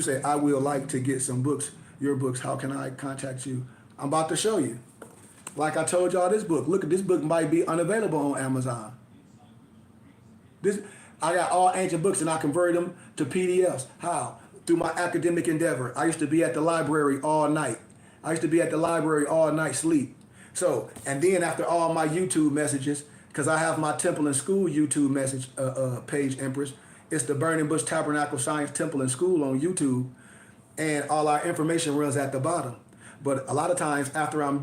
say, I will like to get some books, your books. How can I contact you? I'm about to show you. Like I told y'all, this book. Look, this book might be unavailable on Amazon. I got all ancient books and I converted them to PDFs. How? Through my academic endeavor. I used to be at the library all night. Sleep. So, and then after all my YouTube messages, because I have my Temple and School YouTube message page, Empress. It's the Burning Bush Tabernacle Science Temple and School on YouTube, and all our information runs at the bottom. But a lot of times after I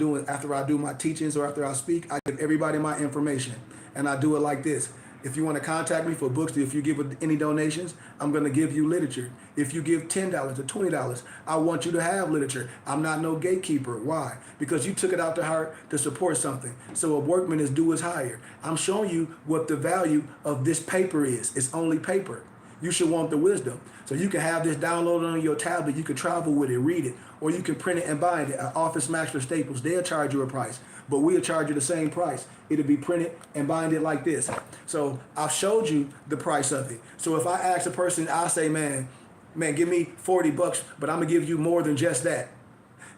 do my teachings or after I speak, I give everybody my information, and I do it like this. If you want to contact me for books, if you give any donations, I'm going to give you literature. If you give $10 or $20, I want you to have literature. I'm not no gatekeeper. Why? Because you took it out the heart to support something. So a workman is due his hire. I'm showing you what the value of this paper is. It's only paper. You should want the wisdom. So you can have this downloaded on your tablet. You can travel with it, read it, or you can print it and bind it at Office Max or Staples. They'll charge you a price, but we'll charge you the same price. It'll be printed and binded like this. So I've showed you the price of it. So if I ask a person, I'll say, man, give me $40, but I'm gonna give you more than just that.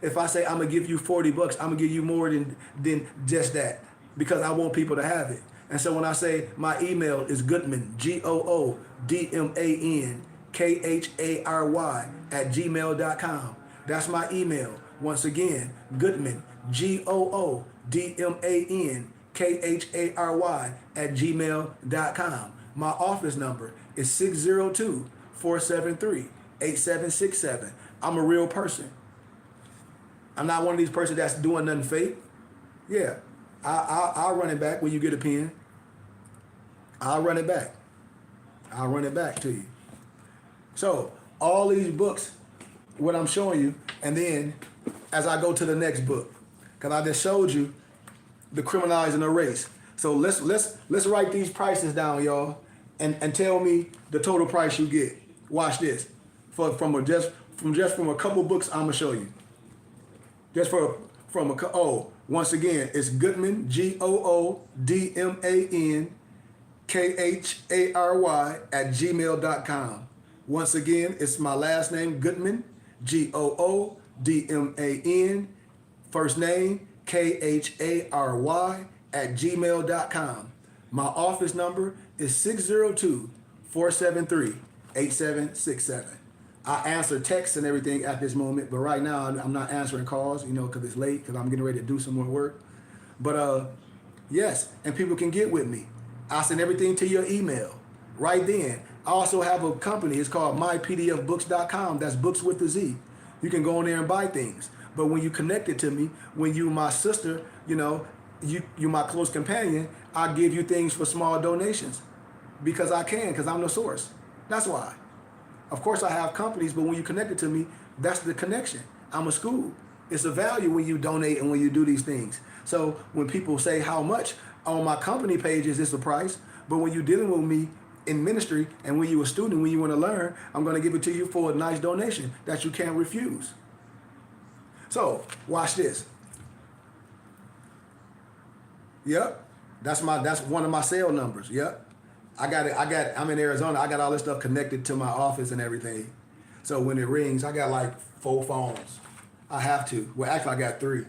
If I say I'm gonna give you $40, I'm gonna give you more than just that, because I want people to have it. And so when I say my email is Goodman, GOODMANKHARY @gmail.com. That's my email. Once again, Goodman, GOODMANKHARY @gmail.com. My office number is 602-473-8767. I'm a real person. I'm not one of these persons that's doing nothing fake. Yeah, I'll run it back when you get a pen. I'll run it back to you. So all these books, what I'm showing you, and then as I go to the next book, because I just showed you the Criminalizing the Race. So let's write these prices down, y'all, and tell me the total price you get. Watch this. From a couple books I'm gonna show you. Once again, it's Goodman, GOODMAN KHARY @gmail.com. Once again, it's my last name, Goodman, GOODMAN, first name, KHARY @gmail.com. My office number is 602-473-8767. I answer texts and everything at this moment, but right now I'm not answering calls, because it's late, because I'm getting ready to do some more work. But yes, and people can get with me. I send everything to your email right then. I also have a company. It's called mypdfbooks.com. That's books with the Z. You can go in there and buy things. But when you connect it to me, when you my sister, you my close companion, I give you things for small donations because I'm the source. That's why. Of course, I have companies, but when you connect it to me, that's the connection. I'm a school. It's a value when you donate and when you do these things. So when people say how much on my company pages, it's a price. But when you're dealing with me in ministry and when you're a student, when you want to learn, I'm going to give it to you for a nice donation that you can't refuse. So watch this. Yep. That's one of my cell numbers. Yep. I'm in Arizona. I got all this stuff connected to my office and everything. So when it rings, I got like 4 phones. I have to. Well, actually, I got 3.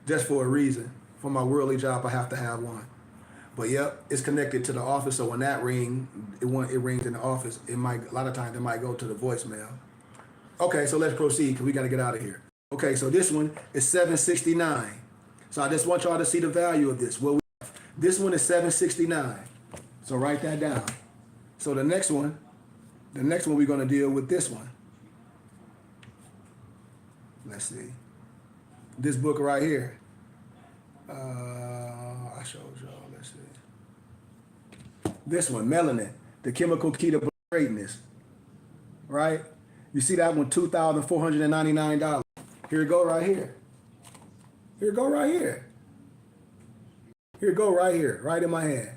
Just for a reason. For my worldly job, I have to have one. But yep, it's connected to the office. So when that rings in the office, a lot of times it might go to the voicemail. Okay, so let's proceed because we got to get out of here. Okay, so this one is $7.69. So I just want y'all to see the value of this. This one is $7.69. So write that down. So the next one we're going to deal with this one. Let's see. This book right here. I showed y'all. Let's see. This one, Melanin, The Chemical Key to Greatness. Right? You see that one, $2,499. Here it go right here. Here it go right here. Here it go right here, right in my hand.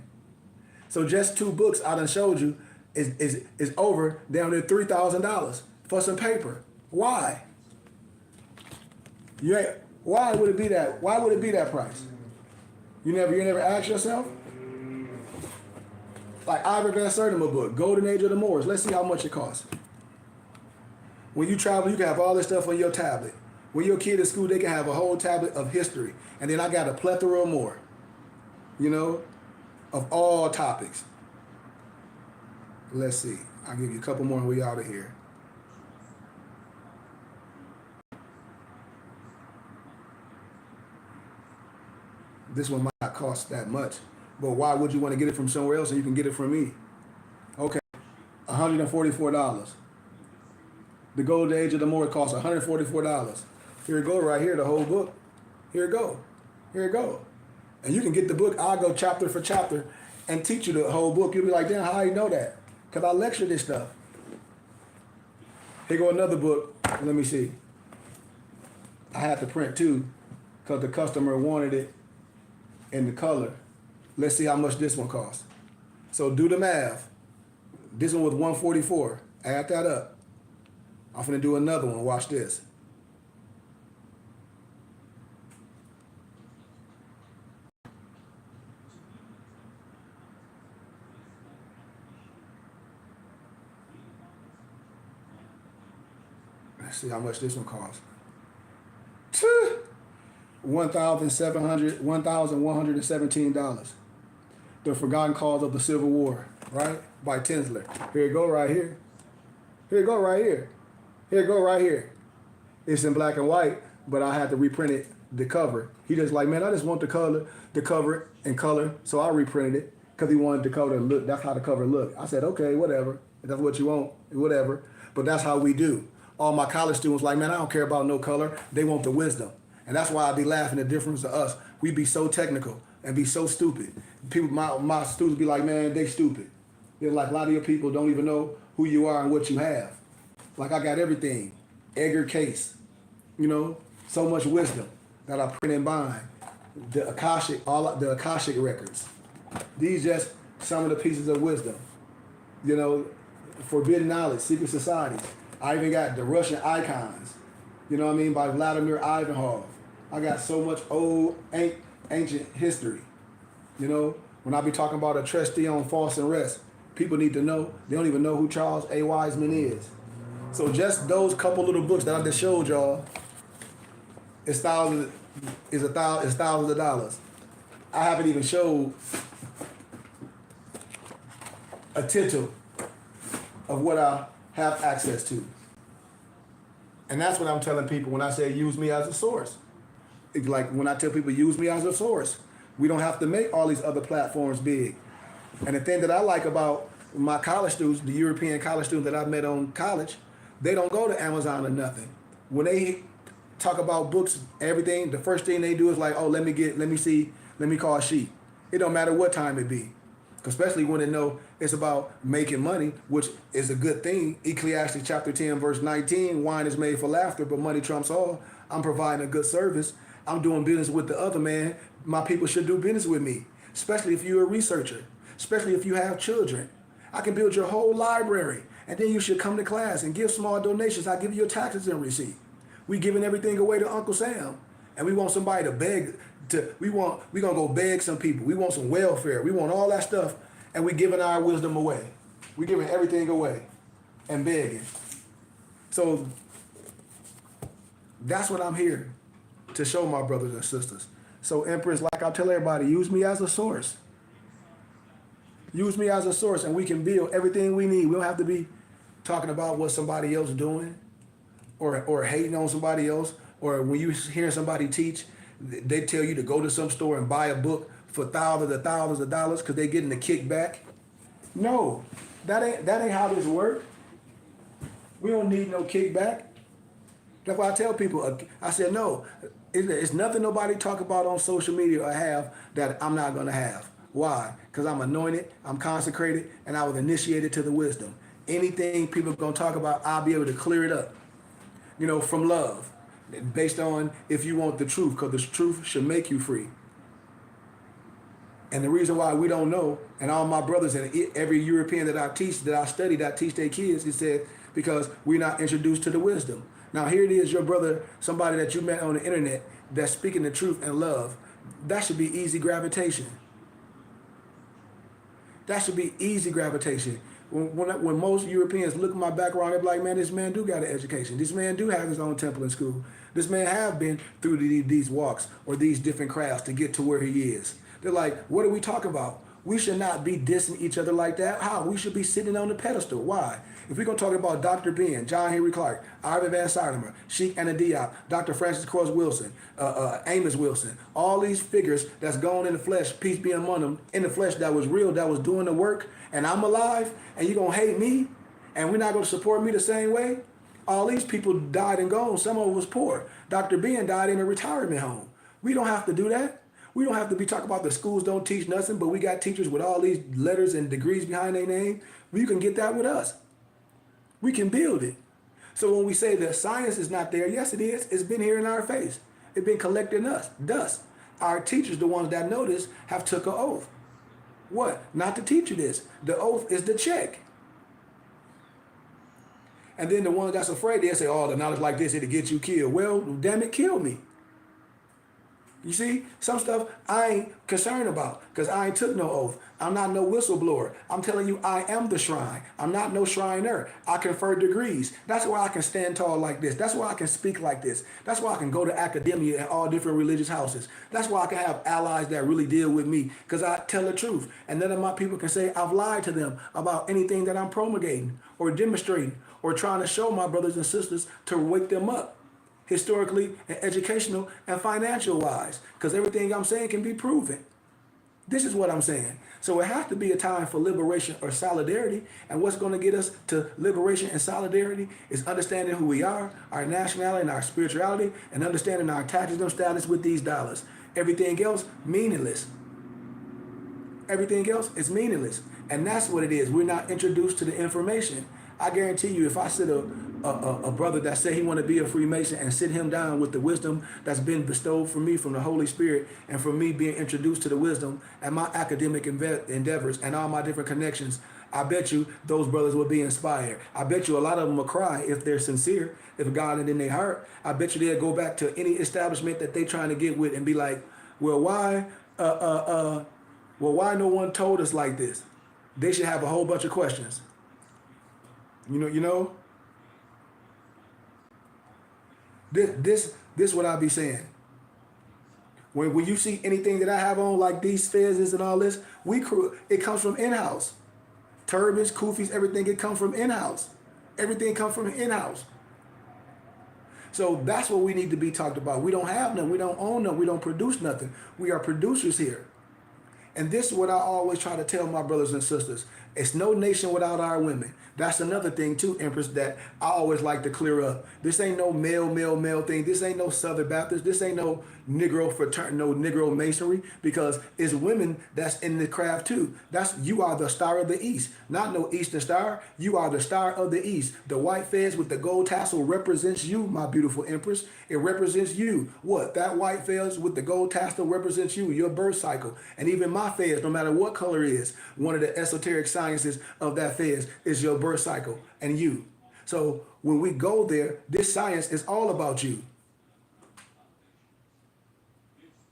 So just 2 books I done showed you is over down to $3,000 for some paper. Why? Why would it be that? Why would it be that price? You never asked yourself? Like Ivor Van Sertima book, Golden Age of the Moors. Let's see how much it costs. When you travel, you can have all this stuff on your tablet. When your kid in school, they can have a whole tablet of history. And then I got a plethora more, of all topics. Let's see. I'll give you a couple more and we out of here. This one might not cost that much, but why would you want to get it from somewhere else and you can get it from me? Okay, $144. The Golden Age of the Moor costs $144. Here it go right here, the whole book. Here it go. Here it go. And you can get the book. I'll go chapter for chapter and teach you the whole book. You'll be like, damn, how you know that? Because I lecture this stuff. Here go another book. Let me see. I had to print 2 because the customer wanted it in the color. Let's see how much this one costs. So do the math. This one was $144. Add that up. I'm finna do another one. Watch this. Let's see how much this one costs. $1,117. The Forgotten Cause of the Civil War, right? By Tinsley. Here it go right here. Here it go right here. Here it go right here. It's in black and white, but I had to reprint it, the cover. He just like, man, I just want the cover in color, so I reprinted it because he wanted the cover to look. That's how the cover looked. I said, okay, whatever. If that's what you want, whatever. But that's how we do. All my college students like, man, I don't care about no color. They want the wisdom. And that's why I be laughing at the difference of us. We be so technical and be so stupid. People, my students be like, man, they stupid. They're like, a lot of your people don't even know who you are and what you have. Like I got everything. Edgar Case, so much wisdom that I print and bind. the Akashic records. These just some of the pieces of wisdom. You know, forbidden knowledge, secret societies. I even got the Russian icons. You know what I mean, by Vladimir Ivanov. I got so much old ancient history. You know, when I be talking about a trustee on false arrest, people need to know. They don't even know who Charles A. Wiseman is. So just those couple little books that I just showed y'all, it's thousands of dollars. I haven't even showed a tittle of what I have access to. And that's what I'm telling people when I say use me as a source. It's like when I tell people use me as a source. We don't have to make all these other platforms big. And the thing that I like about my college students, the European college students that I met on college, they don't go to Amazon or nothing. When they talk about books, everything, the first thing they do is like, oh, let me call Sheep. It don't matter what time it be. Especially when they know it's about making money, which is a good thing. Ecclesiastes chapter 10, verse 19, wine is made for laughter, but money trumps all. I'm providing a good service. I'm doing business with the other man. My people should do business with me, especially if you're a researcher, especially if you have children. I can build your whole library, and then you should come to class and give small donations. I give you your taxes and receipt. We giving everything away to Uncle Sam, and we want somebody to beg. We gonna go beg some people. We want some welfare. We want all that stuff, and we giving our wisdom away. We giving everything away, and begging. So that's what I'm here to show my brothers and sisters. So Empress, like I tell everybody, use me as a source. Use me as a source, and we can build everything we need. We don't have to be talking about what somebody else is doing, or hating on somebody else, or when you hear somebody teach, they tell you to go to some store and buy a book for thousands of dollars because they're getting a kickback. No, that ain't how this works. We don't need no kickback. That's why I tell people, I said, no, it's nothing nobody talk about on social media or have that I'm not going to have. Why? Because I'm anointed, I'm consecrated, and I was initiated to the wisdom. Anything people are going to talk about, I'll be able to clear it up. You know, from love. Based on if you want the truth, because the truth should make you free. And the reason why we don't know, and all my brothers and every European that I teach, that I study, that I teach their kids, it said, because we're not introduced to the wisdom. Now here it is, your brother, somebody that you met on the internet, that's speaking the truth and love. That should be easy gravitation. That should be easy gravitation. When most Europeans look at my background, they're like, man, this man do got an education. This man do have his own temple and school. This man have been through these walks or these different crafts to get to where he is. They're like, what are we talking about? We should not be dissing each other like that. How? We should be sitting on the pedestal. Why? If we're going to talk about Dr. Ben, John Henry Clark, Ivan Van Sertima, Sheikh Anta Diop, Dr. Francis Cross Wilson, Amos Wilson, all these figures that's gone in the flesh, peace be among them, in the flesh that was real, that was doing the work, and I'm alive, and you're going to hate me, and we're not going to support me the same way? All these people died and gone. Some of them was poor. Dr. Ben died in a retirement home. We don't have to do that. We don't have to be talking about the schools don't teach nothing, but we got teachers with all these letters and degrees behind their name. You can get that with us. We can build it. So when we say that science is not there, yes, it is. It's been here in our face. It's been collecting us, dust. Our teachers, the ones that know this, have took an oath. What? Not to teach you this. The oath is the check. And then the ones that's afraid, they'll say, oh, the knowledge like this, it'll get you killed. Well, damn it, kill me. You see, some stuff I ain't concerned about because I ain't took no oath. I'm not no whistleblower. I'm telling you, I am the shrine. I'm not no shriner. I confer degrees. That's why I can stand tall like this. That's why I can speak like this. That's why I can go to academia and all different religious houses. That's why I can have allies that really deal with me because I tell the truth. And none of my people can say I've lied to them about anything that I'm promulgating or demonstrating or trying to show my brothers and sisters to wake them up. Historically and educational and financial wise, because everything I'm saying can be proven. This is what I'm saying. So it has to be a time for liberation or solidarity. And what's going to get us to liberation and solidarity is understanding who we are, our nationality and our spirituality, and understanding our taxation status with these dollars. Everything else, meaningless. Everything else is meaningless. And that's what it is. We're not introduced to the information. I guarantee you, if I sit a brother that said he want to be a Freemason and sit him down with the wisdom that's been bestowed for me from the Holy Spirit and from me being introduced to the wisdom and my academic endeavors and all my different connections, I bet you those brothers will be inspired. I bet you a lot of them will cry if they're sincere, if God is in their heart. I bet you they'll go back to any establishment that they trying to get with and be like, well, why no one told us like this? They should have a whole bunch of questions. You know. This what I be saying. When you see anything that I have on, like these fezzes and all this, it comes from in-house. Turbans, kufis, everything, it comes from in-house. Everything comes from in-house. So that's what we need to be talked about. We don't have none. We don't own none. We don't produce nothing. We are producers here. And this is what I always try to tell my brothers and sisters. It's no nation without our women. That's another thing too, Empress, that I always like to clear up. This ain't no male thing. This ain't no Southern Baptist. This ain't no Negro fraternity, no Negro masonry, because it's women that's in the craft too. You are the star of the East, not no Eastern Star. You are the star of the East. The white fez with the gold tassel represents you, my beautiful Empress. It represents you. What? That white fez with the gold tassel represents you, your birth cycle. And even my fez, no matter what color it is, one of the esoteric sciences of that fez is your birth cycle and you. So when we go there, this science is all about you.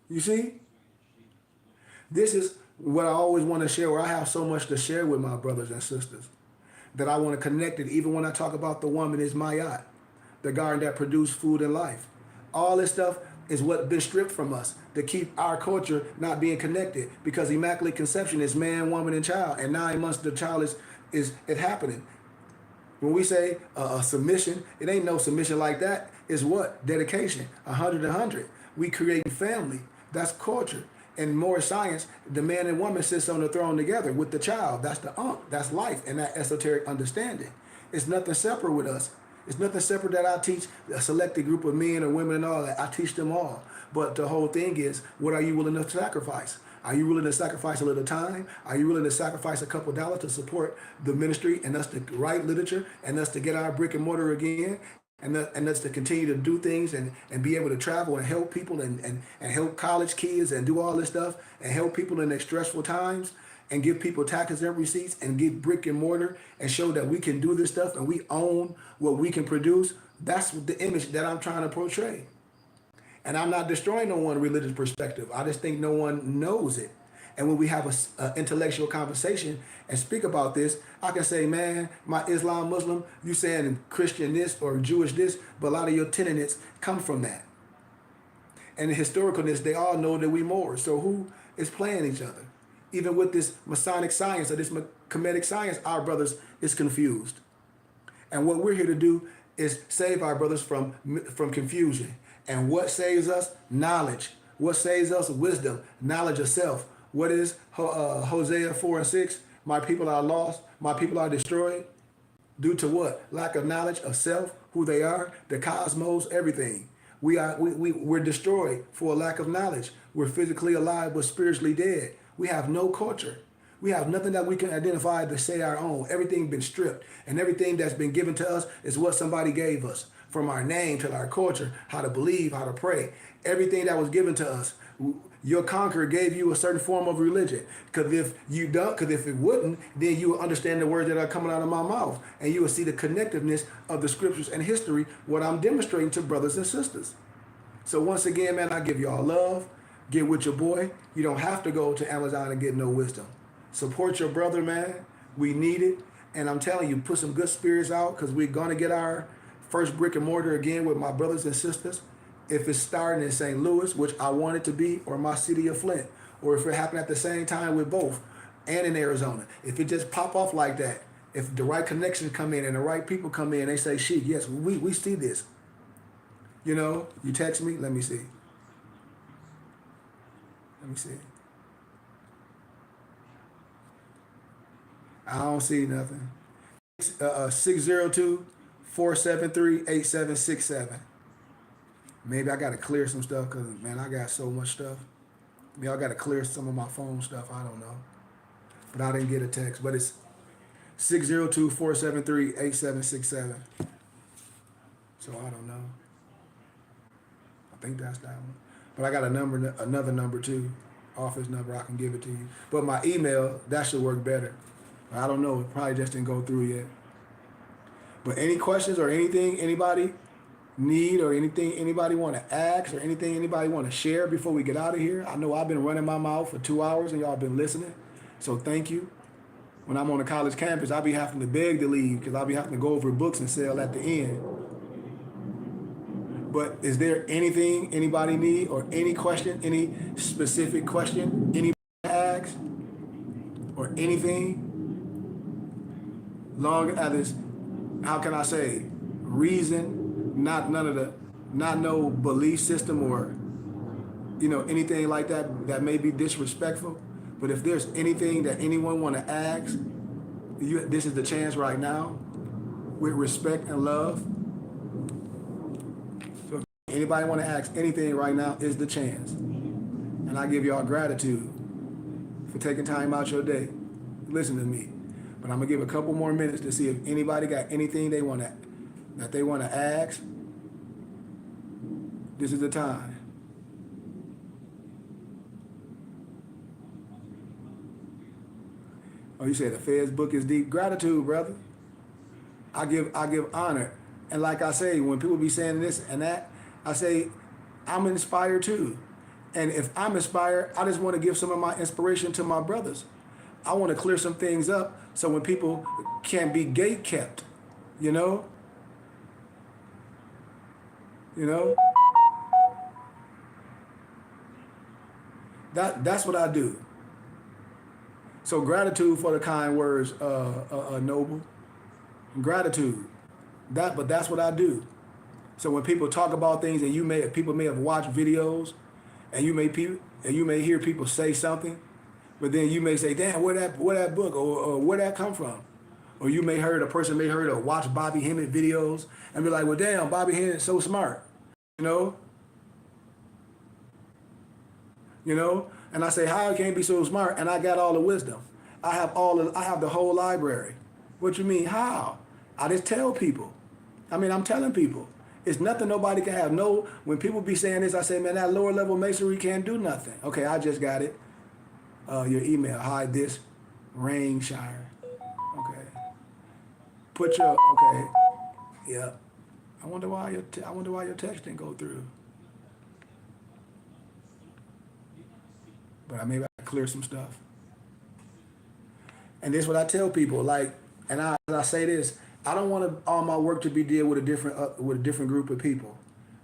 You see? This is what I always want to share, where I have so much to share with my brothers and sisters, that I want to connect it. Even when I talk about the woman is Mayat, the garden that produced food and life. All this stuff is what been stripped from us to keep our culture not being connected, because Immaculate Conception is man, woman, and child. And 9 months the child is it happening. When we say submission, it ain't no submission like that. It's what? Dedication. 100. We create family. That's culture. And more science, the man and woman sits on the throne together with the child. That's the Ankh. That's life and that esoteric understanding. It's nothing separate with us. It's nothing separate that I teach a selected group of men or women and all that. I teach them all. But the whole thing is, what are you willing to sacrifice? Are you willing to sacrifice a little time? Are you willing to sacrifice a couple dollars to support the ministry and us to write literature and us to get our brick and mortar again? And us to continue to do things and be able to travel and help people and help college kids and do all this stuff and help people in their stressful times and give people taxes and receipts and give brick and mortar and show that we can do this stuff and we own what we can produce. That's the image that I'm trying to portray. And I'm not destroying no one religious perspective. I just think no one knows it. And when we have an intellectual conversation and speak about this, I can say, man, my Islam Muslim, you saying Christian this or Jewish this, but a lot of your tenets come from that. And the historicalness, they all know that we more. So who is playing each other? Even with this Masonic science or this Kemetic science, our brothers is confused. And what we're here to do is save our brothers from confusion. And what saves us? Knowledge. What saves us? Wisdom, knowledge of self. What is Hosea 4:6? My people are lost. My people are destroyed. Due to what? Lack of knowledge of self, who they are, the cosmos, everything. We're destroyed for a lack of knowledge. We're physically alive but spiritually dead. We have no culture. We have nothing that we can identify to say our own. Everything been stripped. And everything that's been given to us is what somebody gave us. From our name to our culture, how to believe, how to pray. Everything that was given to us. Your conqueror gave you a certain form of religion. Because if it wouldn't, then you will understand the words that are coming out of my mouth. And you will see the connectiveness of the scriptures and history, what I'm demonstrating to brothers and sisters. So once again, man, I give y'all love. Get with your boy. You don't have to go to Amazon and get no wisdom. Support your brother, man. We need it. And I'm telling you, put some good spirits out, because we're going to get our first brick and mortar again with my brothers and sisters. If it's starting in St. Louis, which I want it to be, or my city of Flint, or if it happened at the same time with both, and in Arizona. If it just pop off like that, if the right connections come in and the right people come in, they say, Sheik, yes, we see this. You know, you text me, let me see. Let me see. I don't see nothing. 602-473-8767. Maybe I got to clear some stuff because, man, I got so much stuff. Maybe I got to clear some of my phone stuff. I don't know. But I didn't get a text. But it's 602-473-8767. So I don't know. I think that's that one. But I got another number too, office number. I can give it to you. But my email, that should work better. I don't know. It probably just didn't go through yet. But any questions or anything anybody need or anything anybody want to ask or anything anybody want to share before we get out of here? I know I've been running my mouth for 2 hours and y'all been listening. So thank you. When I'm on the college campus, I'll be having to beg to leave because I'll be having to go over books and sell at the end. But is there anything anybody need or any question, any specific question anybody asks or anything? Long as it's, how can I say, reason, not no belief system or, anything like that that may be disrespectful. But if there's anything that anyone want to ask, this is the chance right now with respect and love. So if anybody want to ask anything right now is the chance. And I give y'all gratitude for taking time out your day. Listen to me. But I'm going to give a couple more minutes to see if anybody got anything they want to ask. This is the time. Oh, you said the Fed's book is deep. Gratitude, brother. I give honor. And like I say, when people be saying this and that, I say, I'm inspired too. And if I'm inspired, I just want to give some of my inspiration to my brothers. I want to clear some things up so when people can't be gate kept, That's what I do. So gratitude for the kind words, Noble. Gratitude. But that's what I do. So when people talk about things and people may have watched videos and you may hear people say something, but then you may say, damn, where that book or where that come from? Or a person may heard or watch Bobby Hemmett videos and be like, well, damn, Bobby Hemmett's so smart, And I say, how can he be so smart? And I got all the wisdom. I have the whole library. What you mean, how? I just tell people. I'm telling people. It's nothing nobody can have. No, when people be saying this, I say, man, that lower level masonry can't do nothing. Okay, I just got it. Your email, hide this, Rainshire. Okay. Okay. Yeah. I wonder why your text didn't go through. But maybe I clear some stuff. And this is what I tell people. I say this. I don't want all my work to be deal with a different group of people.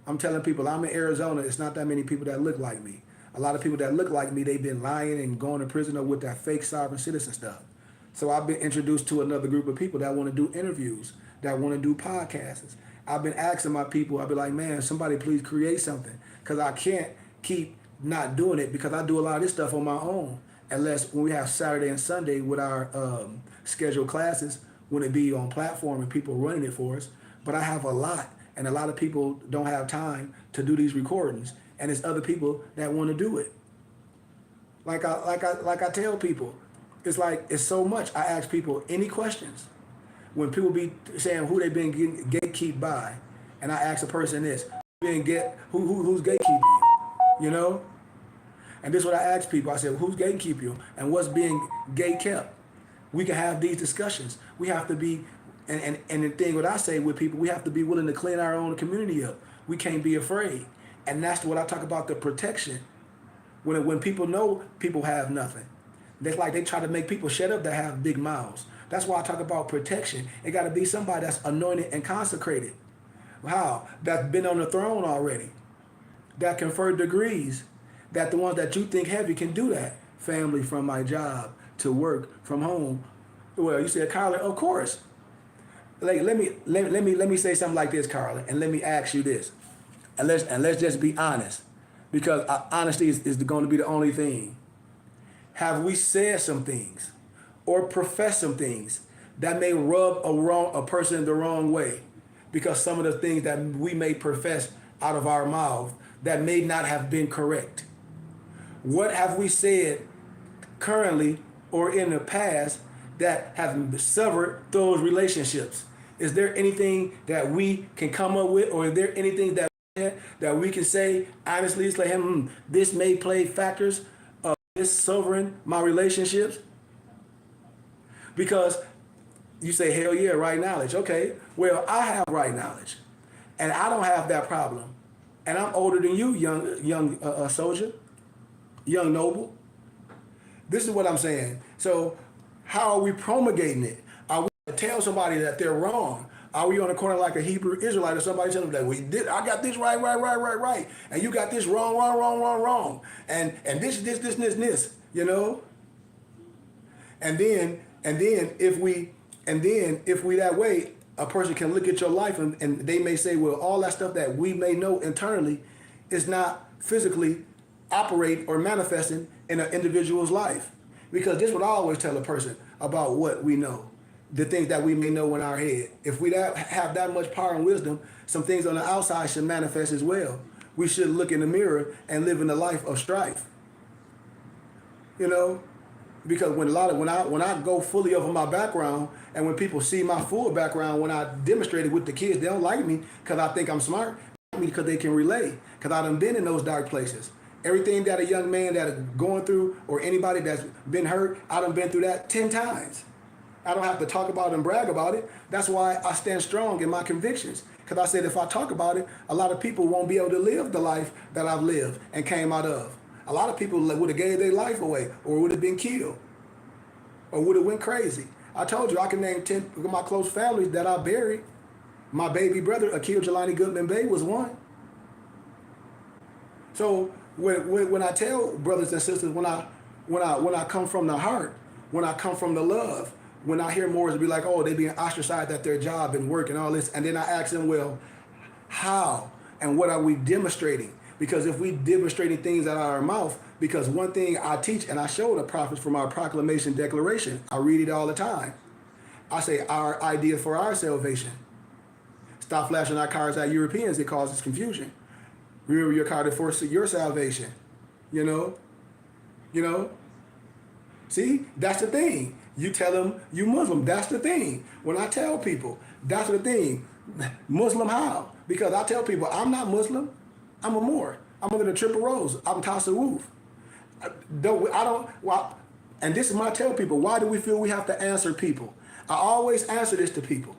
I'm telling people I'm in Arizona. It's not that many people that look like me. A lot of people that look like me, they've been lying and going to prison or with that fake sovereign citizen stuff. So I've been introduced to another group of people that want to do interviews, that want to do podcasts. I've been asking my people. I'll be like, man, somebody please create something, because I can't keep not doing it because I do a lot of this stuff on my own. Unless when we have Saturday and Sunday with our scheduled classes, when it be on platform and people running it for us. But I have a lot, and a lot of people don't have time to do these recordings, and it's other people that want to do it. Like I tell people, it's so much. I ask people any questions. When people be saying who they been gatekeeped by, and I ask a person this, who's gatekeeping you? And this is what I ask people. I said, who's gatekeeping you and what's being gate kept? We can have these discussions. We have to be, and the thing what I say with people, we have to be willing to clean our own community up. We can't be afraid. And that's what I talk about, the protection. When people know people have nothing, that's like they try to make people shut up that have big mouths. That's why I talk about protection. It got to be somebody that's anointed and consecrated. How? That's been on the throne already. That conferred degrees. That the ones that you think heavy can do that. Family, from my job to work, from home. Well, you said, Carla, of course. Like, let me say something like this, Carla, and let me ask you this, and let's just be honest, because honesty is going to be the only thing. Have we said some things, or professed some things that may rub a person the wrong way, because some of the things that we may profess out of our mouth that may not have been correct? What have we said currently or in the past that have severed those relationships? Is there anything that we can come up with, or is there anything that we can say honestly, it's like, this may play factors of this severing my relationships? Because you say, hell yeah, right knowledge. Okay, well, I have right knowledge, and I don't have that problem. And I'm older than you, young soldier, young noble. This is what I'm saying. So how are we promulgating it? Are we going to tell somebody that they're wrong? Are we on the corner like a Hebrew Israelite or somebody telling them that I got this right, and you got this wrong, and this, you know? And then if we that way, a person can look at your life and they may say, well, all that stuff that we may know internally is not physically operate or manifesting in an individual's life. Because this is what I always tell a person about what we know, the things that we may know in our head. If we have that much power and wisdom, some things on the outside should manifest as well. We should look in the mirror and live in a life of strife. You know? Because when I go fully over my background, and when people see my full background, when I demonstrate it with the kids, they don't like me because I think I'm smart. They like me because they can relate. Because I done been in those dark places. Everything that a young man that is going through, or anybody that's been hurt, I done been through that 10 times. I don't have to talk about it and brag about it. That's why I stand strong in my convictions. Because I said if I talk about it, a lot of people won't be able to live the life that I've lived and came out of. A lot of people would have gave their life away, or would have been killed, or would have went crazy. I told you I can name 10 of my close families that I buried. My baby brother, Akil Jelani Goodman Bay, was one. So when I tell brothers and sisters, when I come from the heart, when I come from the love, when I hear Moors be like, oh, they being ostracized at their job and work and all this, and then I ask them, well, how and what are we demonstrating? Because if we demonstrating things out of our mouth, because one thing I teach and I show the prophets from our proclamation declaration, I read it all the time. I say our idea for our salvation. Stop flashing our cards at Europeans, it causes confusion. Remember your card for your salvation. You know? See, that's the thing. You tell them you Muslim, that's the thing. When I tell people, that's the thing. Muslim how? Because I tell people, I'm not Muslim. I'm a Moor. I'm under the triple rose. I'm Tasawwuf. And this is my tell people, why do we feel we have to answer people? I always answer this to people.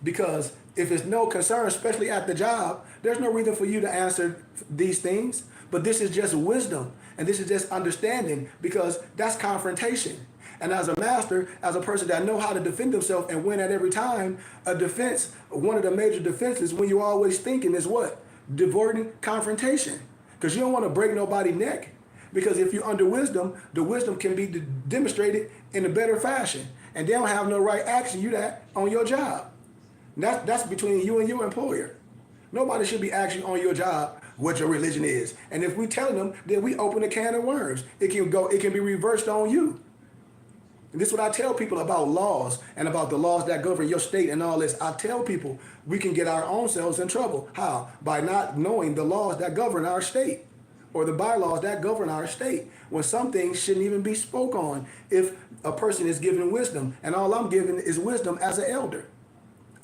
Because if it's no concern, especially at the job, there's no reason for you to answer these things. But this is just wisdom. And this is just understanding, because that's confrontation. And as a master, as a person that know how to defend himself and win at every time, a defense, one of the major defenses when you're always thinking is what? Avoiding confrontation. Because you don't want to break nobody's neck. Because if you're under wisdom, the wisdom can be demonstrated in a better fashion. And they don't have no right asking you that on your job. That's between you and your employer. Nobody should be asking on your job what your religion is. And if we tell them, then we open a can of worms. It can be reversed on you. And this is what I tell people about laws and about the laws that govern your state and all this. I tell people we can get our own selves in trouble. How? By not knowing the laws that govern our state, or the bylaws that govern our state, when some things shouldn't even be spoke on if a person is given wisdom. And all I'm giving is wisdom as an elder.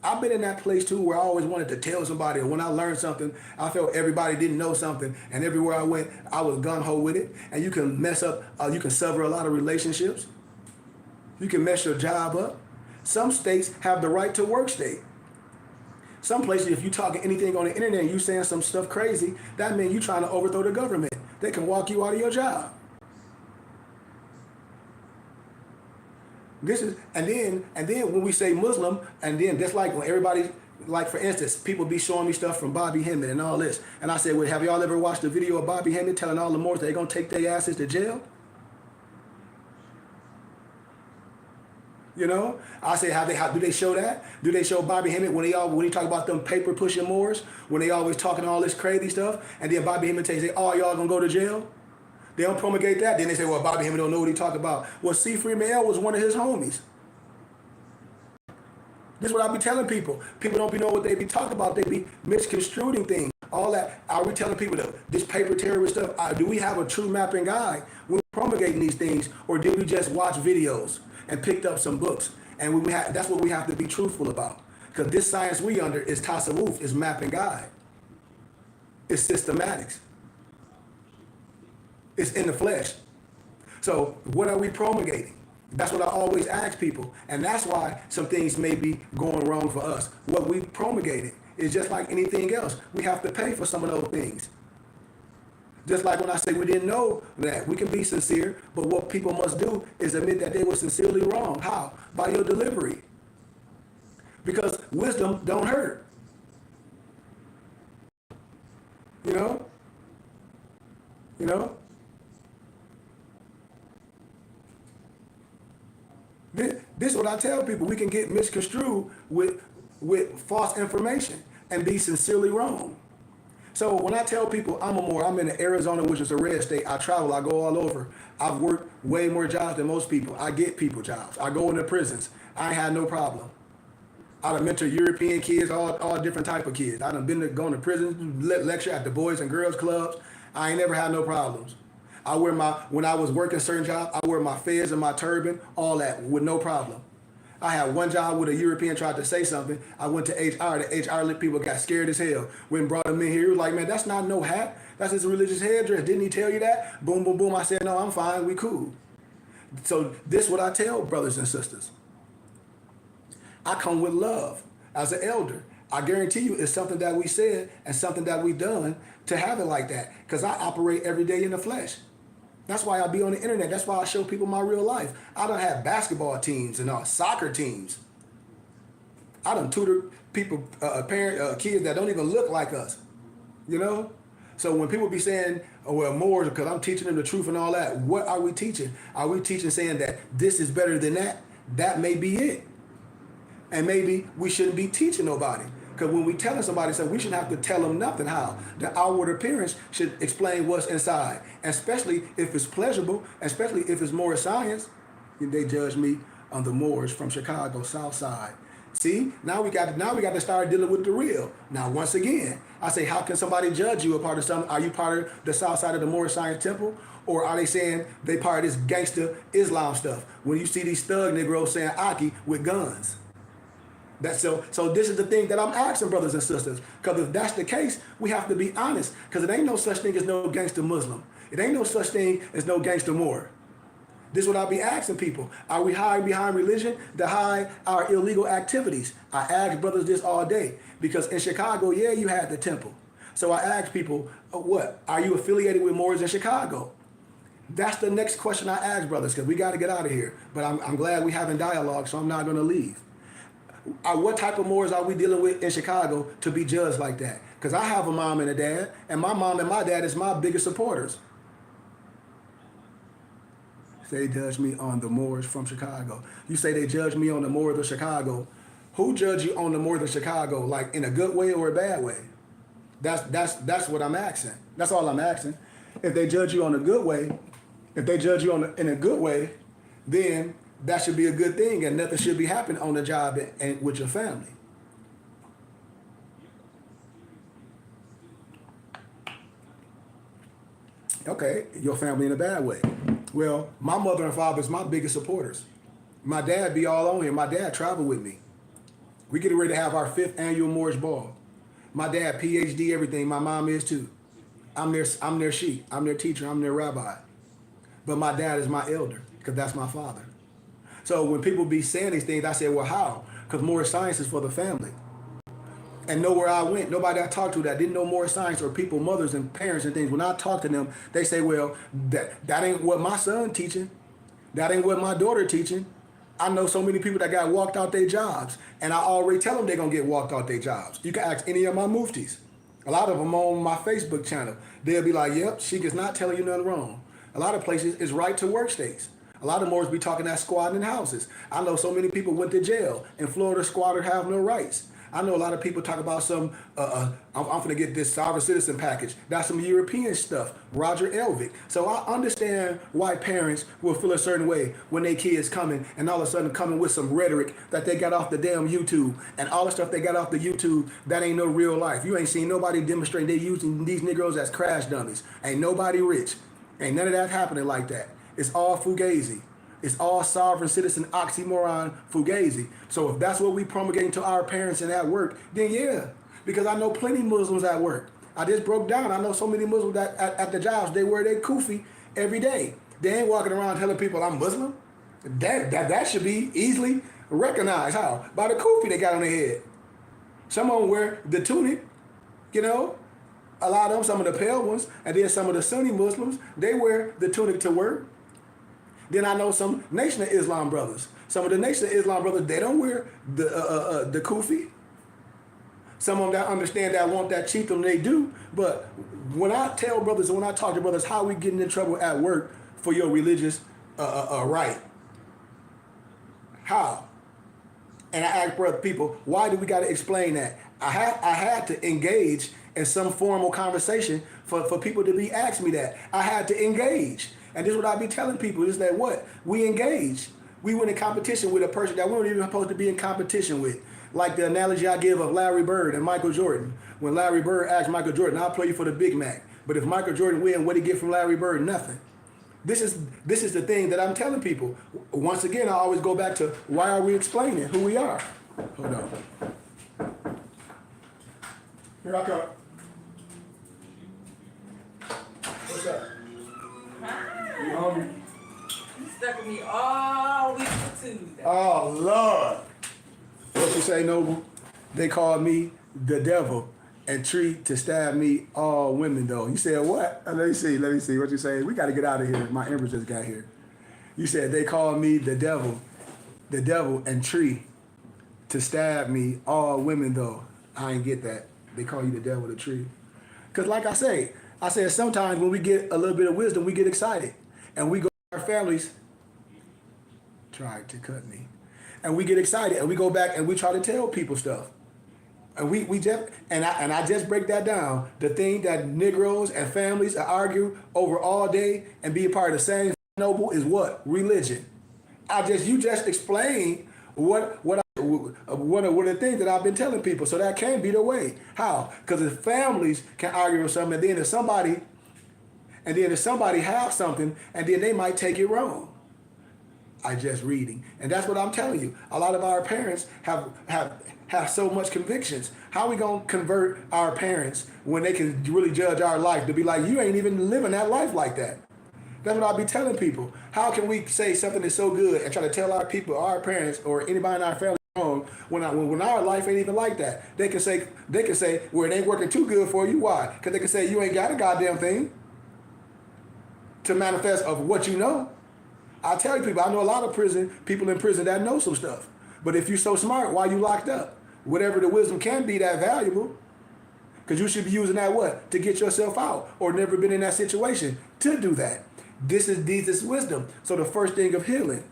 I've been in that place too where I always wanted to tell somebody, or when I learned something, I felt everybody didn't know something, and everywhere I went, I was gung-ho with it. And you can mess up, you can sever a lot of relationships. You can mess your job up. Some states have the right to work state. Some places, if you talking anything on the internet and you saying some stuff crazy, that means you trying to overthrow the government. They can walk you out of your job. This is, and then when we say Muslim, and then that's like when everybody, like for instance, people be showing me stuff from Bobby Hemmett and all this, and I said, well, have y'all ever watched the video of Bobby Hemmett telling all the Moors they're gonna take their asses to jail? You know, I say, do they show that? Do they show Bobby Hemmett when he talk about them paper pushing Moors, when they always talking all this crazy stuff, and then Bobby Hemmett say, oh, y'all gonna go to jail? They don't promulgate that. Then they say, well, Bobby Hemmett don't know what he talking about. Well, C. Freeman L was one of his homies. This is what I be telling people. People don't be know what they be talking about. They be misconstruing things. All that. Are we telling people that this paper terrorist stuff? Do we have a true mapping guide when we're promulgating these things, or did we just watch videos? and picked up some books. And that's what we have to be truthful about. Because this science we under is tasawwuf, is map and guide. It's systematics. It's in the flesh. So what are we promulgating? That's what I always ask people. And that's why some things may be going wrong for us. What we promulgated is just like anything else. We have to pay for some of those things. Just like when I say we didn't know that. We can be sincere, but what people must do is admit that they were sincerely wrong. How? By your delivery. Because wisdom don't hurt. You know? You know? This is what I tell people. We can get misconstrued with false information and be sincerely wrong. So when I tell people I'm in Arizona, which is a red state, I travel, I go all over. I've worked way more jobs than most people. I get people jobs. I go into prisons. I ain't had no problem. I done mentor European kids, all different type of kids. I done been going to prison, lecture at the Boys and Girls Clubs. I ain't never had no problems. When I was working certain jobs, I wear my fez and my turban, all that, with no problem. I had one job with a European tried to say something. I went to HR. The HR people got scared as hell. When brought him in here, he was like, man, that's not no hat. That's his religious headdress. Didn't he tell you that? Boom, boom, boom. I said, no, I'm fine. We cool. So this is what I tell brothers and sisters. I come with love as an elder. I guarantee you it's something that we said and something that we done to have it like that. Because I operate every day in the flesh. That's why I be on the internet. That's why I show people my real life. I done have basketball teams and soccer teams. I done tutor people, kids that don't even look like us, you know? So when people be saying, oh, well, more because I'm teaching them the truth and all that, what are we teaching? Are we teaching saying that this is better than that? That may be it. And maybe we shouldn't be teaching nobody. Because when we telling somebody something, we shouldn't have to tell them nothing. How? The outward appearance should explain what's inside. Especially if it's pleasurable, especially if it's more science. They judge me on the Moors from Chicago, South Side. See, now we got to start dealing with the real. Now, once again, I say, how can somebody judge you a part of something? Are you part of the South Side of the Moorish Science Temple? Or are they saying they part of this gangster Islam stuff? When you see these thug Negroes saying Aki with guns. So this is the thing that I'm asking brothers and sisters. Because if that's the case, we have to be honest. Because it ain't no such thing as no gangster Muslim. It ain't no such thing as no gangster Moor. This is what I'll be asking people. Are we hiding behind religion to hide our illegal activities? I ask brothers this all day. Because in Chicago, yeah, you had the temple. So I ask people, what? Are you affiliated with Moors in Chicago? That's the next question I ask brothers, because we got to get out of here. But I'm glad we're having dialogue, so I'm not going to leave. What type of Moors are we dealing with in Chicago to be judged like that? Because I have a mom and a dad, and my mom and my dad is my biggest supporters. They judge me on the Moors from Chicago. You say they judge me on the Moors of Chicago. Who judge you on the Moors of Chicago, like in a good way or a bad way? That's what I'm asking. That's all I'm asking. If they judge you on a good way, in a good way, then that should be a good thing, and nothing should be happening on the job and with your family. Okay, your family in a bad way. Well, my mother and father is my biggest supporters. My dad be all on here. My dad travel with me. We getting ready to have our 5th annual Moorish Ball. My dad, PhD, everything. My mom is too. I'm their sheikh. I'm their teacher. I'm their rabbi. But my dad is my elder, because that's my father. So when people be saying these things, I say, well, how? Because Moorish science is for the family. And nowhere I went, nobody I talked to that didn't know Moorish science, or people, mothers and parents and things, when I talk to them, they say, well, that ain't what my son teaching. That ain't what my daughter teaching. I know so many people that got walked out their jobs, and I already tell them they're going to get walked out their jobs. You can ask any of my muftis. A lot of them on my Facebook channel. They'll be like, yep, Sheikh is not telling you nothing wrong. A lot of places is right to work states. A lot of Moors be talking that squatting in houses. I know so many people went to jail. In Florida, squatters have no rights. I know a lot of people talk about some, I'm going to get this sovereign citizen package. That's some European stuff, Roger Elvick. So I understand why parents will feel a certain way when their kids coming and all of a sudden coming with some rhetoric that they got off the damn YouTube, and all the stuff they got off the YouTube, that ain't no real life. You ain't seen nobody demonstrate they using these Negroes as crash dummies. Ain't nobody rich. Ain't none of that happening like that. It's all fugazi. It's all sovereign citizen oxymoron fugazi. So if that's what we promulgating to our parents and at work, then yeah. Because I know plenty Muslims at work. I just broke down. I know so many Muslims that at the jobs, they wear their kufi every day. They ain't walking around telling people I'm Muslim. That should be easily recognized. How? By the kufi they got on their head. Some of them wear the tunic, you know. A lot of them, some of the pale ones, and then some of the Sunni Muslims, they wear the tunic to work. Then I know some Nation of Islam brothers. Some of the Nation of Islam brothers, they don't wear the kufi. Some of them that understand that want that chiefdom, they do. But when I tell brothers and when I talk to brothers, how we getting in trouble at work for your religious right? How? And I ask brother people, why do we got to explain that? I had to engage in some formal conversation for people to be asked me that. I had to engage. And this is what I be telling people is that what? We engage. We went in competition with a person that we weren't even supposed to be in competition with. Like the analogy I give of Larry Bird and Michael Jordan. When Larry Bird asked Michael Jordan, I'll play you for the Big Mac. But if Michael Jordan win, what did he get from Larry Bird? Nothing. This is the thing that I'm telling people. Once again, I always go back to why are we explaining who we are? Hold on. Here I come. What's up? Hi. You hungry? You stuck with me all week for Tuesday. Oh, Lord. What you say, Noble? They called me the devil and treat to stab me all women, though. You said what? Let me see. What you say? We got to get out of here. My empress just got here. You said they called me the devil and treat to stab me all women, though. I ain't get that. They call you the devil, the tree. Because like I said sometimes when we get a little bit of wisdom, we get excited. And we go to our families, tried to cut me. And we get excited and we go back and we try to tell people stuff. And we just I just break that down. The thing that Negroes and families argue over all day and be a part of the same noble is what? Religion. You just explained what one of the things that I've been telling people. So that can't be the way. How? Because if families can argue with something, and then if somebody has something, and then they might take it wrong. I just reading, and that's what I'm telling you. A lot of our parents have so much convictions. How are we gonna convert our parents when they can really judge our life to be like, you ain't even living that life like that? That's what I be telling people. How can we say something that's so good and try to tell our people, our parents, or anybody in our family wrong when our life ain't even like that? They can say, well, it ain't working too good for you. Why? Because they can say you ain't got a goddamn thing to manifest of what you know. I tell you people, I know a lot of people in prison that know some stuff. But if you're so smart, why you locked up? Whatever the wisdom can be that valuable, because you should be using that what? To get yourself out, or never been in that situation to do that. This is wisdom. So the first thing of healing.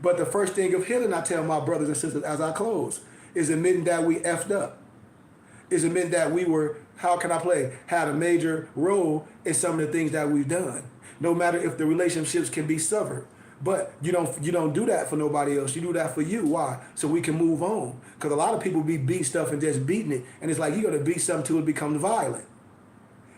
But the first thing of healing, I tell my brothers and sisters as I close, is admitting that we effed up. Is admitting that we were, had a major role in some of the things that we've done. No matter if the relationships can be severed. But you don't do that for nobody else. You do that for you. Why? So we can move on. Because a lot of people be beat stuff and just beating it. And it's like you're going to beat something till it becomes violent.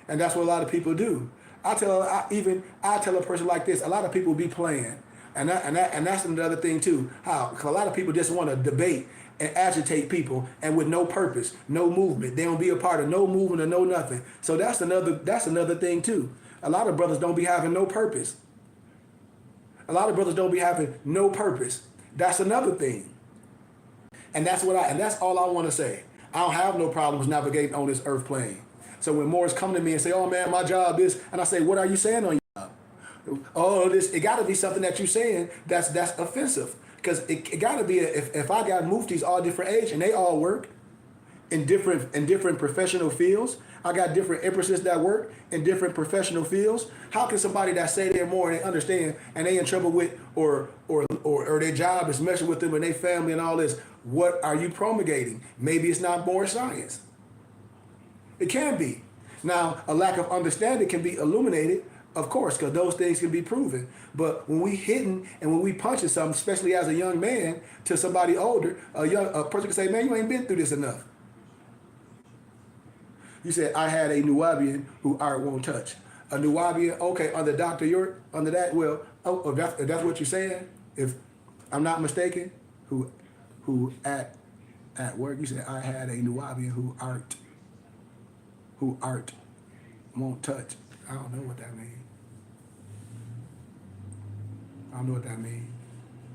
And that's what a lot of people do. I tell a person like this, a lot of people be playing. And that's another thing too. How? Because a lot of people just want to debate and agitate people and with no purpose, no movement. They don't be a part of no movement or no nothing. So that's another thing too. A lot of brothers don't be having no purpose. A lot of brothers don't be having no purpose. That's another thing. And that's all I want to say. I don't have no problems navigating on this earth plane. So when Morris come to me and say, oh man, my job is, and I say, what are you saying on your job? Oh, it got to be something that you're saying that's offensive. Because it got to be, if I got muftis all different age and they all work in different professional fields, I got different empresses that work in different professional fields. How can somebody that say they're more and they understand and they in trouble with or their job is messing with them and their family and all this, what are you promulgating? Maybe it's not more science. It can be. Now, a lack of understanding can be illuminated, of course, because those things can be proven. But when we hitting and when we punching something, especially as a young man to somebody older, a person can say, man, you ain't been through this enough. You said, I had a Nubian who art won't touch. A Nubian, okay, under Dr. York, under that, well, Oh, if that's what you're saying, if I'm not mistaken, who at work, you said I had a Nubian who art won't touch. I don't know what that means. I don't know what that means.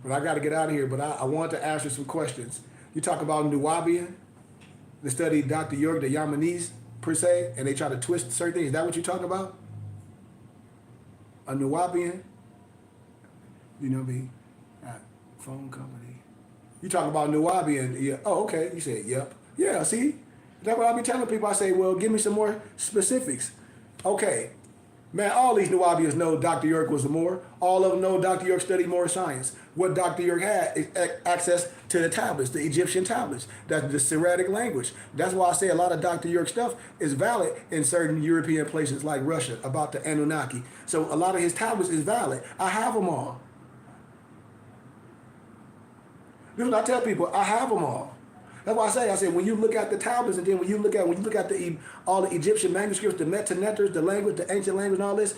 But I got to get out of here. But I want to ask you some questions. You talk about Nubian, the study Dr. York, the Yemenis per se, and they try to twist certain things. Is that what you talk about? A Nubian? You know me? Phone company. You talk about Nubian. Yeah. Oh, okay. You said, yep. Yeah, see? That's what I be telling people. I say, well, give me some more specifics. Okay. Man, all these Nubians know Dr. York was a Moor. All of them know Dr. York studied Moor science. What Dr. York had is access to the tablets, the Egyptian tablets. That's the Syriac language. That's why I say a lot of Dr. York stuff is valid in certain European places like Russia about the Anunnaki. So a lot of his tablets is valid. I have them all. This is what I tell people. I have them all. That's why I say when you look at the tablets, and then when you look at all the Egyptian manuscripts, the Metanetters, the language, the ancient language, and all this,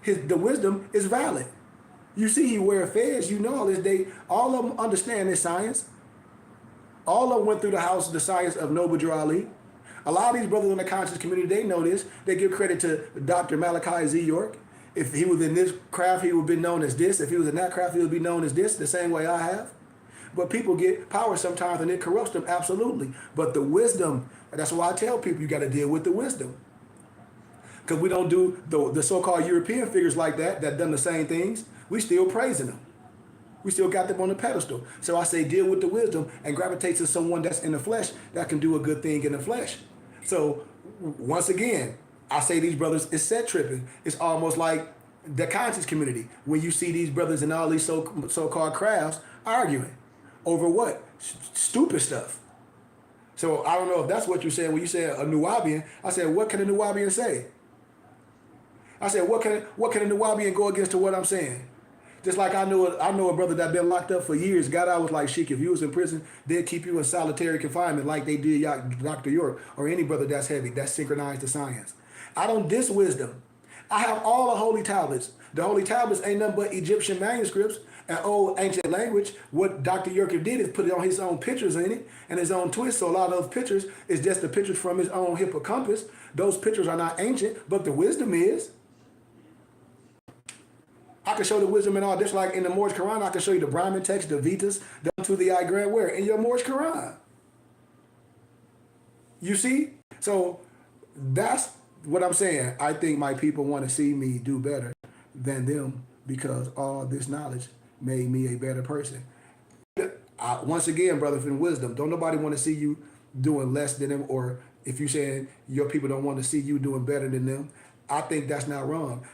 the wisdom is valid. You see, he wear fez. You know all this. All of them understand this science. All of them went through the science of Noble Drew Ali. A lot of these brothers in the conscious community, they know this. They give credit to Dr. Malachi Z. York. If he was in this craft, he would be known as this. If he was in that craft, he would be known as this, the same way I have. But people get power sometimes and it corrupts them, absolutely. But the wisdom, that's why I tell people you got to deal with the wisdom. Because we don't do the so-called European figures like that done the same things. We still praising them. We still got them on the pedestal. So I say deal with the wisdom and gravitate to someone that's in the flesh that can do a good thing in the flesh. So once again, I say these brothers is set tripping. It's almost like the conscious community. When you see these brothers in all these so-called crafts arguing. Over what? Stupid stuff. So I don't know if that's what you're saying when you say a Nubian. I said, what can a Nubian say? I said, what can a Nubian go against to what I'm saying? Just like I know a brother that been locked up for years. God, I was like, Sheik, if you was in prison, they'd keep you in solitary confinement like they did Dr. York or any brother that's heavy, that's synchronized to science. I don't diss wisdom. I have all the holy tablets. The holy tablets ain't nothing but Egyptian manuscripts and old ancient language. What Dr. Yorker did is put it on his own pictures in it and his own twist. So a lot of those pictures is just the pictures from his own hippocampus. Those pictures are not ancient, but the wisdom is. I can show the wisdom in all this, like in the Moorish Quran. I can show you the Brahmin text, the Vedas, down to the I grant where in your Moorish Quran. You see? So that's what I'm saying. I think my people want to see me do better than them because all this knowledge made me a better person. Once again, brother, in wisdom, don't nobody want to see you doing less than them, or if you're saying your people don't want to see you doing better than them, I think that's not wrong.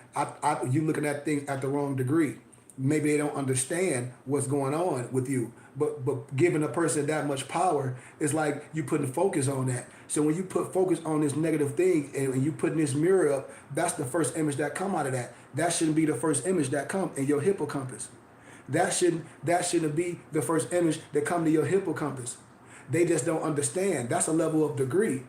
You looking at things at the wrong degree. Maybe they don't understand what's going on with you. But giving a person that much power is like you putting focus on that. So when you put focus on this negative thing and you putting this mirror up, that's the first image that come out of that. That shouldn't be the first image that come in your hippocampus. That shouldn't be the first image that come to your hippocampus. They just don't understand. That's a level of degree.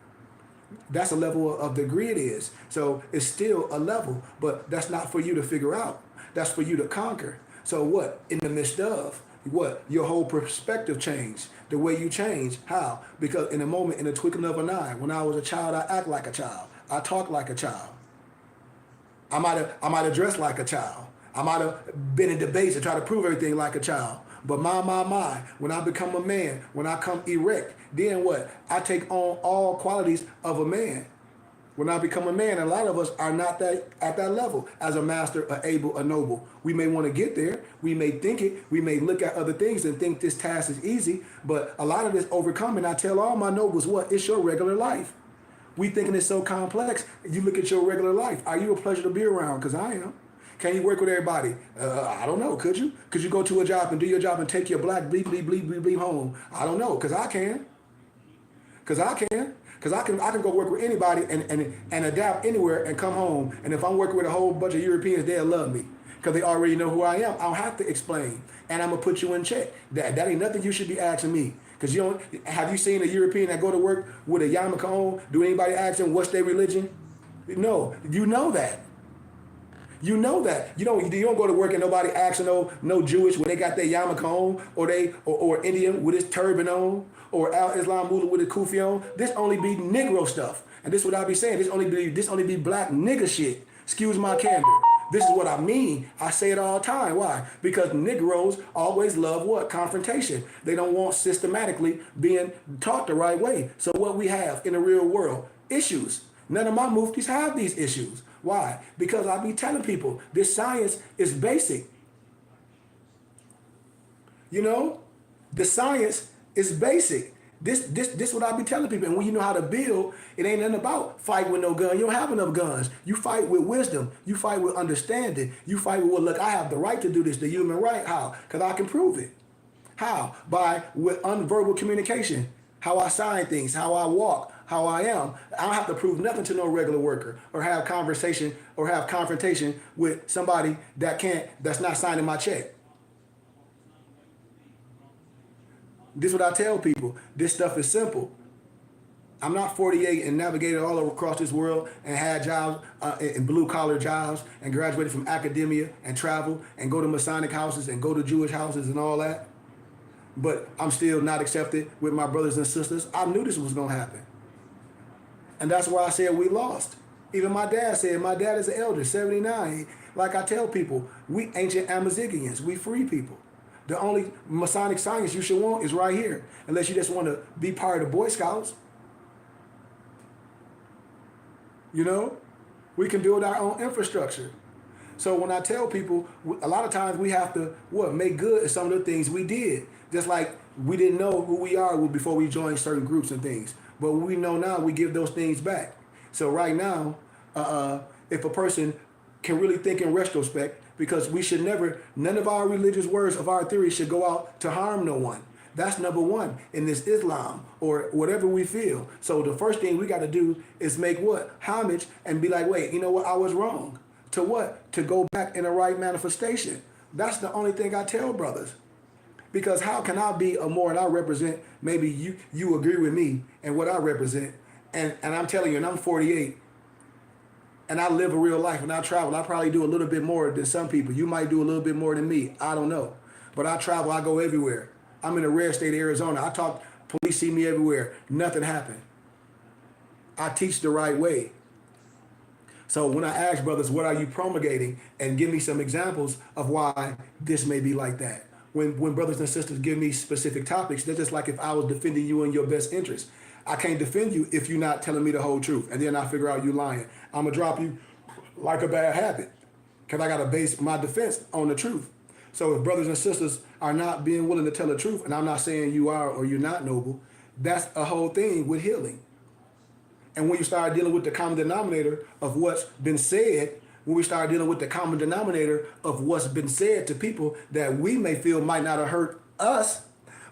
That's a level of degree it is. So it's still a level, but that's not for you to figure out. That's for you to conquer. So what? In the midst of what? Your whole perspective changed. The way you change. How? Because in a moment, in the twinkling of an eye, when I was a child, I act like a child. I talk like a child. I might have dressed like a child. I might have been in debates and try to prove everything like a child. But my, when I become a man, when I come erect, then what? I take on all qualities of a man. When I become a man, a lot of us are not at that level as a master, a able, a noble. We may want to get there. We may think it. We may look at other things and think this task is easy. But a lot of this overcoming, I tell all my nobles, what? It's your regular life. We thinking it's so complex. You look at your regular life. Are you a pleasure to be around? Because I am. Can you work with everybody? I don't know. Could you? Could you go to a job and do your job and take your black bleep, bleep, bleep, bleep, bleep home? I don't know. Because I can. Because I can go work with anybody and adapt anywhere and come home. And if I'm working with a whole bunch of Europeans, they'll love me. Because they already know who I am. I don't have to explain. And I'm going to put you in check. That ain't nothing you should be asking me. Because have you seen a European that go to work with a yarmulke on? Do anybody ask them what's their religion? No. You know that. You know that. You don't go to work and nobody asks no Jewish when they got their yarmulke on, or Indian with his turban on, or Al Islam Mullah with his kufi on. This only be Negro stuff. And this is what I be saying. This only be black nigga shit. Excuse my candor. This is what I mean. I say it all the time. Why? Because Negroes always love what? Confrontation. They don't want systematically being taught the right way. So what we have in the real world? Issues. None of my muftis have these issues. Why? Because I be telling people this science is basic. You know? The science is basic. This what I be telling people. And when you know how to build, it ain't nothing about fight with no gun. You don't have enough guns. You fight with wisdom. You fight with understanding. You fight with, well, look, I have the right to do this, the human right. How? Because I can prove it. How? With unverbal communication. How I sign things, how I walk, how I am. I don't have to prove nothing to no regular worker or have conversation or have confrontation with somebody that's not signing my check. This is what I tell people. This stuff is simple. I'm not 48 and navigated all across this world and had jobs in blue collar jobs and graduated from academia and travel and go to Masonic houses and go to Jewish houses and all that. But I'm still not accepted with my brothers and sisters. I knew this was going to happen. And that's why I said we lost. Even my dad said, my dad is an elder, 79. Like I tell people, we ancient Amazigians, we free people. The only Masonic science you should want is right here, unless you just want to be part of the Boy Scouts. You know, we can build our own infrastructure. So when I tell people, a lot of times we have to, make good at some of the things we did. Just like we didn't know who we are before we joined certain groups and things. But we know now, we give those things back. So right now, if a person can really think in retrospect, because we should never, none of our religious words of our theory should go out to harm no one. That's number one in this Islam or whatever we feel. So the first thing we got to do is make what? Homage and be like, wait, you know what? I was wrong. To what? To go back in the right manifestation. That's the only thing I tell brothers. Because how can I be a more and I represent, maybe you agree with me and what I represent. And I'm telling you, and I'm 48 and I live a real life and I travel. I probably do a little bit more than some people. You might do a little bit more than me. I don't know. But I travel, I go everywhere. I'm in a rare state of Arizona. I talk, police see me everywhere. Nothing happened. I teach the right way. So when I ask brothers, what are you promulgating? And give me some examples of why this may be like that. When brothers and sisters give me specific topics, they're just like if I was defending you in your best interest. I can't defend you if you're not telling me the whole truth. And then I figure out you lying. I'm going to drop you like a bad habit because I got to base my defense on the truth. So if brothers and sisters are not being willing to tell the truth, and I'm not saying you are or you're not noble, that's a whole thing with healing. And when you start dealing with the common denominator of what's been said, when we start dealing with the common denominator of what's been said to people that we may feel might not have hurt us,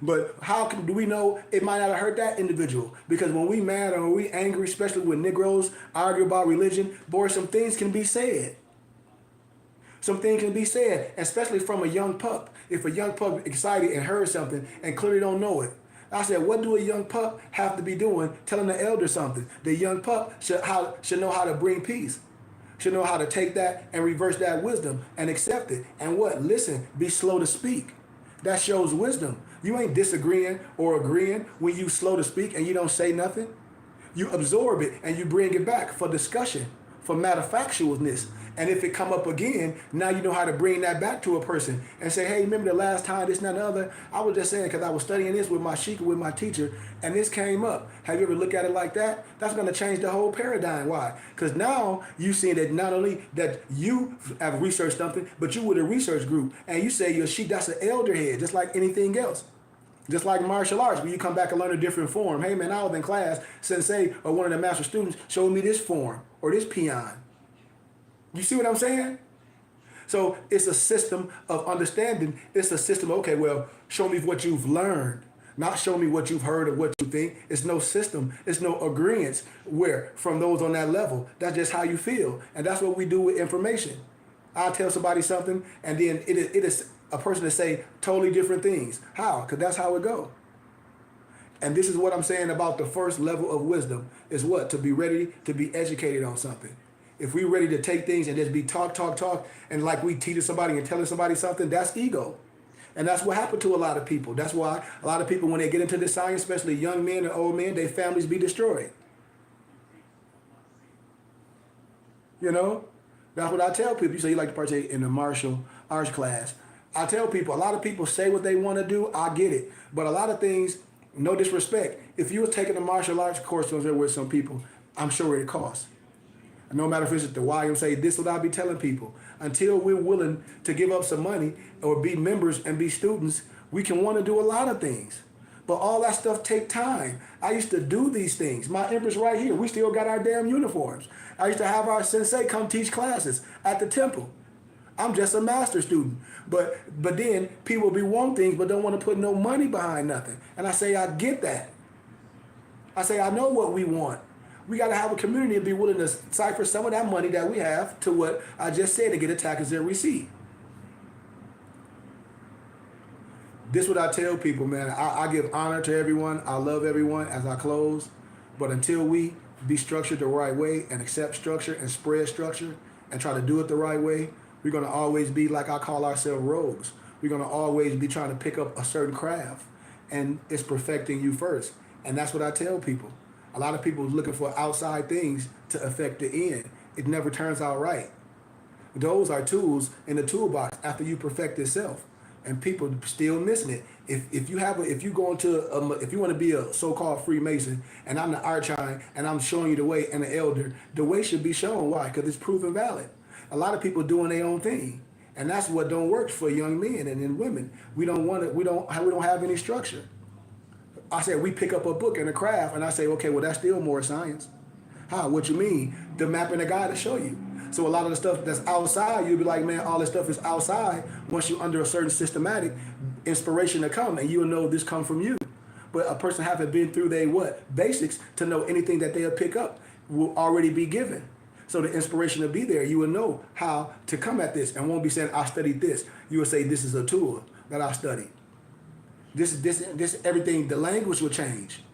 but do we know it might not have hurt that individual? Because when we mad or when we angry, especially when Negroes argue about religion, boy, some things can be said. Some things can be said, especially from a young pup. If a young pup excited and heard something and clearly don't know it. I said, what do a young pup have to be doing telling the elder something? The young pup should know how to bring peace. Should know how to take that and reverse that wisdom and accept it. And what? Listen, be slow to speak. That shows wisdom. You ain't disagreeing or agreeing when you slow to speak and you don't say nothing. You absorb it and you bring it back for discussion, for matter-of-factualness. And if it come up again, now you know how to bring that back to a person and say, hey, remember the last time this and that and the other? I was just saying because I was studying this with my sheikh, with my teacher, and this came up. Have you ever looked at it like that? That's going to change the whole paradigm. Why? Because now you see that not only that you have researched something, but you with a research group, and you say your sheikh, that's an elder head, just like anything else. Just like martial arts, when you come back and learn a different form. Hey, man, I was in class, sensei or one of the master students showed me this form or this peon. You see what I'm saying? So it's a system of understanding. It's a system, okay, well, show me what you've learned, not show me what you've heard or what you think. It's no system. It's no agreement where from those on that level. That's just how you feel. And that's what we do with information. I'll tell somebody something, and then it is a person to say totally different things. How? Because that's how it goes. And this is what I'm saying about the first level of wisdom is what? To be ready to be educated on something. If we ready to take things and just be talk, and like we teaching somebody and telling somebody something, that's ego. And that's what happened to a lot of people. That's why a lot of people, when they get into this science, especially young men and old men, their families be destroyed. You know? That's what I tell people. You say you like to partake in the martial arts class. I tell people, a lot of people say what they want to do. I get it. But a lot of things, no disrespect, if you were taking a martial arts course with some people, I'm sure it costs. No matter if it's at the YMCA, this is what I be telling people. Until we're willing to give up some money or be members and be students, we can want to do a lot of things. But all that stuff take time. I used to do these things. My Empress right here. We still got our damn uniforms. I used to have our sensei come teach classes at the temple. I'm just a master student. But then people be wanting things but don't want to put no money behind nothing. And I say, I get that. I say, I know what we want. We got to have a community and be willing to cipher some of that money that we have to what I just said to get a tax and receipt. This is what I tell people, man. I give honor to everyone. I love everyone as I close. But until we be structured the right way and accept structure and spread structure and try to do it the right way, we're going to always be, like I call ourselves, rogues. We're going to always be trying to pick up a certain craft. And it's perfecting you first. And that's what I tell people. A lot of people are looking for outside things to affect the end. It never turns out right. Those are tools in the toolbox after you perfect yourself. And people still missing it. If you want to be a so-called Freemason, and I'm the Archon, and I'm showing you the way, and the Elder, the way should be shown. Why? Because it's proven valid. A lot of people doing their own thing, and that's what don't work for young men and then women. We don't have any structure. I said we pick up a book and a craft, and I say, okay, well that's still more science. How? What you mean? The map and the guide to show you. So a lot of the stuff that's outside, you'll be like, man, all this stuff is outside. Once you're under a certain systematic, inspiration to come, and you'll know this come from you. But a person haven't been through basics to know anything that they'll pick up will already be given. So the inspiration will be there. You will know how to come at this and won't be saying, I studied this. You will say, this is a tool that I studied. This everything, the language will change.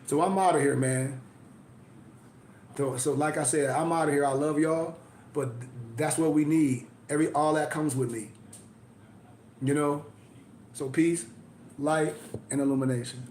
So I'm out of here, man. So like I said, I'm out of here. I love y'all, but that's what we need. All that comes with me. You know? So peace, light, and illumination.